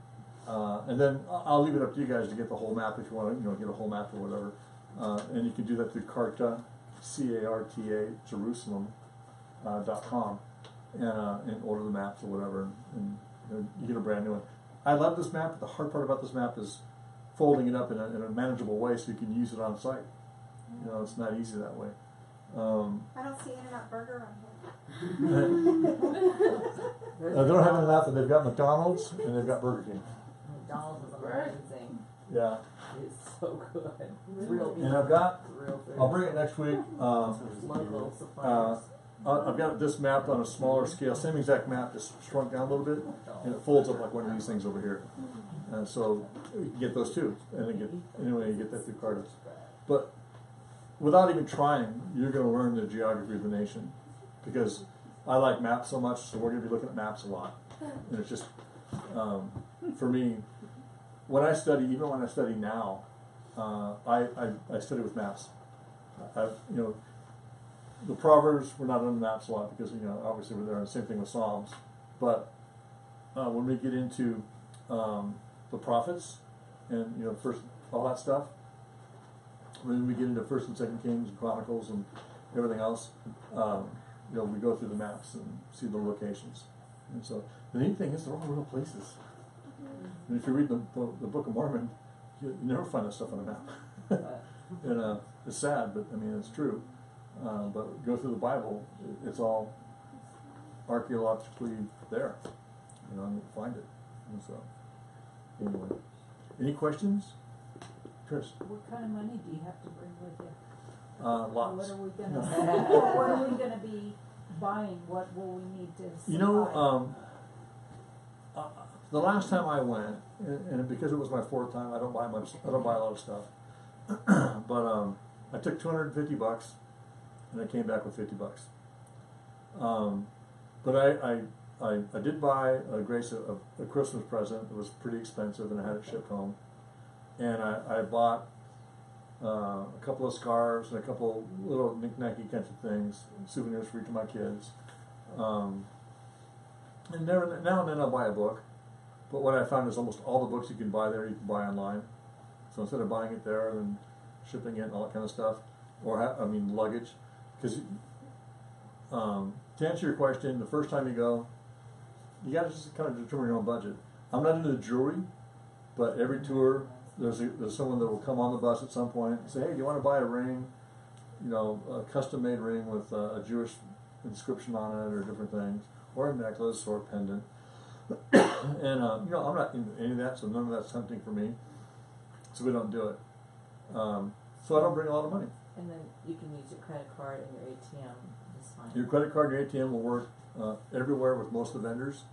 then I'll leave it up to you guys to get the whole map if you want to, get a whole map or whatever. And you can do that through Carta, C-A-R-T-A, Jerusalem.com, and order the maps or whatever, and you get a brand new one. I love this map, but the hard part about this map is folding it up in a manageable way so you can use it on site. It's not easy that way. I don't see In-N-Out Burger on here. They don't have In-N-Out, but they've got McDonald's and they've got Burger King. McDonald's is amazing. Yeah, It's so good. It's real and I've got, real food. I'll bring it next week. Local suppliers. I've got this mapped on a smaller scale, same exact map, just shrunk down a little bit, and it folds up like one of these things over here. And so you can get those too, and then anyway, you get that through Carter. But without even trying, you're going to learn the geography of the nation, because I like maps so much, so we're going to be looking at maps a lot. And it's just, for me, when I study, even when I study now, I study with maps. The Proverbs, we're not on the maps a lot because, obviously we're there, the same thing with Psalms. But when we get into the prophets and, first, all that stuff, when we get into 1st and 2nd Kings and Chronicles and everything else, we go through the maps and see the locations. And so the neat thing is they're all real places. And if you read the Book of Mormon, you never find that stuff on a map. And it's sad, but I mean it's true. But go through the Bible, it's all archaeologically there. And you find it. And so, anyway, any questions, Chris? What kind of money do you have to bring with you? Lots. What are we gonna? What are we gonna be buying? What will we need to? The last time I went, and because it was my 4th time, I don't buy a lot of stuff. But I took $250, and I came back with $50. But I did buy Grace a Christmas present. It was pretty expensive, and I had it shipped home. And I bought a couple of scarves and a couple little knick-knacky kinds of things, souvenirs for each of my kids. And now and then I'll buy a book. But what I found is almost all the books you can buy there, you can buy online. So instead of buying it there and shipping it and all that kind of stuff, or luggage, because to answer your question, the first time you go, you got to just kind of determine your own budget. I'm not into the jewelry, but every tour there's someone that will come on the bus at some point and say, hey, do you want to buy a ring, a custom-made ring with a Jewish inscription on it or different things, or a necklace or a pendant. And I'm not into any of that, so none of that's tempting for me. So we don't do it. So I don't bring a lot of money. And then you can use your credit card and your ATM. It's fine. Your credit card and your ATM will work everywhere with most of the vendors.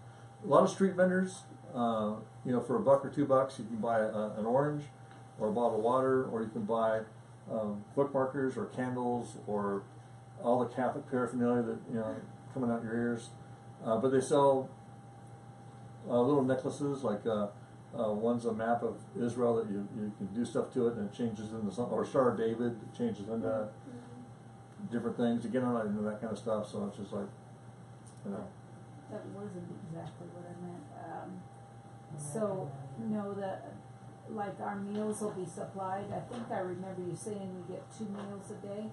A lot of street vendors, for $1 or $2, you can buy an orange or a bottle of water, or you can buy bookmarkers or candles or all the Catholic paraphernalia that coming out your ears. But they sell little necklaces, like one's a map of Israel that you can do stuff to it and it changes into something, or Star of David, it changes into different things. Again, I'm not into that kind of stuff, so it's just like, That wasn't exactly what I meant. So, like our meals will be supplied. I think I remember you saying we get 2 meals a day.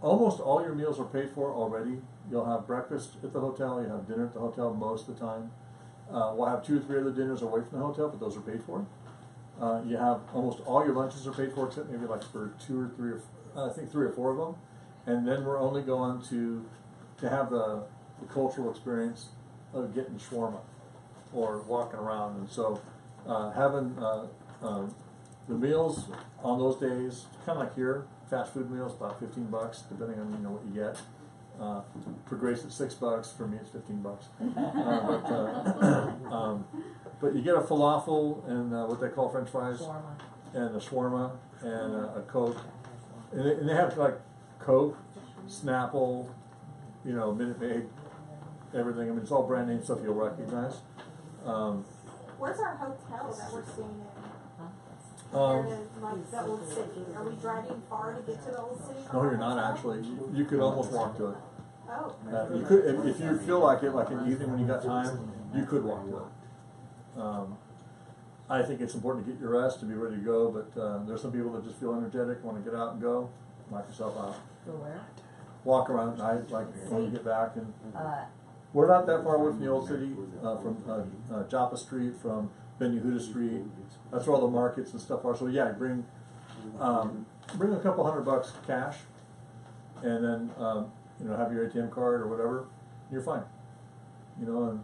Almost all your meals are paid for already. You'll have breakfast at the hotel, you have dinner at the hotel most of the time. We'll have 2 or 3 other dinners away from the hotel, but those are paid for. You have almost all your lunches are paid for, except maybe like for 2 or 3 or I think 3 or 4 of them. And then we're only going to have the cultural experience of getting shawarma or walking around. And so having the meals on those days, kind of like here, fast food meals, about $15, depending on what you get. For Grace it's $6. For me it's $15. But you get a falafel and what they call French fries, and a shawarma and a Coke, and they have like Coke, Snapple, Minute Maid, everything. I mean, it's all brand name stuff you'll recognize. Where's our hotel that we're staying in? Like the old city. Are we driving far to get to the old city? No, you're not actually. You could almost walk to it. Oh. You could, if you feel like it, like in the evening when you got time, you could walk to it. I think it's important to get your rest, to be ready to go, but there's some people that just feel energetic, want to get out and go. Knock yourself out. Go where? Walk around at night, like when you get back. And we're not that far away from the old city, from Joppa Street, from Ben Yehuda Street. That's where all the markets and stuff are. So yeah, bring a couple $100 cash, and then have your ATM card or whatever. You're fine. And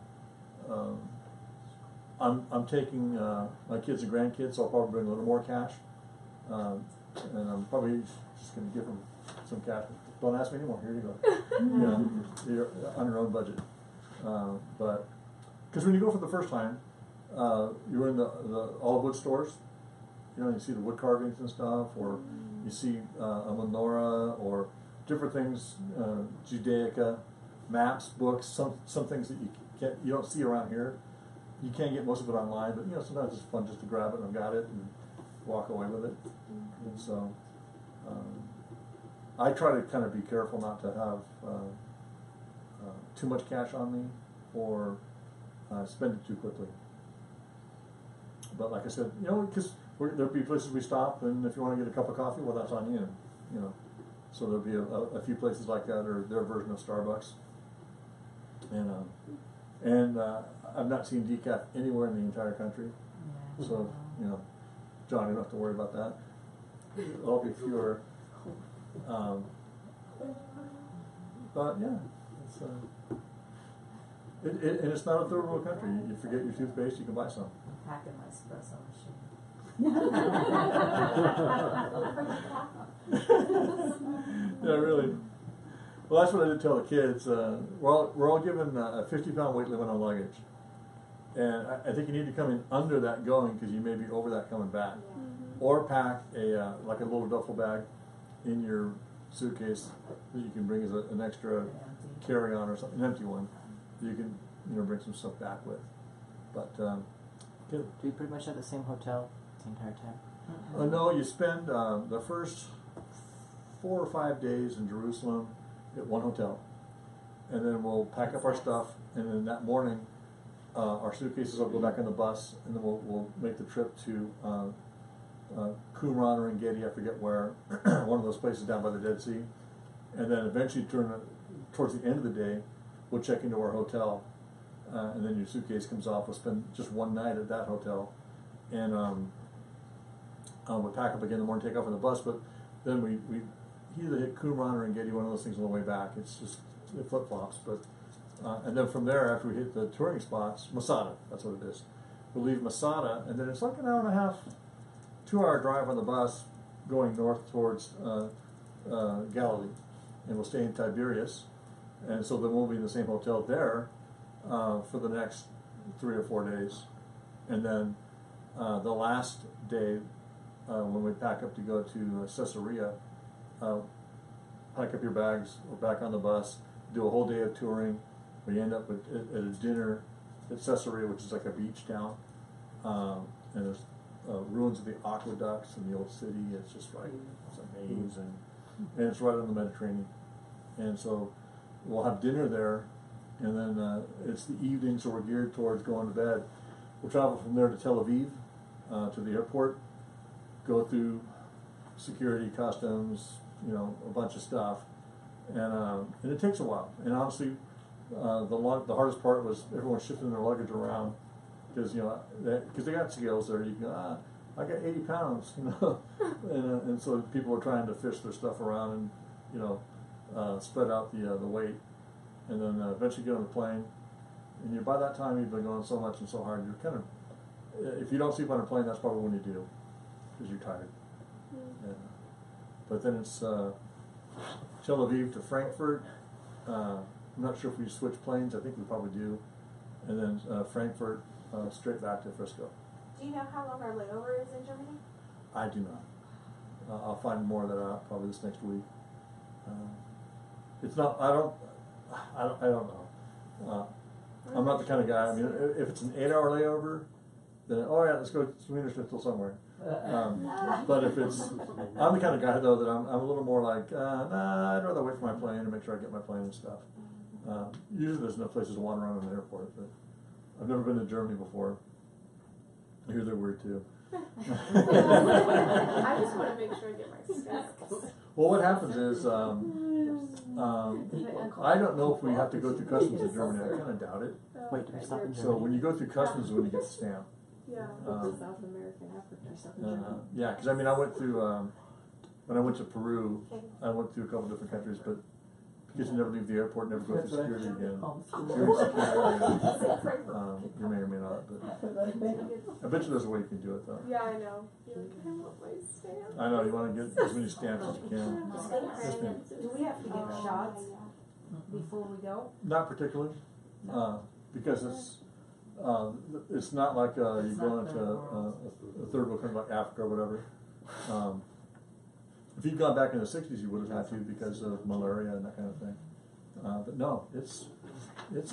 I'm taking my kids and grandkids, so I'll probably bring a little more cash, and I'm probably just going to give them some cash. Don't ask me anymore. Here you go. You know, you're on your own budget. But because when you go for the first time, you're in the olive wood stores. You know, you see the wood carvings and stuff, or you see a menorah or different things, Judaica, maps, books, some things that you don't see around here. You can't get most of it online, but you know, sometimes it's fun just to grab it and I've got it and walk away with it. And so I try to kind of be careful not to have too much cash on me or spend it too quickly. But like I said, you know, because there'll be places we stop, and if you want to get a cup of coffee, well, that's on you. You know, so there'll be a few places like that, or their version of Starbucks. And I've not seen decaf anywhere in the entire country. So you know, John, you don't have to worry about that. It'll be pure. But yeah, it's and it's not a third world country. You forget your toothpaste, you can buy some. I'm packing my espresso machine. Yeah, really. Well, that's what I did tell the kids. We're all given a 50-pound weight limit on luggage, and I think you need to come in under that going because you may be over that coming back, or pack a like a little duffel bag in your suitcase that you can bring as an extra carry-on or something, an empty one. You can bring some stuff back with, but. Do you pretty much have the same hotel the entire time? No, you spend the first 4 or 5 days in Jerusalem at one hotel, and then we'll pack up our stuff, and then that morning our suitcases will go back on the bus, and then we'll make the trip to Qumran or En-Gedi, I forget where, one of those places down by the Dead Sea, and then eventually towards the end of the day, we'll check into our hotel. And then your suitcase comes off. We'll spend just one night at that hotel, and we'll pack up again in the morning, take off on the bus. But then we either hit Qumran or En-Gedi, one of those things on the way back. It's just it flip flops. But and then from there, after we hit the touring spots, Masada, that's what it is. We'll leave Masada, and then it's like an hour and a half, 2-hour drive on the bus going north towards Galilee, and we'll stay in Tiberias, and so then we'll be in the same hotel there. For the next 3 or 4 days, and then the last day when we pack up to go to Caesarea, pack up your bags. We're back on the bus. Do a whole day of touring. We end up at a dinner at Caesarea, which is like a beach town, and there's ruins of the aqueducts in the old city. It's just like it's amazing, and it's right on the Mediterranean. And so we'll have dinner there. And then it's the evening, so we're geared towards going to bed. We'll travel from there to Tel Aviv, to the airport, go through security, customs, a bunch of stuff, and it takes a while. And honestly, the hardest part was everyone shifting their luggage around because they got scales there. You go, I got 80 pounds, and so people are trying to fish their stuff around and spread out the weight. And then eventually get on the plane, and by that time you've been going so much and so hard, you're kind of, if you don't sleep on a plane, that's probably when you do, because you're tired. Yeah. But then it's Tel Aviv to Frankfurt. I'm not sure if we switch planes. I think we probably do. And then Frankfurt straight back to Frisco. Do you know how long our layover is in Germany? I do not. I'll find more of that out probably this next week. It's not. I don't know. I'm not the kind of guy. I mean, if it's an 8-hour layover, then let's go to Wienerschnitzel somewhere. But if it's, I'm the kind of guy though that I'm a little more like, I'd rather wait for my plane and make sure I get my plane and stuff. Usually there's enough places to wander around in the airport, but I've never been to Germany before. I hear they're weird too. I just want to make sure I get my steps. Well, what happens is, I don't know if we have to go through customs in Germany. I kind of doubt it. Wait, do we stop in Germany? So when you go through customs is when you get the stamp. Yeah. South American, Africa. Yeah, because I mean, I went through, when I went to Peru, I went through a couple different countries, but because you never leave the airport, never go through security again. During security, you may or may not but I bet you there's a way you can do it though. Yeah, I know. You're like, I want my stamp. I know, you want to get as many stamps as you can. Yes, ma'am. Do we have to get shots before we go? Not particularly, because it's not like you go into a third world country like Africa or whatever. If you'd gone back in the 60s, you would have had to because of malaria and that kind of thing. But no, it's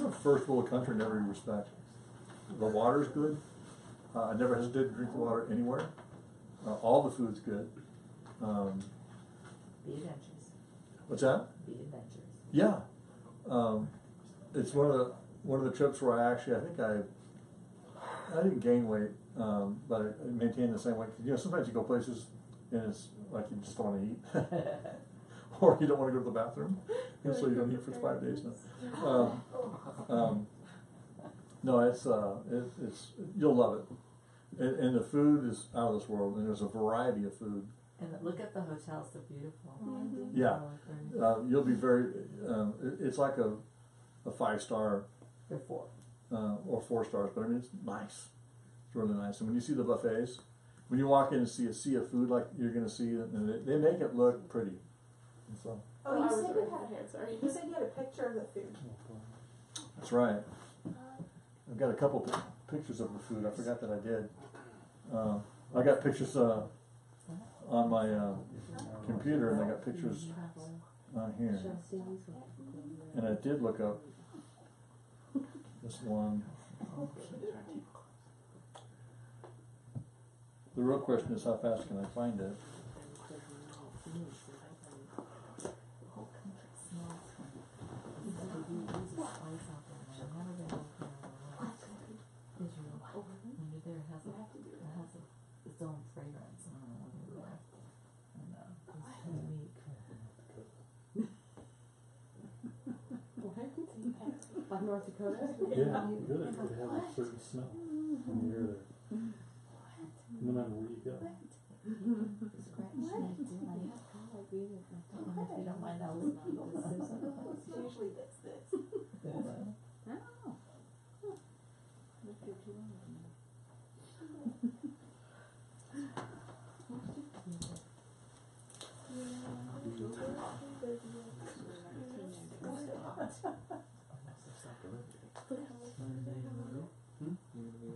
a first world country in every respect. The water's good. I never hesitated to drink the water anywhere. All the food's good. Be adventures. What's that? Be adventures. Yeah. It's one of the trips where I didn't gain weight, but I maintained the same weight. You know, sometimes you go places and it's like you just don't want to eat, or you don't want to go to the bathroom, and so you don't eat for 5 days now. No, it's you'll love it, and the food is out of this world, and there's a variety of food. And look at the hotels; they're beautiful. Mm-hmm. Yeah, you'll be very. It's like a 5-star. They're 4. Or 4 stars, but I mean it's nice. It's really nice. And when you see the buffets, when you walk in and see a sea of food like you're going to see, and they make it look pretty. And so Oh, you I was said raising you my had, hand, sorry. you said you had a picture of the food. that's right. I've got a couple pictures of the food. I forgot that I did. I got pictures on my computer, and I got pictures on here. And I did look up this one. The real question is how fast can I find it? Its own fragrance. Like North Dakota? Yeah, good. It has a certain smell when you're there. No matter where you go. If you don't mind, I'll leave you. Usually this.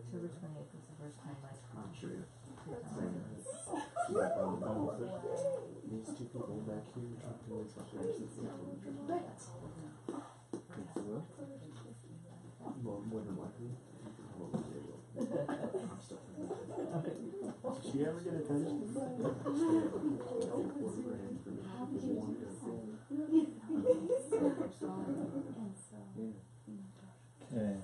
October 28th was the first time I caught you. These two people back here talking with well, more than likely. Did she ever get attention? Okay.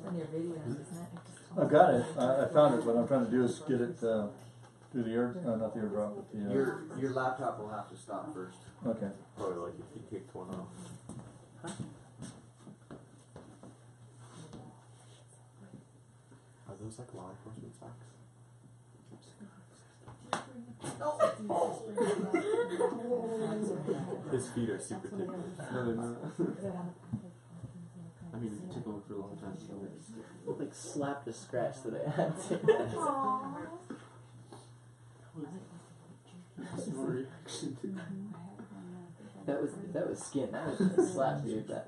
On your videos, isn't it? I've got it. I found it. What I'm trying to do is get it through the ear, not the eardrop, but the. Your laptop will have to stop first. Okay. Probably like if you kicked one off. Are those like law enforcement socks? His feet are super tickly. No, they're not. I mean, it took him for a long time. Looked like slapped a scratch that I had to. No reaction to That was skin. That was just a slap, dude. That.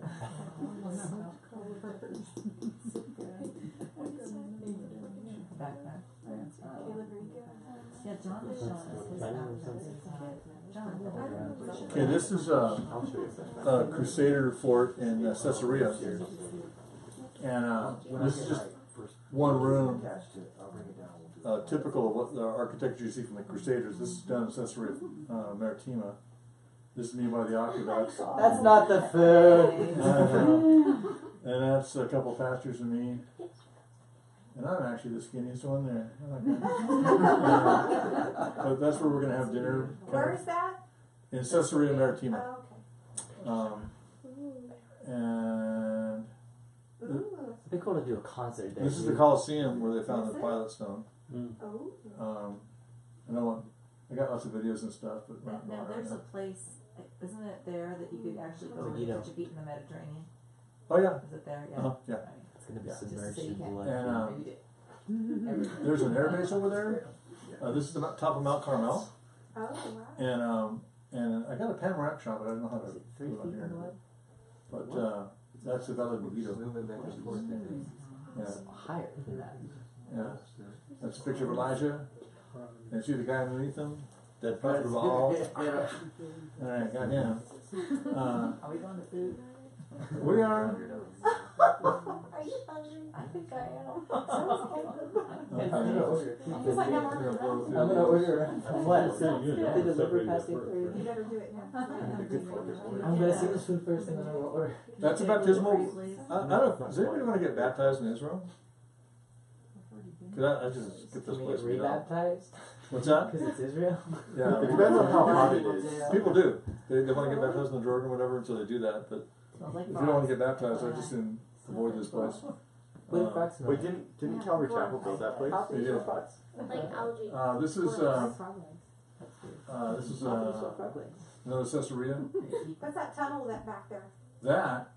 Backpack. Yeah, John was showing us his backpack. John. Okay, this is I'll show you. Crusader fort in Caesarea, and this is just one room, typical of what the architecture you see from the Crusaders. This is done in Caesarea Maritima. This is me by the aqueducts. That's not the food. And that's a couple pastors and me. And I'm actually the skinniest one there. But that's where we're going to have dinner. Where is that? In Caesarea Maritima. Oh, okay. And Ooh. It'd be cool to do a concert there. this is the Colosseum where they found the Pilate stone. Oh. I got lots of videos and stuff, but Now there's a place, isn't it there that you could actually go and Mojito. catch a beat in the Mediterranean? Oh yeah. Is it there? Yeah. Yeah. Right. It's gonna be Yeah. submerged Just so you in can- blood. And Maybe everything. there's an air base over there. This is the top of Mount Carmel, Oh, wow. and I got a panoramic shot, but I don't know how to Is it 3 do it on feet here. in blood? But that's the Valley of Mojito. Moving back and forth. Yeah. It's higher than that. Yeah. That's a picture of Elijah. And see the guy underneath him? Dead prophet of all. Alright, got him. Are we going to food? We are. Are you hungry? I think I am. He's like, I'm on I'm gonna order from what? Yeah, They deliver past You 8:30. better do it now. I'm gonna see this food first and then I'm gonna order. That's a baptismal. I don't know. Is anybody going to get baptized in Israel? Could I just get this Can we place get beat up? rebaptized? What's that? Because it's Israel? Yeah. It depends on how hot it is. People do. They want to get baptized in the Jordan or whatever, and so they do that. But Smells like if you don't want to get baptized, I just avoid this place. What do frogs smell Wait, like? didn't Calvary Chapel build that place? How do you They smell did. frogs? Like algae. This is That's weird. this is How do you smell frog legs? another Caesarea. What's that tunnel that back there? That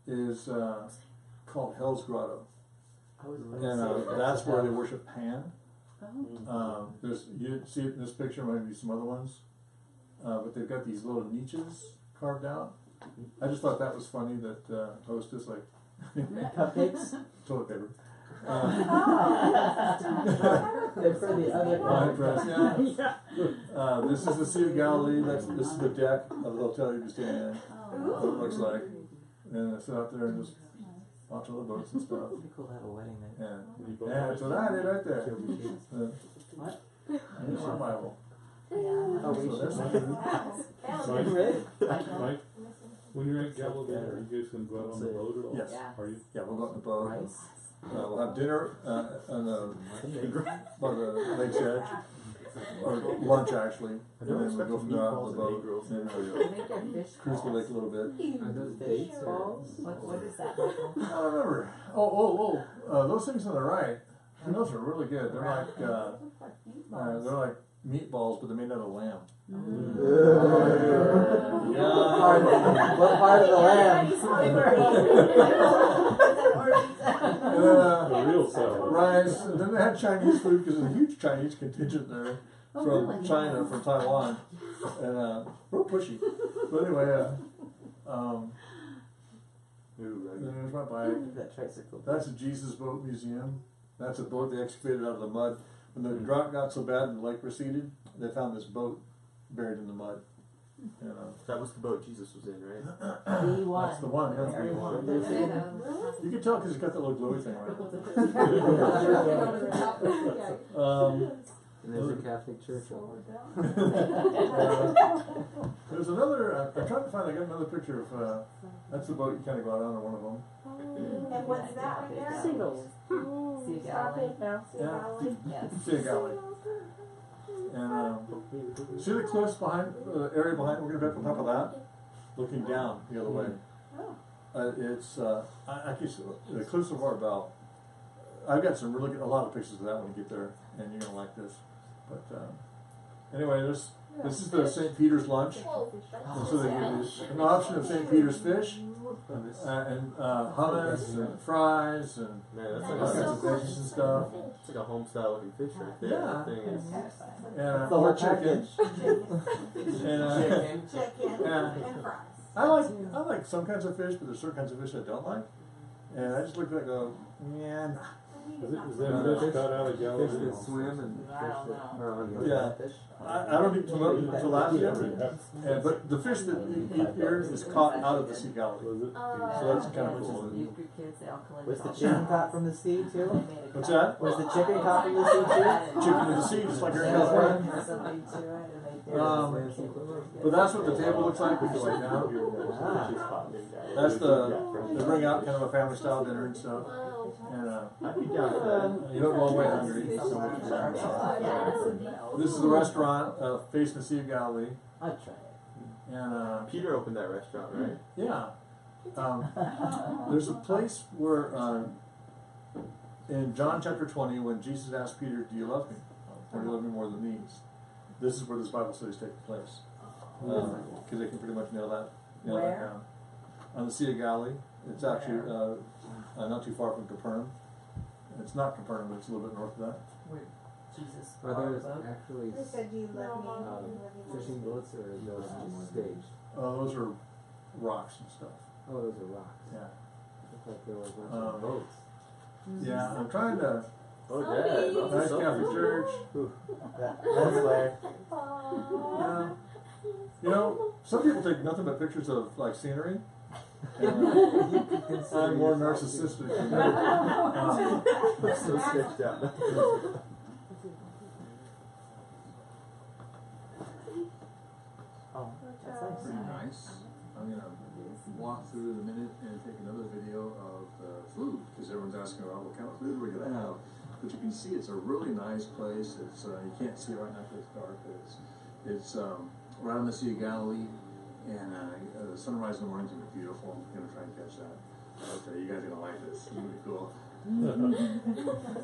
is called Hell's Grotto, I was and that's where they worship Pan. There's you see it in this picture, maybe some other ones, but they've got these little niches carved out. I just thought that was funny that hostess like Cupcakes? toilet paper. They're for the other Wine press, yeah. This is the Sea of Galilee. This is the deck of the hotel you'd be staying in. What it looks like, and I sit out there and just watch all the boats and stuff. Pretty cool to have a wedding there. Yeah, so that is right there. What? There's your Bible. Oh, we So should. Mike, when you're at Galilee, are you guys gonna go out on the boat at all? Yes. Yeah. Are you? Yeah, we'll go out in the boat. Rice? We'll have dinner on by the lake's edge, or lunch actually, and then we'll go from there out on the boat and Make their fish cruise the balls. lake a little bit. Are those dates or? What is that, Michael? I don't remember. Those things on the right, and those are really good. They're like meatballs, but they're made out of lamb. What part of the lamb? The real salad. Rice, and then they had Chinese food because there's a huge Chinese contingent there from China, from Taiwan, and real pushy. But anyway, then there's my bike. That tricycle. That's a Jesus Boat Museum. That's a boat they excavated out of the mud. When the drought got so bad and the lake receded, they found this boat buried in the mud. You know, That was the boat Jesus was in, right? The one. that's the one. Yeah. Very one. You can tell because it's got that little glowy thing right. And there's a Catholic church over there. There's another. I'm trying to find. I got another picture of. That's the boat you kind of go out on, or one of them. And what's that right there? Seagulls. Sea of Galilee. Yes. Sea of Galilee. And see the cliffs behind the area behind. We're gonna be up on top of that, looking down the other way. It's I guess the cliffs of Arbel. I've got some really good, a lot of pictures of that when you get there, and you're gonna like this. But anyway, this is the St. Peter's lunch. Whoa, And so they give you an option of St. Peter's fish, and hummus, and fries, and Man, that's all like kinds of veggies and stuff. it's like a home style looking fish right there. Yeah. That thing is. And The or whole chicken. package. And Chicken Yeah. and fries. I like some kinds of fish, but there's certain kinds of fish I don't like. And I just look at it and go, yeah, nah. Is that fish caught out of Fish Galilee? that swim and I fish don't that know. are on the Yeah. fish. I don't eat tilapia, but the fish that you eat here is caught out of the Sea Galilee. Was it? So that's kind of cool. You kids, they all collect Was the all chicken that. caught from the sea too? What's that? Was the chicken caught from the sea too? Chicken in the sea, just like here in California. But that's what the table looks like when you lay down. That's they bring out kind of a family style dinner and stuff. Whoa. And I'd be down for that. you don't go away hungry. This is the restaurant facing the Sea of Galilee. I'd try it. And Peter opened that restaurant, right? yeah, there's a place where in John chapter 20, when Jesus asked Peter, "Do you love me? Or do you love me more than these?" This is where this Bible study is taking place. Because they can pretty much nail that down. On the Sea of Galilee. It's actually not too far from Capernaum. It's not Capernaum, but it's a little bit north of that. Where Jesus Are brought those up. actually Who said you love me? fishing boats, or are those just staged? Those are rocks and stuff. Oh, those are rocks. Yeah. Look like there was a bunch of boats. Yeah, I'm trying to. Oh, yeah. Nice Catholic church. That's where. Yeah. You know, some people take nothing but pictures of like scenery. And, I'm more narcissistic. So sketched out. Oh, that's nice. Pretty nice. I'm gonna walk through in a minute and take another video of the food because everyone's asking about what kind of food we're gonna have. But you can see it's a really nice place. It's you can't see it right now because it's dark, but it's right on the Sea of Galilee, and the sunrise in the mornings is beautiful. I'm gonna try and catch that. But you guys are gonna like this. It's gonna be cool.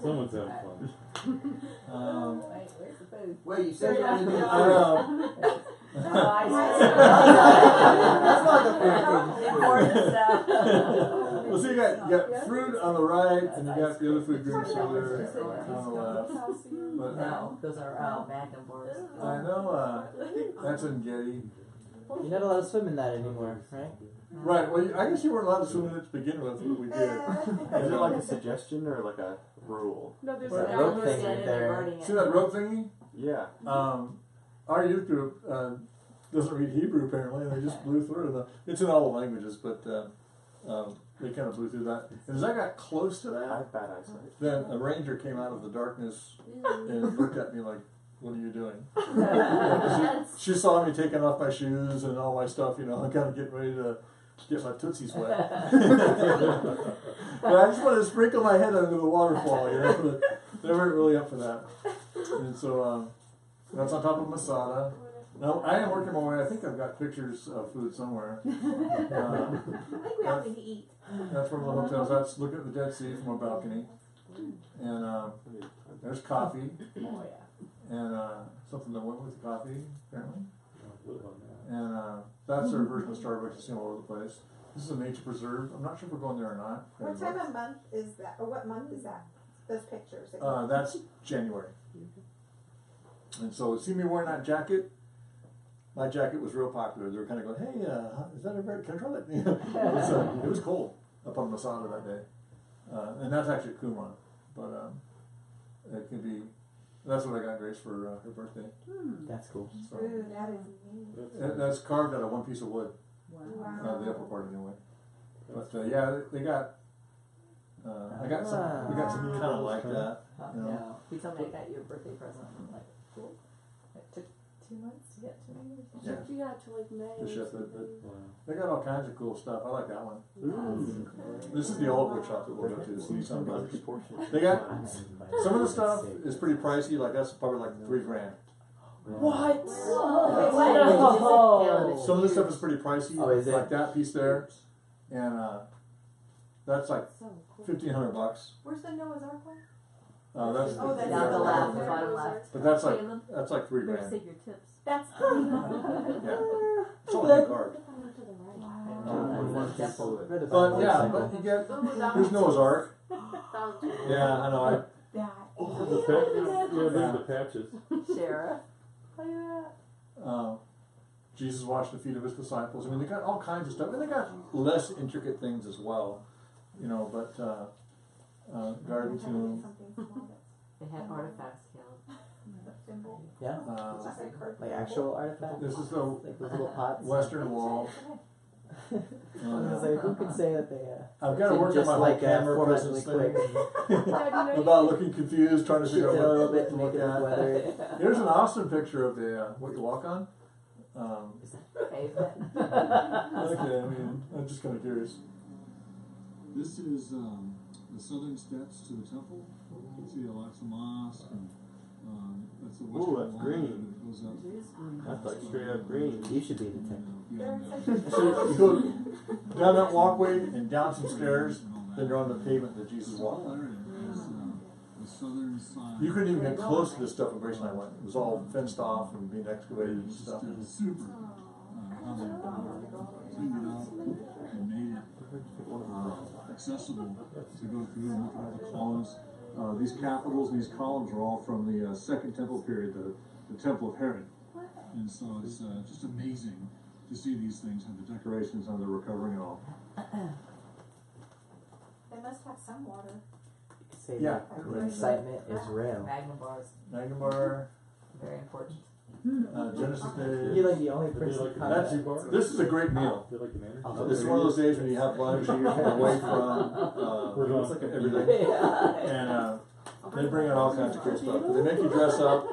Someone's having fun. Wait, where's the food? Wait, you said you were gonna do Oh, I see. Important stuff. Well, see, you got fruit on the right, and you got the other food drinks over there on the left. But No, those are back and forth. I know that's in Getty. You're not allowed to swim in that anymore, right? Right. Well, I guess you weren't allowed to swim in it to begin with, but we did. Is it like a suggestion or like a rule? No, there's Well, a rope thing Stand right in there. guarding it. See that rope thingy? Yeah. Our youth group doesn't read Hebrew apparently, and they just blew through. It's in all the languages, but they kind of blew through that. And as I got close to I that, have bad eyesight. then a ranger came out of the darkness and looked at me like, "What are you doing?" She saw me taking off my shoes and all my stuff, you know, I'm kind of getting ready to get my tootsies wet. But I just wanted to sprinkle my head under the waterfall, you know, but they weren't really up for that. And so that's on top of Masada. No, I am working my way. I think I've got pictures of food somewhere. I think we all need to eat. That's from the hotels. That's looking at the Dead Sea from a balcony. And there's coffee. Oh, yeah. And something that went with the coffee, apparently. And that's their version of Starbucks. You see all over the place. This is a nature preserve. I'm not sure if we're going there or not. What time of month is that? Or what month is that? Those pictures. that you- That's January. And so, see me wearing that jacket? My jacket was real popular. They were kind of going, "Hey, is that a bird? Can I try that?" It was cold up on Masada that day. And that's actually Qumran. But it could be, that's what I got Grace for her birthday. That's cool. So, Ooh, that is neat. that's carved out of one piece of wood. Wow. The upper part anyway. But yeah, they got. I got some. We got some kind of like that. You know? No. He told me I got you a birthday present. I'm like, cool. It took 2 months to get to me. Or something. Yeah. You got to like May. The or chef, something. they got all kinds of cool stuff. I like that one. This is the olive wood shop that we'll go to. See some brothers. They got some of the stuff is pretty pricey. Like that's probably like $3,000. What? Oh. Some of the stuff is pretty pricey. Oh, is it? Like that piece there, and that's like So cool. $1,500. Where's the Noah's Ark one? That's Oh, that's Down the Yeah. left, the bottom left. But that's like Caleb, $3,000. save your tips. That's Yeah, it's all hand carved. But yeah, but you get there's Noah's Ark. Yeah, I know. that. The patches. Sheriff. Jesus washed the feet of his disciples. I mean, they got all kinds of stuff, and they got less intricate things as well. You know, but garden tomb. They had artifacts, Caleb. Symbol. Yeah? Uh, Like actual artifacts? this is the Like those little pots? western wall. I was like, who could say that they I've got to did work on just my whole like camera fortnightly presence quick? thing. Dad, you know you About looking confused, trying to Shoot it figure a little out bit what to to make look it at. weather. Here's an awesome picture of the what you walk on. Pavement. Okay, I mean, I'm just kind of curious. This is the southern steps to the temple. You can see Al-Aqsa Mosque, and that's the western Ooh, that's wall green. that goes up. That's like straight up green. You should be the detective. So you go down that walkway and down some stairs, then you're on the pavement that Jesus walked on. southern side. You couldn't even get close to this stuff when Grace and I went. It was all fenced off and being excavated and It's just stuff. super. How they cleaned it up and made it accessible to go through and look at all the columns. These capitals, these columns are all from the Second Temple period, the Temple of Herod. And so it's just amazing to see these things and the decorations and the recovering and all. They must have some water. You could say Yeah. that the excitement is real. Magnum bars, Magnum bar, very important. Genesis You're Day. like the only They person. like That's, energy bar? this is a great meal. They like an energy Oh, bar? This is one of those days when you have lunch, you're away from We're going. everything. Yeah. And they bring out all kinds of cool stuff. They make you dress up.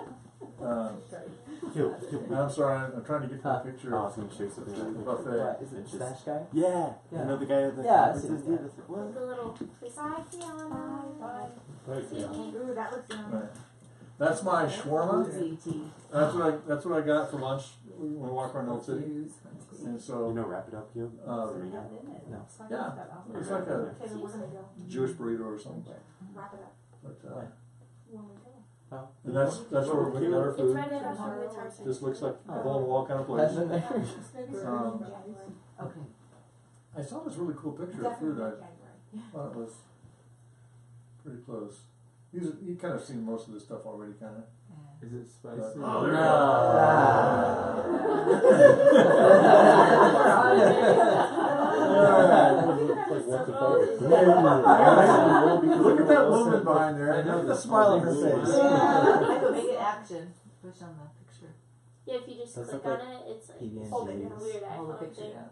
I'm sorry, I'm trying to get to the picture Oh, I of was gonna show you something. the buffet. What, is it the Smash guy? Yeah. Yeah. You know the guy that. Yeah, I've what's seen his that. name? That's like, what? The little bye Fiona. Thank you. Ooh, that looks yummy. Right. That's my shawarma. ZT. That's what I got for lunch when we walk around Old City. And You so, know, wrap it up, you. yeah, it's like a Okay, then we're gonna go. Jewish burrito or something. Wrap it up. But, When we go. and that's where we get our It's food. right at our guitar. Just looks like a hole in the wall kind of place. Hasn't there? Maybe it's Um, in January. Okay. I saw this really cool picture of food. Definitely I January. thought it was pretty close. You kind of seen most of this stuff already, kind of. Is it spicy? Oh, there Like what's the focus? Look at that woman behind there. Look at the smile on her face. Make it action. Push on the picture. Yeah, if you just Does it click look on it, it's like PB&J's? hold it in a weird Hold the iPhone picture thing. down.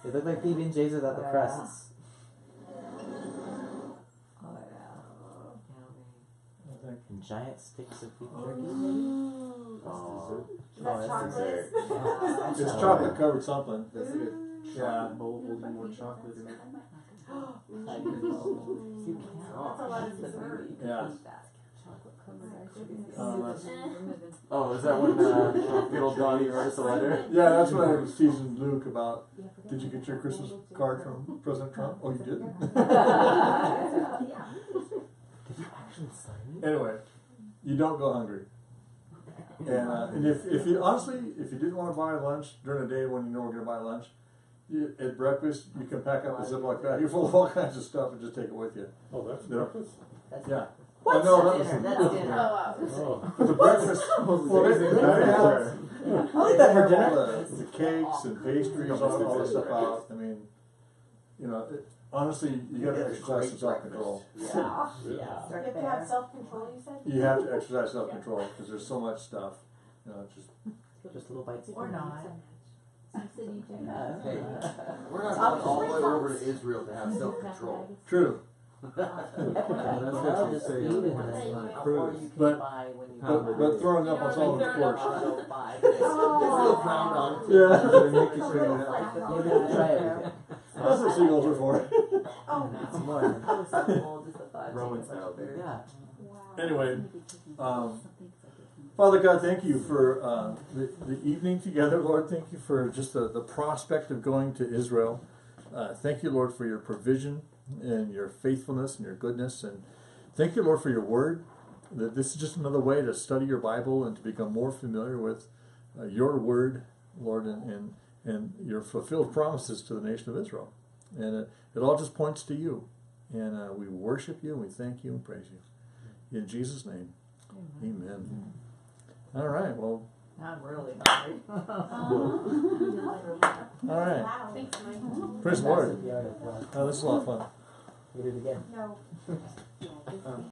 They look like PB&J's without the Yeah. crusts. Oh yeah. And giant sticks of beef jerky. Oh. Is that chocolate? It's chocolate covered something. That's like a Yeah. bowl holding more chocolate in it. That's a lot of dessert. Yeah. That's- Oh, is that when good old Donnie wrote us a letter? yeah, that's what I was teasing Luke about. Did you get your Christmas card from President Trump? Oh, you didn't? Did you actually sign it? Anyway, you don't go hungry. And if you honestly, if you didn't want to buy lunch during the day when you know we're going to buy lunch, at breakfast you can pack up a Ziploc bag. You're full of all kinds of stuff and just take it with you. Oh, that's Yeah. breakfast? Yeah. What? I know, That's dinner. That's Oh dinner. wow. Oh. But the breakfast, well, they have, I'll eat that for all dinner. the cakes and pastries, all this stuff out. I mean, you know, honestly, you got to exercise some self-control. Yeah. Yeah. You have to have self-control, you said? You have to exercise self-control because there's so much stuff. You know, Just little bites. Or not. Hey, we're not going all the way over to Israel to have self-control. true. That's what you say. Or you can But- buy when you But throwing up on someone's porch. Auto buy. It's still frowned on. Yeah. They make you clean it up. You have to try everything. That's what seagulls are for. Oh, It's more. I was so old, just the thought. Roman Chicken style. butcher. Yeah. wow. Anyway, Father God, thank you for the evening together, Lord. Thank you for just the prospect of going to Israel. Thank you, Lord, for your provision and your faithfulness and your goodness. And thank you, Lord, for your word. That this is just another way to study your Bible and to become more familiar with your word, Lord, and your fulfilled promises to the nation of Israel. And it all just points to you. And we worship you, and we thank you and praise you. In Jesus' name, amen. All right, well, I'm really hungry. all right. Wow. Thanks, Mike. Praise the Lord. That's the art of Oh, this is a lot of fun. We did it again. No.